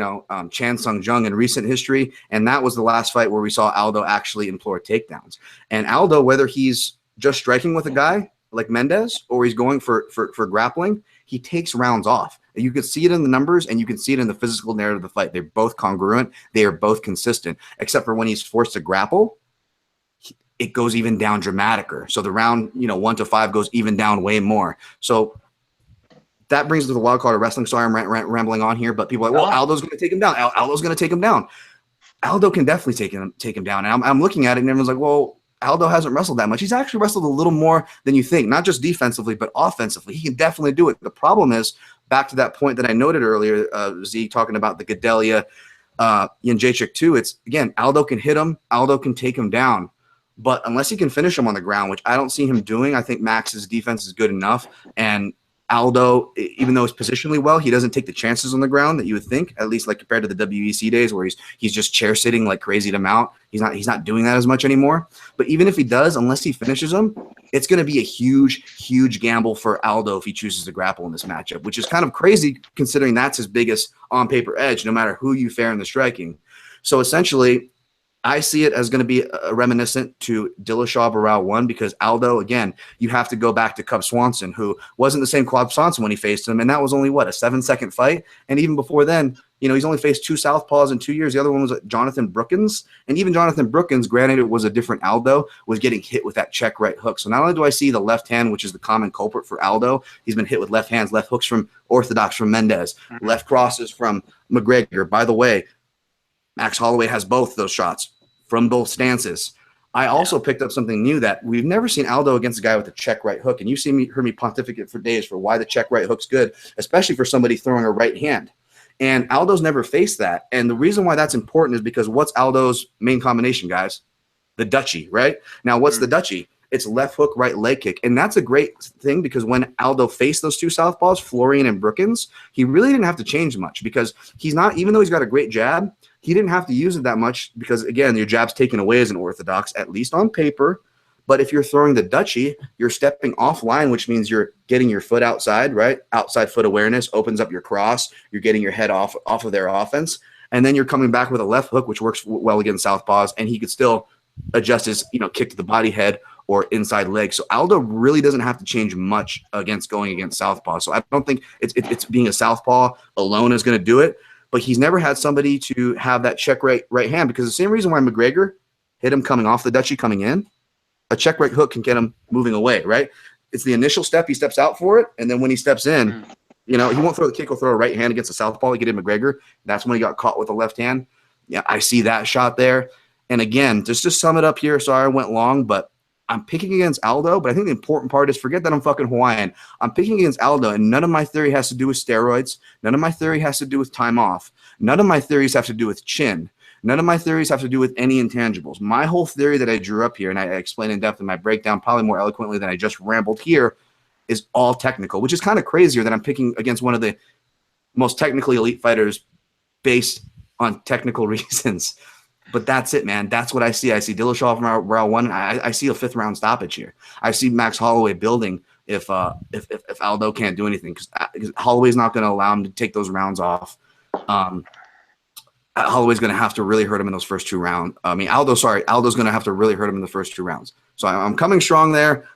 Chan Sung Jung in recent history, and that was the last fight where we saw Aldo actually implore takedowns. And Aldo, whether he's just striking with a guy like Mendez or he's going for grappling, he takes rounds off. You can see it in the numbers, and you can see it in the physical narrative of the fight. They're both congruent. They are both consistent, except for when he's forced to grapple, it goes even down dramaticer. So the round, 1 to 5 goes even down way more. So that brings us to the wild card of wrestling. Sorry, I'm rambling on here, but people are like, well, Aldo's going to take him down. Aldo's going to take him down. Aldo can definitely take him down. And I'm looking at it, and everyone's like, well, Aldo hasn't wrestled that much. He's actually wrestled a little more than you think, not just defensively, but offensively. He can definitely do it. The problem is, back to that point that I noted earlier, Z, talking about the Gadelha Jacek too. It's again, Aldo can hit him, Aldo can take him down, but unless he can finish him on the ground, which I don't see him doing, I think Max's defense is good enough. And Aldo, even though he's positionally well, he doesn't take the chances on the ground that you would think, at least like compared to the WEC days where he's just chair sitting like crazy to mount. He's not doing that as much anymore. But even if he does, unless he finishes him, it's going to be a huge gamble for Aldo if he chooses to grapple in this matchup, which is kind of crazy considering that's his biggest on paper edge, no matter who you fare in the striking. So essentially, I see it as going to be reminiscent to Dillashaw Barao 1 because Aldo, again, you have to go back to Cub Swanson, who wasn't the same Cub Swanson when he faced him, and that was only, what, a 7-second fight? And even before then, he's only faced 2 southpaws in 2 years. The other one was Jonathan Brookins, and even Jonathan Brookins, granted it was a different Aldo, was getting hit with that check right hook. So not only do I see the left hand, which is the common culprit for Aldo, he's been hit with left hands, left hooks from Orthodox, from Mendez, left crosses from McGregor. By the way, Max Holloway has both those shots from both stances. I also picked up something new that we've never seen Aldo against a guy with a check right hook. And you heard me pontificate for days for why the check right hook's good, especially for somebody throwing a right hand. And Aldo's never faced that. And the reason why that's important is because what's Aldo's main combination, guys? The Dutchie, right? Now, what's the Dutchie? It's left hook, right leg kick. And that's a great thing because when Aldo faced those 2 southpaws, Florian and Brookins, he really didn't have to change much because he's not, even though he's got a great jab, he didn't have to use it that much because, again, your jab's taken away as an orthodox, at least on paper. But if you're throwing the Dutchie, you're stepping offline, which means you're getting your foot outside, right? Outside foot awareness opens up your cross. You're getting your head off of their offense. And then you're coming back with a left hook, which works well against southpaws, and he could still adjust his kick to the body head or inside leg. So Aldo really doesn't have to change much going against southpaw. So I don't think it's being a southpaw alone is going to do it. But he's never had somebody to have that check right hand because the same reason why McGregor hit him coming off the Dutchie coming in, a check right hook can get him moving away, right? It's the initial step. He steps out for it, and then when he steps in, he won't throw the kick. He'll throw a right hand against a southpaw like he did McGregor. That's when he got caught with a left hand. Yeah, I see that shot there. And again, just to sum it up here, sorry I went long, but I'm picking against Aldo, but I think the important part is forget that I'm fucking Hawaiian. I'm picking against Aldo, and none of my theory has to do with steroids. None of my theory has to do with time off. None of my theories have to do with chin. None of my theories have to do with any intangibles. My whole theory that I drew up here, and I explained in depth in my breakdown, probably more eloquently than I just rambled here, is all technical, which is kind of crazier that I'm picking against one of the most technically elite fighters based on technical reasons. But that's it, man. That's what I see. I see Dillashaw from round 1. I see a 5th round stoppage here. I see Max Holloway building if Aldo can't do anything because Holloway's not going to allow him to take those rounds off. Holloway's going to have to really hurt him in those first 2 rounds. Aldo's going to have to really hurt him in the first 2 rounds. So I'm coming strong there.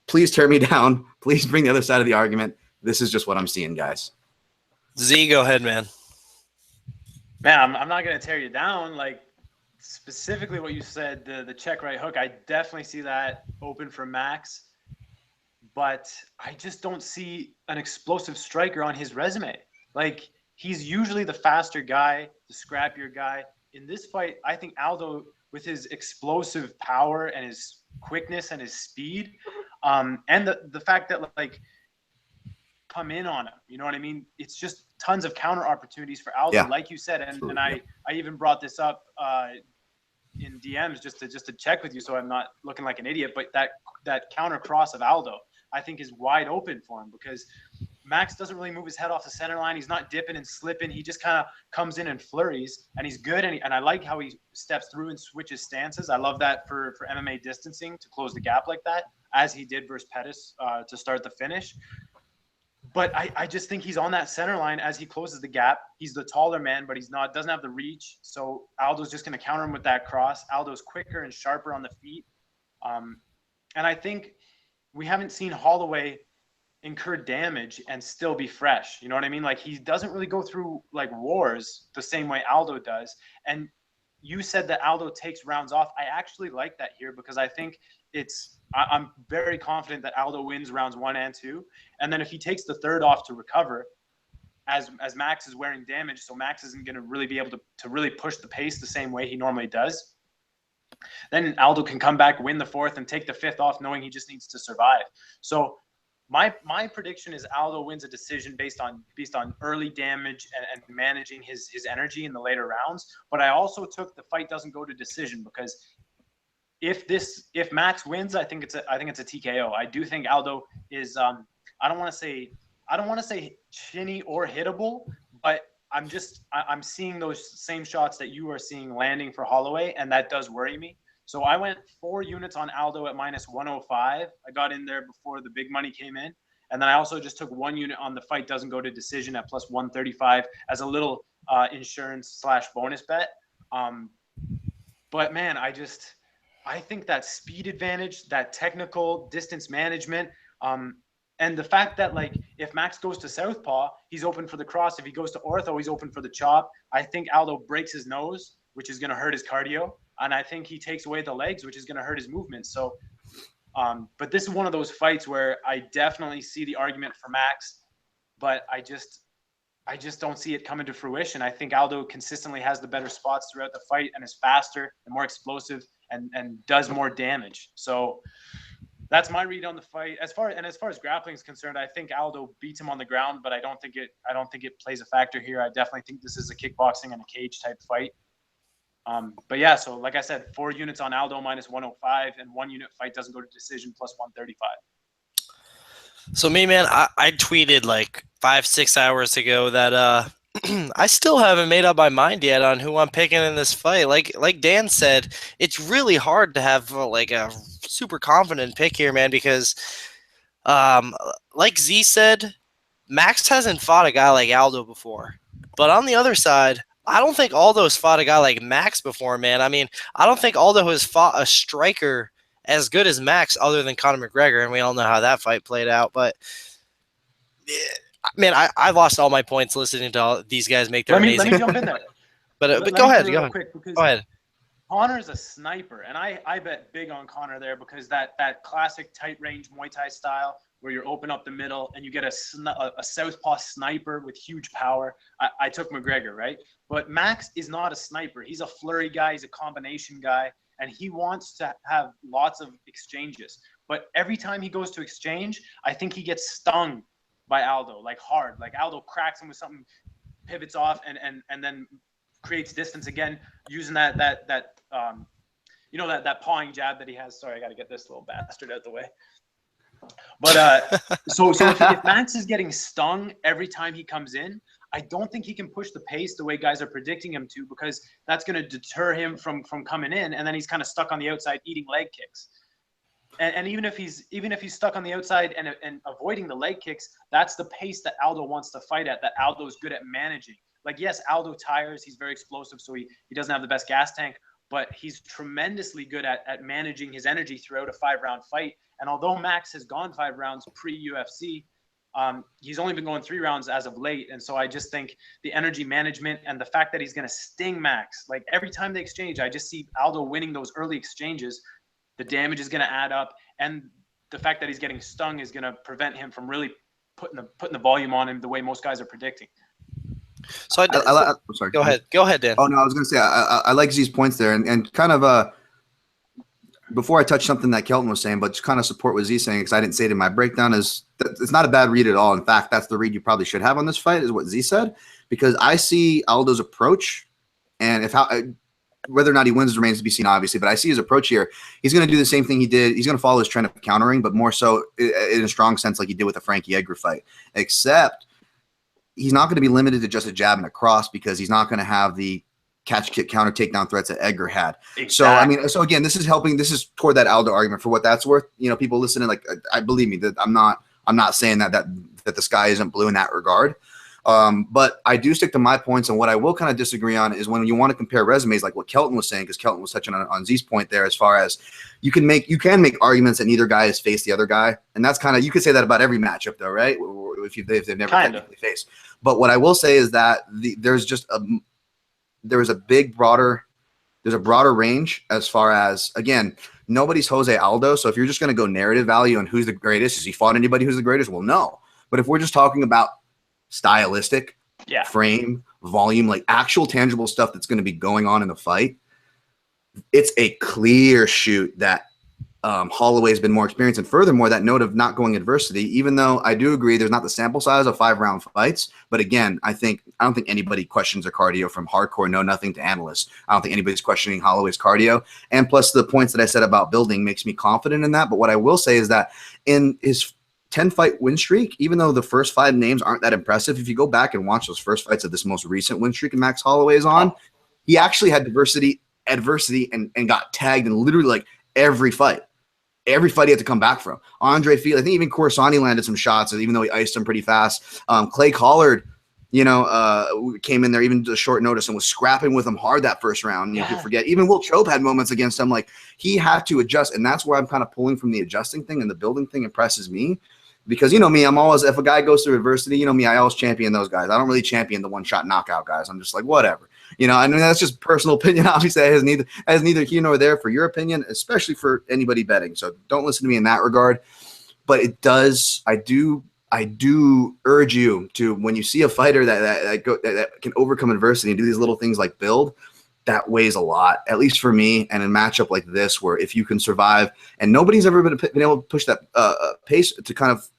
Please tear me down. Please bring the other side of the argument. This is just what I'm seeing, guys. Z, go ahead, man. Man, I'm not going to tear you down. Like, specifically what you said, the check right hook, I definitely see that open for Max. But I just don't see an explosive striker on his resume. Like, he's usually the faster guy, the scrappier guy. In this fight, I think Aldo, with his explosive power and his quickness and his speed, and the fact that, like, come in on him, you know what I mean? It's just tons of counter opportunities for Aldo, like you said. And I even brought this up in DMs just to check with you so I'm not looking like an idiot. But that counter cross of Aldo, I think, is wide open for him because Max doesn't really move his head off the center line. He's not dipping and slipping. He just kind of comes in and flurries, and he's good. And I like how he steps through and switches stances. I love that for MMA distancing to close the gap like that, as he did versus Pettis to start the finish. But I just think he's on that center line as he closes the gap. He's the taller man, but doesn't have the reach. So Aldo's just going to counter him with that cross. Aldo's quicker and sharper on the feet. And I think we haven't seen Holloway incur damage and still be fresh. You know what I mean? Like, he doesn't really go through like wars the same way Aldo does. And you said that Aldo takes rounds off. I actually like that here because I think I'm very confident that Aldo wins rounds 1 and 2. And then if he takes the 3rd off to recover, as Max is wearing damage, so Max isn't going to really be able to really push the pace the same way he normally does, then Aldo can come back, win the 4th, and take the 5th off knowing he just needs to survive. So my prediction is Aldo wins a decision based on early damage and managing his energy in the later rounds. But I also took the fight doesn't go to decision, because if Max wins, I think it's a TKO. I do think Aldo is I don't want to say chinny or hittable, but I'm seeing those same shots that you are seeing landing for Holloway, and that does worry me. So I went 4 units on Aldo at -105. I got in there before the big money came in. And then I also just took 1 unit on the fight doesn't go to decision at +135 as a little insurance / bonus bet. But man, I think that speed advantage, that technical distance management, and the fact that, like, if Max goes to southpaw, he's open for the cross. If he goes to ortho, he's open for the chop. I think Aldo breaks his nose, which is going to hurt his cardio. And I think he takes away the legs, which is going to hurt his movement. So, but this is one of those fights where I definitely see the argument for Max, but I just don't see it coming to fruition. I think Aldo consistently has the better spots throughout the fight and is faster and more explosive and does more damage. So that's my read on the fight. As far as grappling is concerned, I think Aldo beats him on the ground, but I don't think it plays a factor here. I definitely think this is a kickboxing and a cage type fight. But yeah, so like I said, 4 units on Aldo -105, and 1 unit fight doesn't go to decision +135. So me, man, I tweeted like 5-6 hours ago that I still haven't made up my mind yet on who I'm picking in this fight. Like Dan said, it's really hard to have like a super confident pick here, man, because like Z said, Max hasn't fought a guy like Aldo before. But on the other side, I don't think Aldo's fought a guy like Max before, man. I mean, I don't think Aldo has fought a striker as good as Max other than Conor McGregor, and we all know how that fight played out. But, man, I lost all my points listening to all these guys make their amazing. Let me jump in there. But go ahead. Go ahead. Connor's a sniper, and I bet big on Conor there, because that classic tight range Muay Thai style where you open up the middle and you get a southpaw sniper with huge power. I took McGregor, right? But Max is not a sniper. He's a flurry guy. He's a combination guy, and he wants to have lots of exchanges. But every time he goes to exchange, I think he gets stung by Aldo, like hard. Like Aldo cracks him with something, pivots off, and then creates distance again using that pawing jab that he has. Sorry, I got to get this little bastard out the way. But so if Max is getting stung every time he comes in, I don't think he can push the pace the way guys are predicting him to, because that's going to deter him from coming in, and then he's kind of stuck on the outside eating leg kicks. And even if he's stuck on the outside and avoiding the leg kicks, that's the pace that Aldo wants to fight at, that Aldo's good at managing. Like, yes, Aldo tires. He's very explosive, so he doesn't have the best gas tank, but he's tremendously good at managing his energy throughout a 5-round fight. And although Max has gone 5 rounds pre-UFC, he's only been going 3 rounds as of late. And so I just think the energy management and the fact that he's going to sting Max, like every time they exchange, I just see Aldo winning those early exchanges. The damage is going to add up, and the fact that he's getting stung is going to prevent him from really putting the volume on him the way most guys are predicting. So I'm sorry. Go ahead, Dan. Oh no, I was going to say I like Z's points there, and kind of before I touch something that Kelton was saying, but just kind of support what Z's saying, because I didn't say it in my breakdown, is that it's not a bad read at all. In fact, that's the read you probably should have on this fight, is what Z said, because I see Aldo's approach, and whether or not he wins remains to be seen, obviously, but I see his approach here. He's going to do the same thing he did. He's going to follow his trend of countering, but more so in a strong sense like he did with the Frankie Edgar fight, except he's not going to be limited to just a jab and a cross, because he's not going to have the catch, kick, counter, takedown threats that Edgar had. Exactly. So, I mean, so again, this is toward that Aldo argument for what that's worth. You know, people listening, like, I believe me, that I'm not saying that the sky isn't blue in that regard. But I do stick to my points, and what I will kind of disagree on is when you want to compare resumes, like what Kelton was saying, because Kelton was touching on Z's point there, as far as you can make arguments that neither guy has faced the other guy, and that's kind of, you could say that about every matchup though, right? If they've never technically faced. But what I will say is that there's a broader range as far as, again, nobody's Jose Aldo. So if you're just going to go narrative value on who's the greatest, has he fought anybody who's the greatest? Well, no. But if we're just talking about stylistic, frame, volume, like actual tangible stuff that's going to be going on in the fight, it's a clear shoot that Holloway's been more experienced, and furthermore, that note of not going adversity. Even though I do agree, there's not the sample size of 5-round fights, but again, I don't think anybody questions their cardio from hardcore know nothing to analysts. I don't think anybody's questioning Holloway's cardio, and plus the points that I said about building makes me confident in that. But what I will say is that in his 10-fight win streak, even though the first 5 names aren't that impressive, if you go back and watch those first fights of this most recent win streak and Max Holloway is on, he actually had adversity, and got tagged in literally like every fight. Every fight he had to come back from. Andre Field, I think even Corsani landed some shots, even though he iced him pretty fast. Clay Collard, came in there even to short notice and was scrapping with him hard that first round. You could forget. Even Will Chope had moments against him. Like, he had to adjust, and that's where I'm kind of pulling from the adjusting thing, and the building thing impresses me. Because you know me, I'm always, if a guy goes through adversity, you know me, I always champion those guys. I don't really champion the one-shot knockout guys. I'm just like, whatever. I mean, that's just personal opinion. Obviously, it has neither here nor there for your opinion, especially for anybody betting. So don't listen to me in that regard. But it does, I do urge you to, when you see a fighter that can overcome adversity and do these little things like build, that weighs a lot, at least for me. And in a matchup like this, where if you can survive, and nobody's ever been able to push that pace to kind of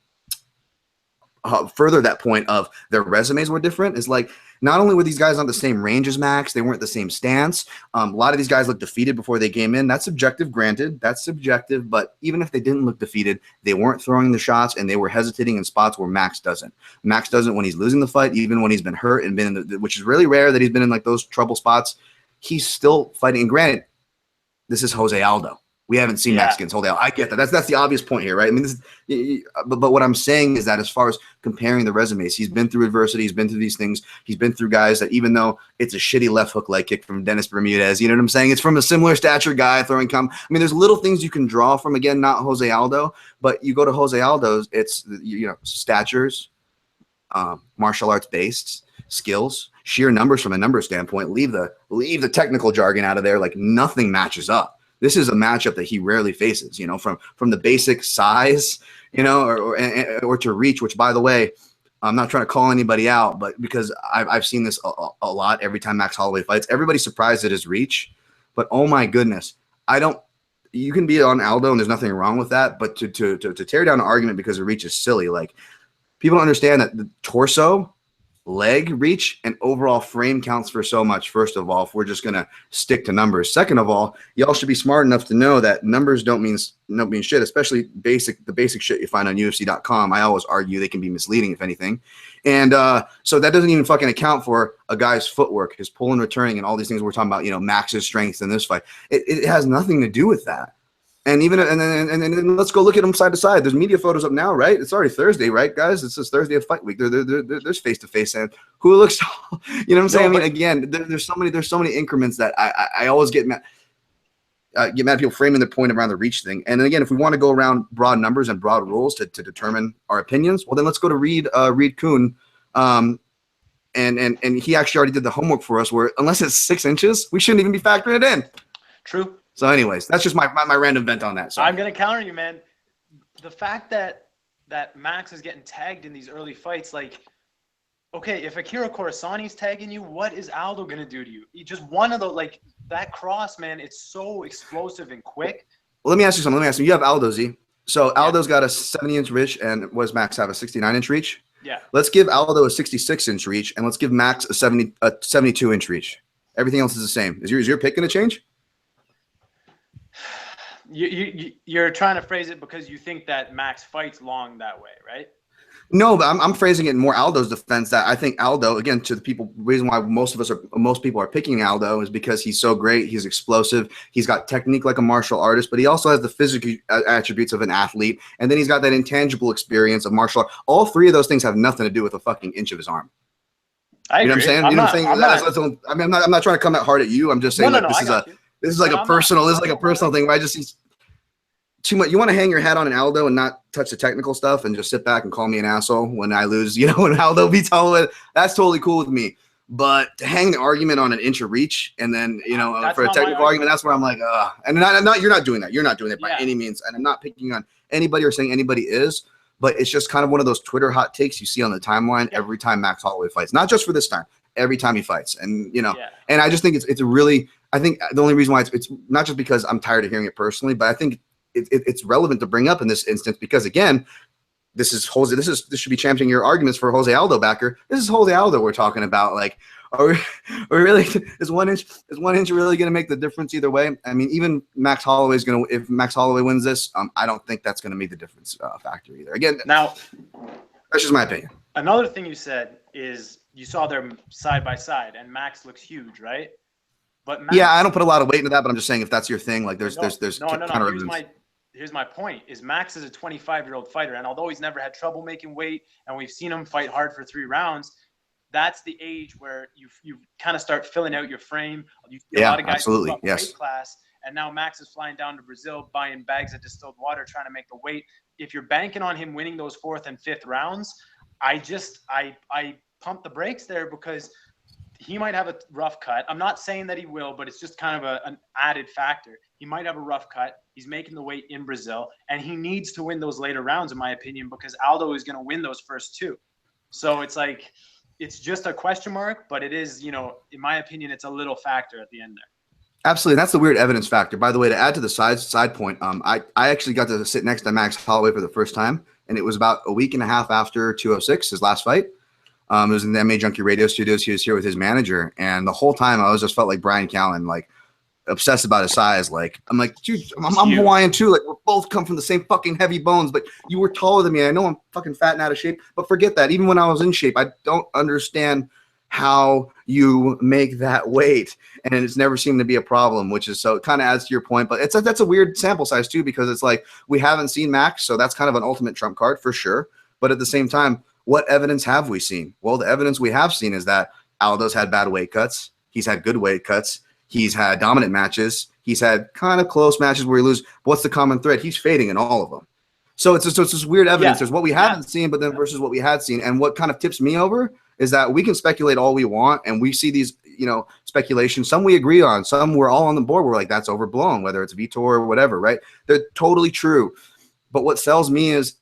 further that point of their resumes were different, is like, not only were these guys on the same range as Max, they weren't the same stance. A lot of these guys looked defeated before they came in. That's subjective, granted. That's subjective. But even if they didn't look defeated, they weren't throwing the shots, and they were hesitating in spots where Max doesn't. Max doesn't when he's losing the fight, even when he's been hurt and been in which is really rare that he's been in like those trouble spots. He's still fighting. And granted, this is Jose Aldo. We haven't seen Max against Jose Aldo. I get that. That's the obvious point here, right? I mean, but what I'm saying is that as far as comparing the resumes, he's been through adversity. He's been through these things. He's been through guys that, even though it's a shitty left hook leg kick from Dennis Bermudez, you know what I'm saying? It's from a similar stature guy throwing I mean, there's little things you can draw from. Again, not Jose Aldo, but you go to Jose Aldo's, it's statures, martial arts based skills, sheer numbers from a number standpoint. Leave the technical jargon out of there. Like, nothing matches up. This is a matchup that he rarely faces, from the basic size, or to reach, which, by the way, I'm not trying to call anybody out, but because I've seen this a lot every time Max Holloway fights, everybody's surprised at his reach, but oh my goodness, you can be on Aldo and there's nothing wrong with that, but to tear down an argument because the reach is silly. Like, people don't understand that the torso, leg reach, and overall frame counts for so much. First of all, if we're just going to stick to numbers. Second of all, y'all should be smart enough to know that numbers don't mean shit, especially the basic shit you find on UFC.com. I always argue they can be misleading, if anything. And so that doesn't even fucking account for a guy's footwork, his pull and returning, and all these things we're talking about, Max's strength in this fight. It has nothing to do with that. And even and then let's go look at them side to side. There's media photos up now, right? It's already Thursday, right, guys? It's just Thursday of fight week. There's face to face, and who looks, you know what I'm saying? I mean, again, there's so many increments that I always get mad. Get mad at people framing their point around the reach thing. And then again, if we want to go around broad numbers and broad rules to determine our opinions, well, then let's go to Reed Kuhn. And he actually already did the homework for us, where unless it's 6 inches, we shouldn't even be factoring it in. True. So anyways, that's just my random vent on that. So I'm going to counter you, man. The fact that Max is getting tagged in these early fights, like, okay, if Akira Corsani's tagging you, what is Aldo going to do to you? Just one of those, like, that cross, man, it's so explosive and quick. Well, let me ask you something. You have Aldo, Z. So Aldo's got a 70-inch reach, and what does Max have, a 69-inch reach? Yeah. Let's give Aldo a 66-inch reach, and let's give Max a 72-inch reach. Everything else is the same. Is your pick going to change? You're trying to phrase it because you think that Max fights long that way, right? No, but I'm phrasing it in more Aldo's defense, that I think Aldo, again, to the people, reason why most people are picking Aldo is because he's so great. He's explosive. He's got technique like a martial artist, but he also has the physical attributes of an athlete. And then he's got that intangible experience of martial art. All three of those things have nothing to do with a fucking inch of his arm. I agree. You know what I'm saying? I'm not trying to come out hard at you. I'm just saying this is like a personal thing where I just see too much. You want to hang your hat on an Aldo and not touch the technical stuff and just sit back and call me an asshole when I lose, when Aldo beats Holloway, that's totally cool with me. But to hang the argument on an inch of reach and then, for a technical argument, that's where I'm like, and you're not doing that. You're not doing it by any means. And I'm not picking on anybody or saying anybody is, but it's just kind of one of those Twitter hot takes you see on the timeline every time Max Holloway fights, not just for this time, every time he fights. And, and I just think it's a really, I think the only reason why it's not just because I'm tired of hearing it personally, but I think it's relevant to bring up in this instance because again, this should be championing your arguments for Jose Aldo backer. This is Jose Aldo we're talking about. Like, are we really is 1 inch really going to make the difference either way? I mean, even Max Holloway's going to, if Max Holloway wins this, I don't think that's going to make the difference factor either. Again, now that's just my opinion. Another thing you said is you saw them side by side, and Max looks huge, right? But Max, yeah, I don't put a lot of weight into that, but I'm just saying if that's your thing, like there's no. Here's my point: is Max is a 25-year-old fighter, and although he's never had trouble making weight, and we've seen him fight hard for 3 rounds, that's the age where you kind of start filling out your frame. You see a lot of guys absolutely, up yes. weight class, and now Max is flying down to Brazil, buying bags of distilled water, trying to make the weight. If you're banking on him winning those 4th and 5th rounds, I pump the brakes there because he might have a rough cut. I'm not saying that he will, but it's just kind of an added factor. He might have a rough cut. He's making the weight in Brazil, and he needs to win those later rounds, in my opinion, because Aldo is going to win those first 2. So it's like, it's just a question mark, but it is, in my opinion, it's a little factor at the end there. Absolutely. That's the weird evidence factor. By the way, to add to the side point, I actually got to sit next to Max Holloway for the first time, and it was about a week and a half after 206, his last fight. It was in the MMA Junkie Radio Studios. He was here with his manager, and the whole time I was just felt like Brian Callen, like obsessed about his size. Like I'm like, dude, I'm Hawaiian too. Like we're both come from the same fucking heavy bones, but you were taller than me. I know I'm fucking fat and out of shape, but forget that. Even when I was in shape, I don't understand how you make that weight, and it's never seemed to be a problem. Which is so it kind of adds to your point, but that's a weird sample size too because it's like we haven't seen Max, so that's kind of an ultimate trump card for sure. But at the same time, what evidence have we seen? Well, the evidence we have seen is that Aldo's had bad weight cuts. He's had good weight cuts. He's had dominant matches. He's had kind of close matches where he loses. What's the common thread? He's fading in all of them. So it's this weird evidence. Yeah. There's what we haven't seen, but then versus what we had seen. And what kind of tips me over is that we can speculate all we want, and we see these, speculations. Some we agree on. Some we're all on the board. We're like, that's overblown, whether it's Vitor or whatever, right? They're totally true. But what sells me is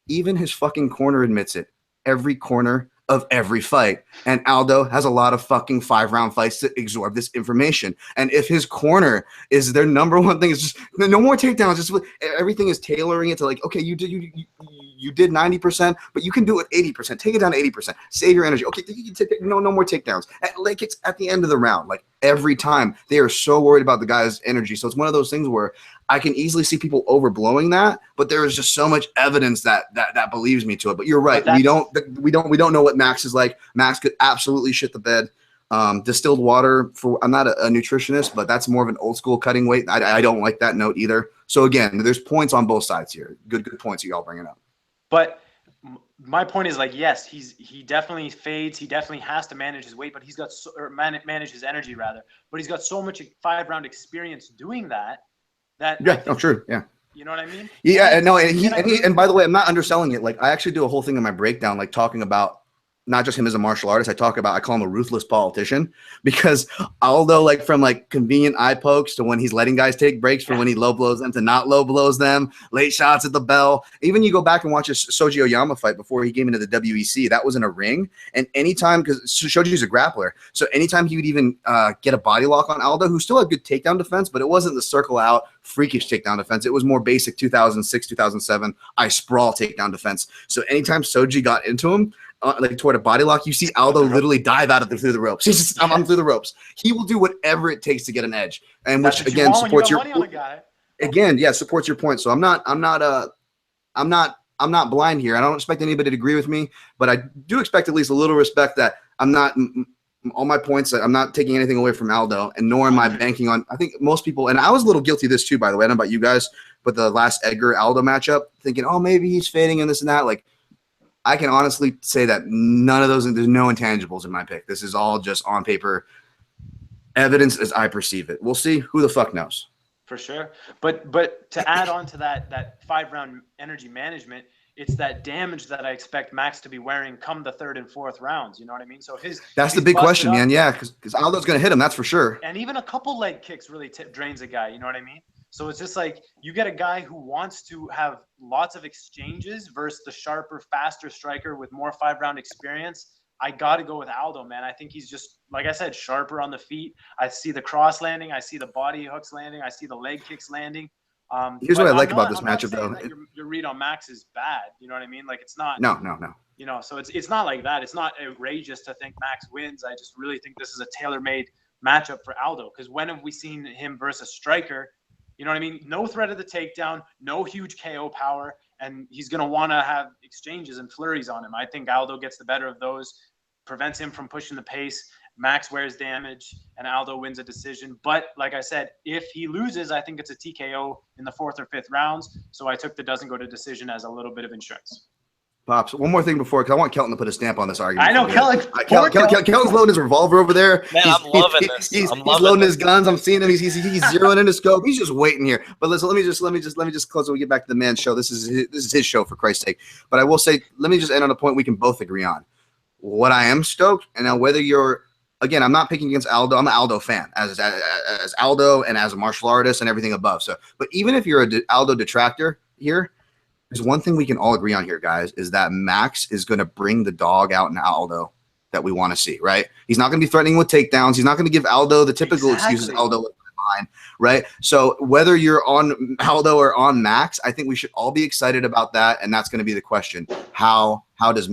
even his fucking corner admits it. Every corner of every fight. And Aldo has a lot of fucking 5-round fights to absorb this information. And if his corner is their number one thing, is just no more takedowns. Just everything is tailoring it to like, okay, you did 90%, but you can do it 80%. Take it down to 80%. Save your energy. Okay, no more takedowns. Like it's at the end of the round. Like every time they are so worried about the guy's energy. So it's one of those things where I can easily see people overblowing that, but there is just so much evidence that believes me to it. But you're right. We don't know what Max is like. Max could absolutely shit the bed. Distilled water I'm not a nutritionist, but that's more of an old school cutting weight. I don't like that note either. So again, there's points on both sides here. Good points you all bringing up. But my point is like, yes, he definitely fades. He definitely has to manage his weight, but he's got manage his energy rather. But he's got so much 5-round experience doing that. True. Yeah. You know what I mean? Yeah, no, and by the way, I'm not underselling it. Like I actually do a whole thing in my breakdown, like talking about not just him as a martial artist. I call him a ruthless politician because Aldo, like from like convenient eye pokes to when he's letting guys take breaks from when he low blows them to not low blows them, late shots at the bell. Even you go back and watch a Shoji Oyama fight before he came into the WEC, that was in a ring. And anytime, because Shoji's a grappler, so anytime he would even get a body lock on Aldo, who still had good takedown defense, but it wasn't the circle out freakish takedown defense. It was more basic 2006, 2007, I sprawl takedown defense. So anytime Shoji got into him, like toward a body lock, you see Aldo literally dive out of through the ropes. He's just, I'm through the ropes. He will do whatever it takes to get an edge, and which again supports your supports your point. So I'm not blind here. I don't expect anybody to agree with me, but I do expect at least a little respect that I'm not all my points. That I'm not taking anything away from Aldo, and nor am I banking on. I think most people, and I was a little guilty of this too, by the way. I don't know about you guys, but the last Edgar Aldo matchup, thinking, oh, maybe he's fading and this and that, like. I can honestly say that none of those, there's no intangibles in my pick. This is all just on paper evidence as I perceive it. We'll see. Who the fuck knows? For sure. But to add on to that 5-round energy management, it's that damage that I expect Max to be wearing come the 3rd and 4th rounds. You know what I mean? So that's the big question, man. Yeah, because Aldo's going to hit him. That's for sure. And even a couple leg kicks really drains a guy. You know what I mean? So it's just like you get a guy who wants to have lots of exchanges versus the sharper, faster striker with more 5-round experience. I got to go with Aldo, man. I think he's just, like I said, sharper on the feet. I see the cross landing. I see the body hooks landing. I see the leg kicks landing. Here's but what I I'm like about not- this I'm not matchup, saying though. that your read on Max is bad. You know what I mean? Like it's not. No. So it's not like that. It's not outrageous to think Max wins. I just really think this is a tailor-made matchup for Aldo. Because when have we seen him versus striker? You know what I mean? No threat of the takedown, no huge KO power, and he's going to want to have exchanges and flurries on him. I think Aldo gets the better of those, prevents him from pushing the pace. Max wears damage, and Aldo wins a decision. But like I said, if he loses, I think it's a TKO in the 4th or 5th rounds. So I took the doesn't go to decision as a little bit of insurance. Pops, one more thing before, because I want Kelton to put a stamp on this argument. I know, Kelton. Kelton's loading his revolver over there. Man, I'm loving this. He's I'm loading loving his guns. I'm seeing him. He's zeroing in his scope. He's just waiting here. But listen, let me just close when we get back to the man's show. This is his show, for Christ's sake. But I will say, let me just end on a point we can both agree on. What I am stoked, and now whether you're, again, I'm not picking against Aldo. I'm an Aldo fan, as Aldo and as a martial artist and everything above. So, but even if you're a Aldo detractor here, there's one thing we can all agree on here, guys, is that Max is going to bring the dog out in Aldo that we want to see, right? He's not going to be threatening with takedowns. He's not going to give Aldo the typical excuses Aldo would put behind, right? So whether you're on Aldo or on Max, I think we should all be excited about that, and that's going to be the question. How does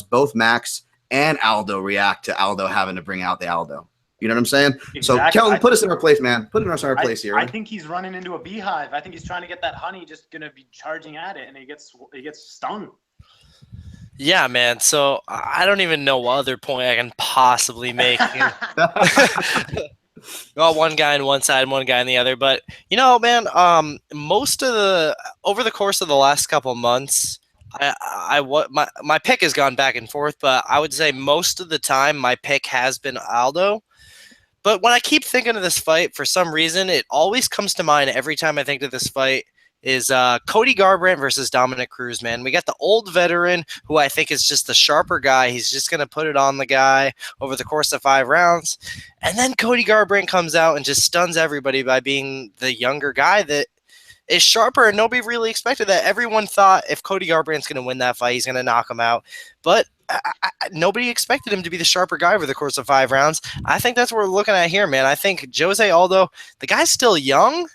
both Max and Aldo react to Aldo having to bring out the Aldo? You know what I'm saying? Exactly. So, Kelton, put us in our place, man. Put us in our place here. I think he's running into a beehive. I think he's trying to get that honey, just going to be charging at it, and he gets stung. Yeah, man. So I don't even know what other point I can possibly make. Well, one guy on one side, one guy on the other. But, you know, man, over the course of the last couple months, my pick has gone back and forth, but I would say most of the time my pick has been Aldo. But when I keep thinking of this fight, for some reason, it always comes to mind every time I think of this fight is Cody Garbrandt versus Dominic Cruz, man. We got the old veteran who I think is just the sharper guy. He's just going to put it on the guy over the course of 5 rounds. And then Cody Garbrandt comes out and just stuns everybody by being the younger guy that is sharper, and nobody really expected that. Everyone thought if Cody Garbrandt's going to win that fight, he's going to knock him out. But nobody expected him to be the sharper guy over the course of 5 rounds. I think that's what we're looking at here, man. I think Jose Aldo, the guy's still young,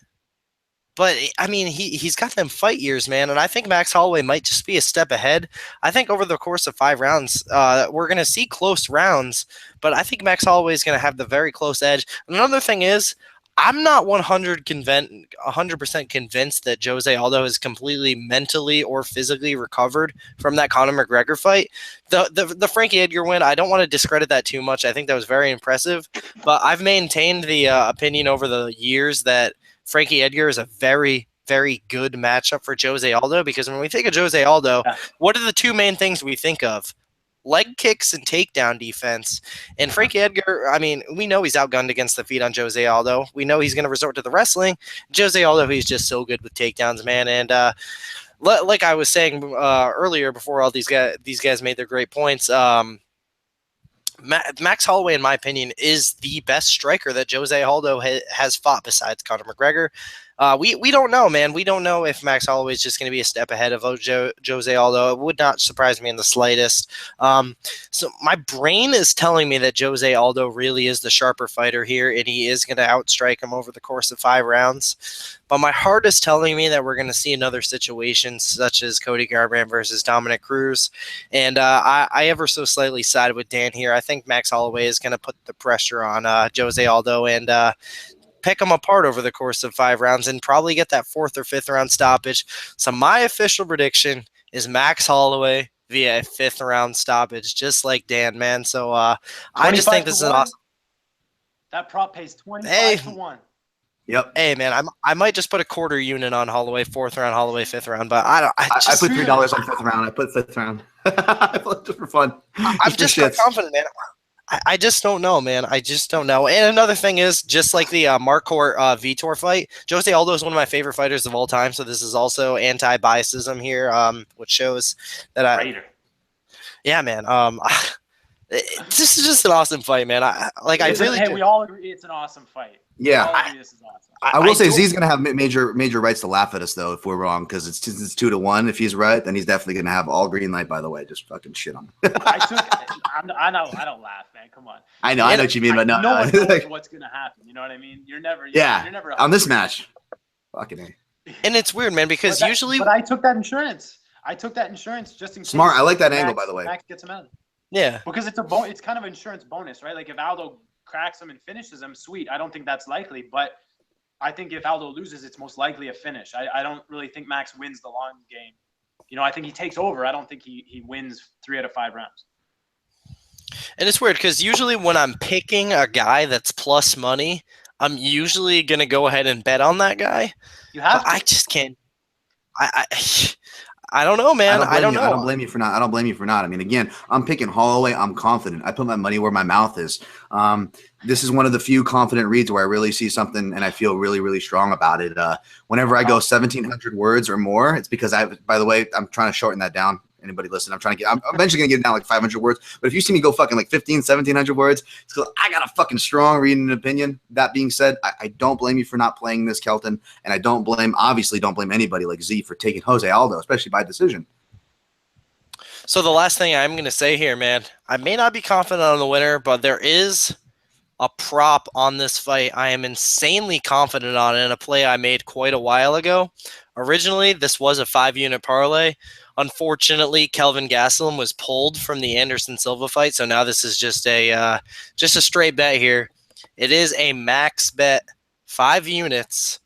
but, I mean, he's got them fight years, man, and I think Max Holloway might just be a step ahead. I think over the course of 5 rounds, we're going to see close rounds, but I think Max Holloway is going to have the very close edge. Another thing is, I'm not 100% convinced that Jose Aldo is completely mentally or physically recovered from that Conor McGregor fight. The Frankie Edgar win, I don't want to discredit that too much. I think that was very impressive, but I've maintained the opinion over the years that Frankie Edgar is a very, very good matchup for Jose Aldo, because when we think of Jose Aldo, what are the 2 main things we think of? Leg kicks and takedown defense. And Frankie Edgar, I mean, we know he's outgunned against the feet on Jose Aldo. We know he's going to resort to the wrestling. Jose Aldo, he's just so good with takedowns, man. And like I was saying earlier, before all these guys made their great points, Max Holloway, in my opinion, is the best striker that Jose Aldo has fought besides Conor McGregor. We don't know, man. We don't know if Max Holloway is just going to be a step ahead of Jose Aldo. It would not surprise me in the slightest. So my brain is telling me that Jose Aldo really is the sharper fighter here, and he is going to outstrike him over the course of 5 rounds. But my heart is telling me that we're going to see another situation such as Cody Garbrandt versus Dominic Cruz. And I ever so slightly sided with Dan here. I think Max Holloway is going to put the pressure on Jose Aldo and pick them apart over the course of 5 rounds and probably get that 4th or 5th round stoppage. So my official prediction is Max Holloway via a 5th round stoppage, just like Dan, man. So I just think this is an awesome. That prop pays 25 to 1. Yep. Hey, man, I might just put a quarter unit on Holloway 4th round, Holloway 5th round, but I put $3 on 5th round. I put 5th round. I put it just for fun. I'm just not confident, man. I just don't know, man. I just don't know. And another thing is, just like the Marquart Vitor fight, Jose Aldo is one of my favorite fighters of all time. So this is also anti-biasism here, which shows that yeah, man. This is just an awesome fight, man. We all agree it's an awesome fight. Yeah, this is awesome. I will say Z's gonna have major rights to laugh at us though if we're wrong, because it's 2-1. If he's right, then he's definitely gonna have all green light. By the way, just fucking shit on him. I don't laugh, man. Come on. I know what you mean, but no one knows what's gonna happen. You know what I mean? You're never. Yeah. You're never on this match. Fucking A. And it's weird, man, because usually, but I took that insurance. I took that insurance just in case. Smart. I like that angle, by the way. Max gets him out. yeah. Because it's it's kind of insurance bonus, right? Like if Aldo cracks him and finishes him, sweet. I don't think that's likely, but I think if Aldo loses, it's most likely a finish. I don't really think Max wins the long game. You know, I think he takes over. I don't think he wins 3 out of 5 rounds. And it's weird because usually when I'm picking a guy that's plus money, I'm usually going to go ahead and bet on that guy. You have But I just can't. I don't know, man. I don't know. I don't blame you for not. I don't blame you for not. I mean, again, I'm picking Holloway. I'm confident. I put my money where my mouth is. This is one of the few confident reads where I really see something and I feel really, really strong about it. Whenever I go 1,700 words or more, it's because by the way, I'm trying to shorten that down. Anybody listen? I'm eventually going to get it down like 500 words. But if you see me go fucking like 1,700 words, it's because I got a fucking strong reading and opinion. That being said, I don't blame you for not playing this, Kelton. And I obviously don't blame anybody like Z for taking Jose Aldo, especially by decision. So the last thing I'm going to say here, man, I may not be confident on the winner, but there is a prop on this fight I am insanely confident on in a play I made quite a while ago. Originally, this was a 5-unit parlay. Unfortunately, Kelvin Gastelum was pulled from the Anderson Silva fight, so now this is just a straight bet here. It is a max bet, 5 units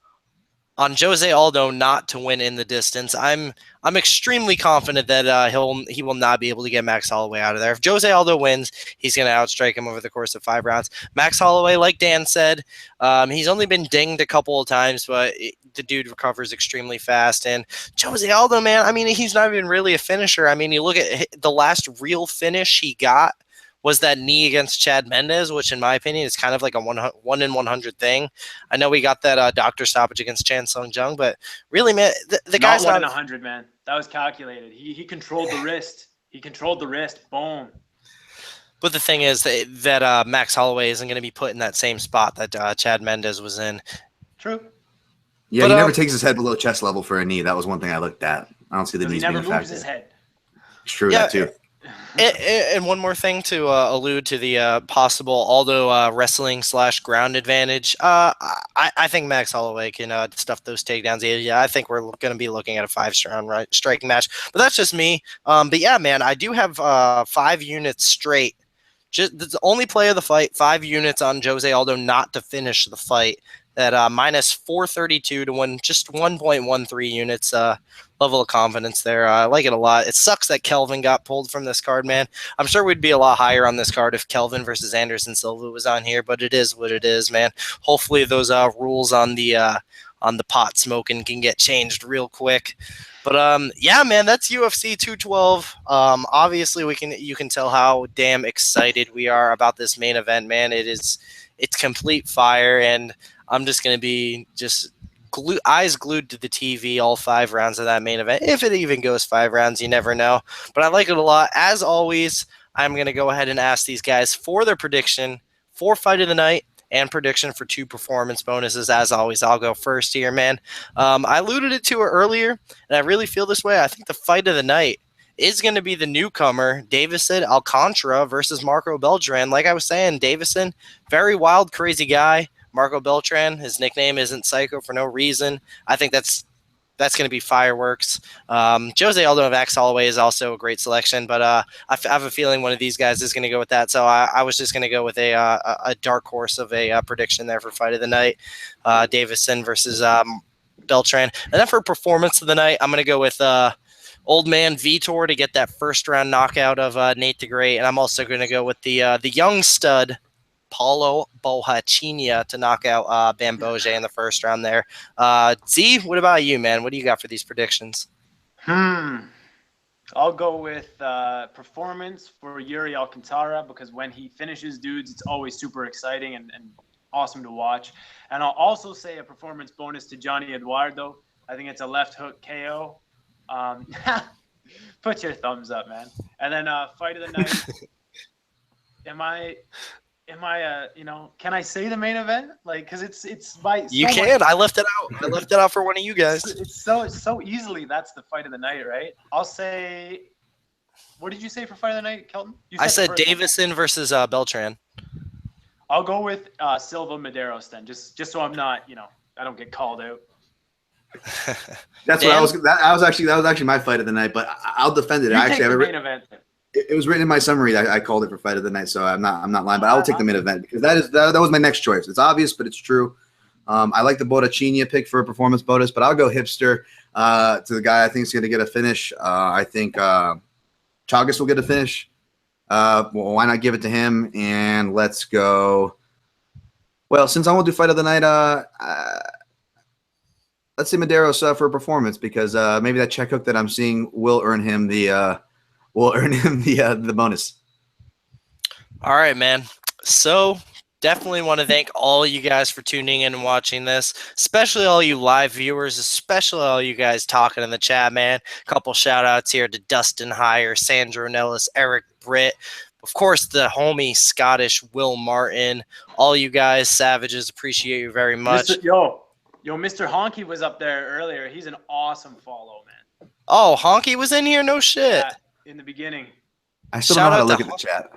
on Jose Aldo not to win in the distance. I'm extremely confident that he will not be able to get Max Holloway out of there. If Jose Aldo wins, he's going to outstrike him over the course of 5 rounds. Max Holloway, like Dan said, he's only been dinged a couple of times, but the dude recovers extremely fast. And Jose Aldo, man, I mean, he's not even really a finisher. I mean, you look at the last real finish he got was that knee against Chad Mendes, which in my opinion is kind of like a 1 in 100 thing. I know we got that doctor stoppage against Chan Sung Jung, but really, man, the guy's not 1 not in 100, man. That was calculated. He controlled the wrist. He controlled the wrist. Boom. But the thing is that Max Holloway isn't going to be put in that same spot that Chad Mendes was in. True. Yeah, But, he never takes his head below chest level for a knee. That was one thing I looked at. I don't see the knees being a factor. He never moves his head. It's true, that too. And one more thing to allude to the possible Aldo wrestling / ground advantage. I think Max Holloway can stuff those takedowns. Yeah, I think we're going to be looking at a 5-round striking match. But that's just me. But yeah, man, I do have 5 units straight. Just the only play of the fight, 5 units on Jose Aldo not to finish the fight. At minus 432 to win, just 1.13 units level of confidence there. I like it a lot. It sucks that Kelvin got pulled from this card, man. I'm sure we'd be a lot higher on this card if Kelvin versus Anderson Silva was on here, but it is what it is, man. Hopefully those rules on the pot smoking can get changed real quick. But yeah, man, that's UFC 212. Obviously you can tell how damn excited we are about this main event, man. It's complete fire, and I'm just going to be eyes glued to the TV all 5 rounds of that main event. If it even goes 5 rounds, you never know. But I like it a lot. As always, I'm going to go ahead and ask these guys for their prediction for fight of the night and prediction for 2 performance bonuses. As always, I'll go first here, man. I alluded to it earlier, and I really feel this way. I think the fight of the night is going to be the newcomer, Davison Alcantara versus Marco Beltran. Like I was saying, Davison, very wild, crazy guy. Marco Beltran, his nickname isn't Psycho for no reason. I think that's going to be fireworks. Jose Aldo and Max Holloway is also a great selection, but I have a feeling one of these guys is going to go with that. So I was just going to go with a dark horse of a prediction there for fight of the night, Davison versus Beltran. And then for performance of the night, I'm going to go with old man Vitor to get that 1st-round knockout of Nate the Great, and I'm also going to go with the young stud Paulo Borrachinha to knock out Bamgbose in the 1st round there. Z, what about you, man? What do you got for these predictions? I'll go with performance for Yuri Alcantara, because when he finishes dudes, it's always super exciting and awesome to watch. And I'll also say a performance bonus to Johnny Eduardo. I think it's a left hook KO. Put your thumbs up, man. And then fight of the night. Am I can I say the main event? Like, because it's by you can. I left it out. I left it out for one of you guys. It's so easily that's the fight of the night, right? I'll say. What did you say for fight of the night, Kelton? I said Davison versus Beltran. I'll go with Silva Medeiros then, just so I'm not, I don't get called out. That's what I was. That was actually my fight of the night. But I'll defend it. You I take actually the have main event. it was written in my summary that I called it for fight of the night. So I'm not lying. But I will take the main event because that was my next choice. It's obvious, but it's true. I like the Borrachinha pick for a performance bonus, but I'll go hipster to the guy I think is going to get a finish. I think Chagas will get a finish. Well, why not give it to him? And let's go. Well, since I won't do fight of the night, let's say Medeiros for a performance because maybe that check hook that I'm seeing will earn him the bonus. All right, man. So definitely want to thank all you guys for tuning in and watching this, especially all you live viewers, especially all you guys talking in the chat, man. A couple shout outs here to Dustin Heyer, Sandro Nellis, Eric Britt, of course, the homie Scottish Will Martin. All you guys, savages, appreciate you very much. Mr. Honky was up there earlier. He's an awesome follow, man. Oh, Honky was in here? No shit. Yeah, in the beginning. I still don't know how to look at the chat.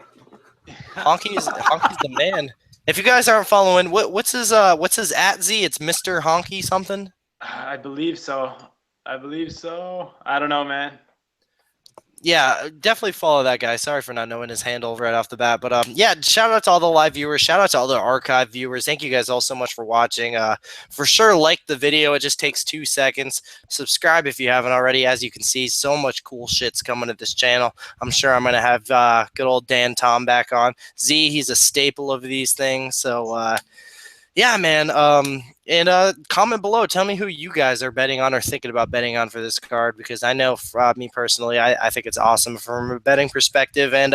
Honky's the man. If you guys aren't following, what's his at Z? It's Mr. Honky something. I believe so. I don't know, man. Yeah, definitely follow that guy. Sorry for not knowing his handle right off the bat. But yeah, shout out to all the live viewers. Shout out to all the archive viewers. Thank you guys all so much for watching. For sure, like the video. It just takes 2 seconds. Subscribe if you haven't already. As you can see, so much cool shit's coming at this channel. I'm sure I'm going to have good old Dan Tom back on. Z, he's a staple of these things. So, yeah, man. And comment below. Tell me who you guys are betting on or thinking about betting on for this card, because I know for me personally, I think it's awesome from a betting perspective. And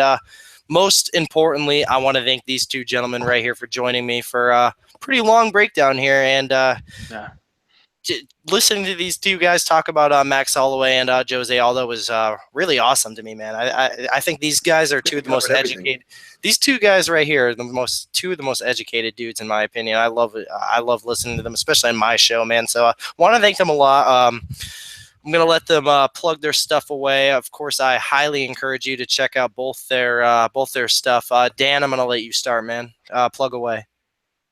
most importantly, I want to thank these two gentlemen right here for joining me for a pretty long breakdown here. And listening to these two guys talk about Max Holloway and Jose Aldo was really awesome to me, man. I think these guys are two of the most educated. These two guys right here are two of the most educated dudes in my opinion. I love it. I love listening to them, especially on my show, man. So I want to thank them a lot. I'm going to let them plug their stuff away. Of course, I highly encourage you to check out both their stuff. Dan, I'm going to let you start, man. Plug away.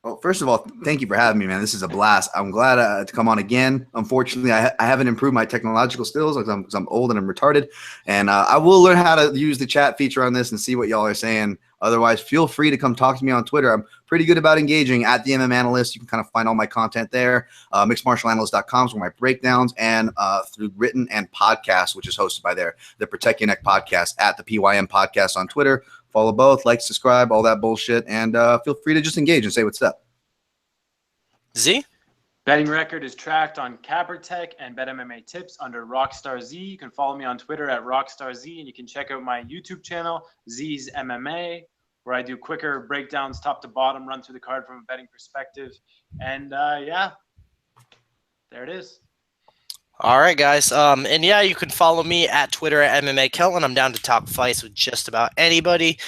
Well, first of all, thank you for having me, man. This is a blast. I'm glad to come on again. Unfortunately, I haven't improved my technological skills because I'm old and I'm retarded. And I will learn how to use the chat feature on this and see what y'all are saying. Otherwise, feel free to come talk to me on Twitter. I'm pretty good about engaging at the MM Analyst. You can kind of find all my content there. MixedMartialAnalyst.com is where my breakdowns and through written and podcast, which is hosted by there, the Protect Your Neck podcast at the PYM podcast on Twitter. Follow both, like, subscribe, all that bullshit, and feel free to just engage and say what's up. Z? Betting record is tracked on CapperTech and BetMMA Tips under Rockstar Z. You can follow me on Twitter at Rockstar Z, and you can check out my YouTube channel, Z's MMA, where I do quicker breakdowns top to bottom, run through the card from a betting perspective. And yeah, there it is. All right, guys. And yeah, you can follow me at Twitter at MMA Kelton. I'm down to talk fights with just about anybody.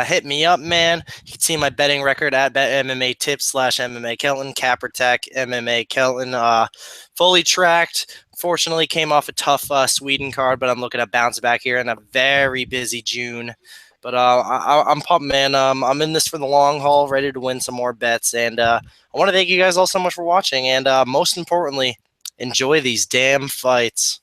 Hit me up, man. You can see my betting record at BetMMA Tips /MMA Kelton, CapperTech, MMA Kelton. Fully tracked. Fortunately, came off a tough Sweden card, but I'm looking at bounce back here in a very busy June. But I'm pumped, man. I'm in this for the long haul, ready to win some more bets. And I want to thank you guys all so much for watching. And most importantly, enjoy these damn fights.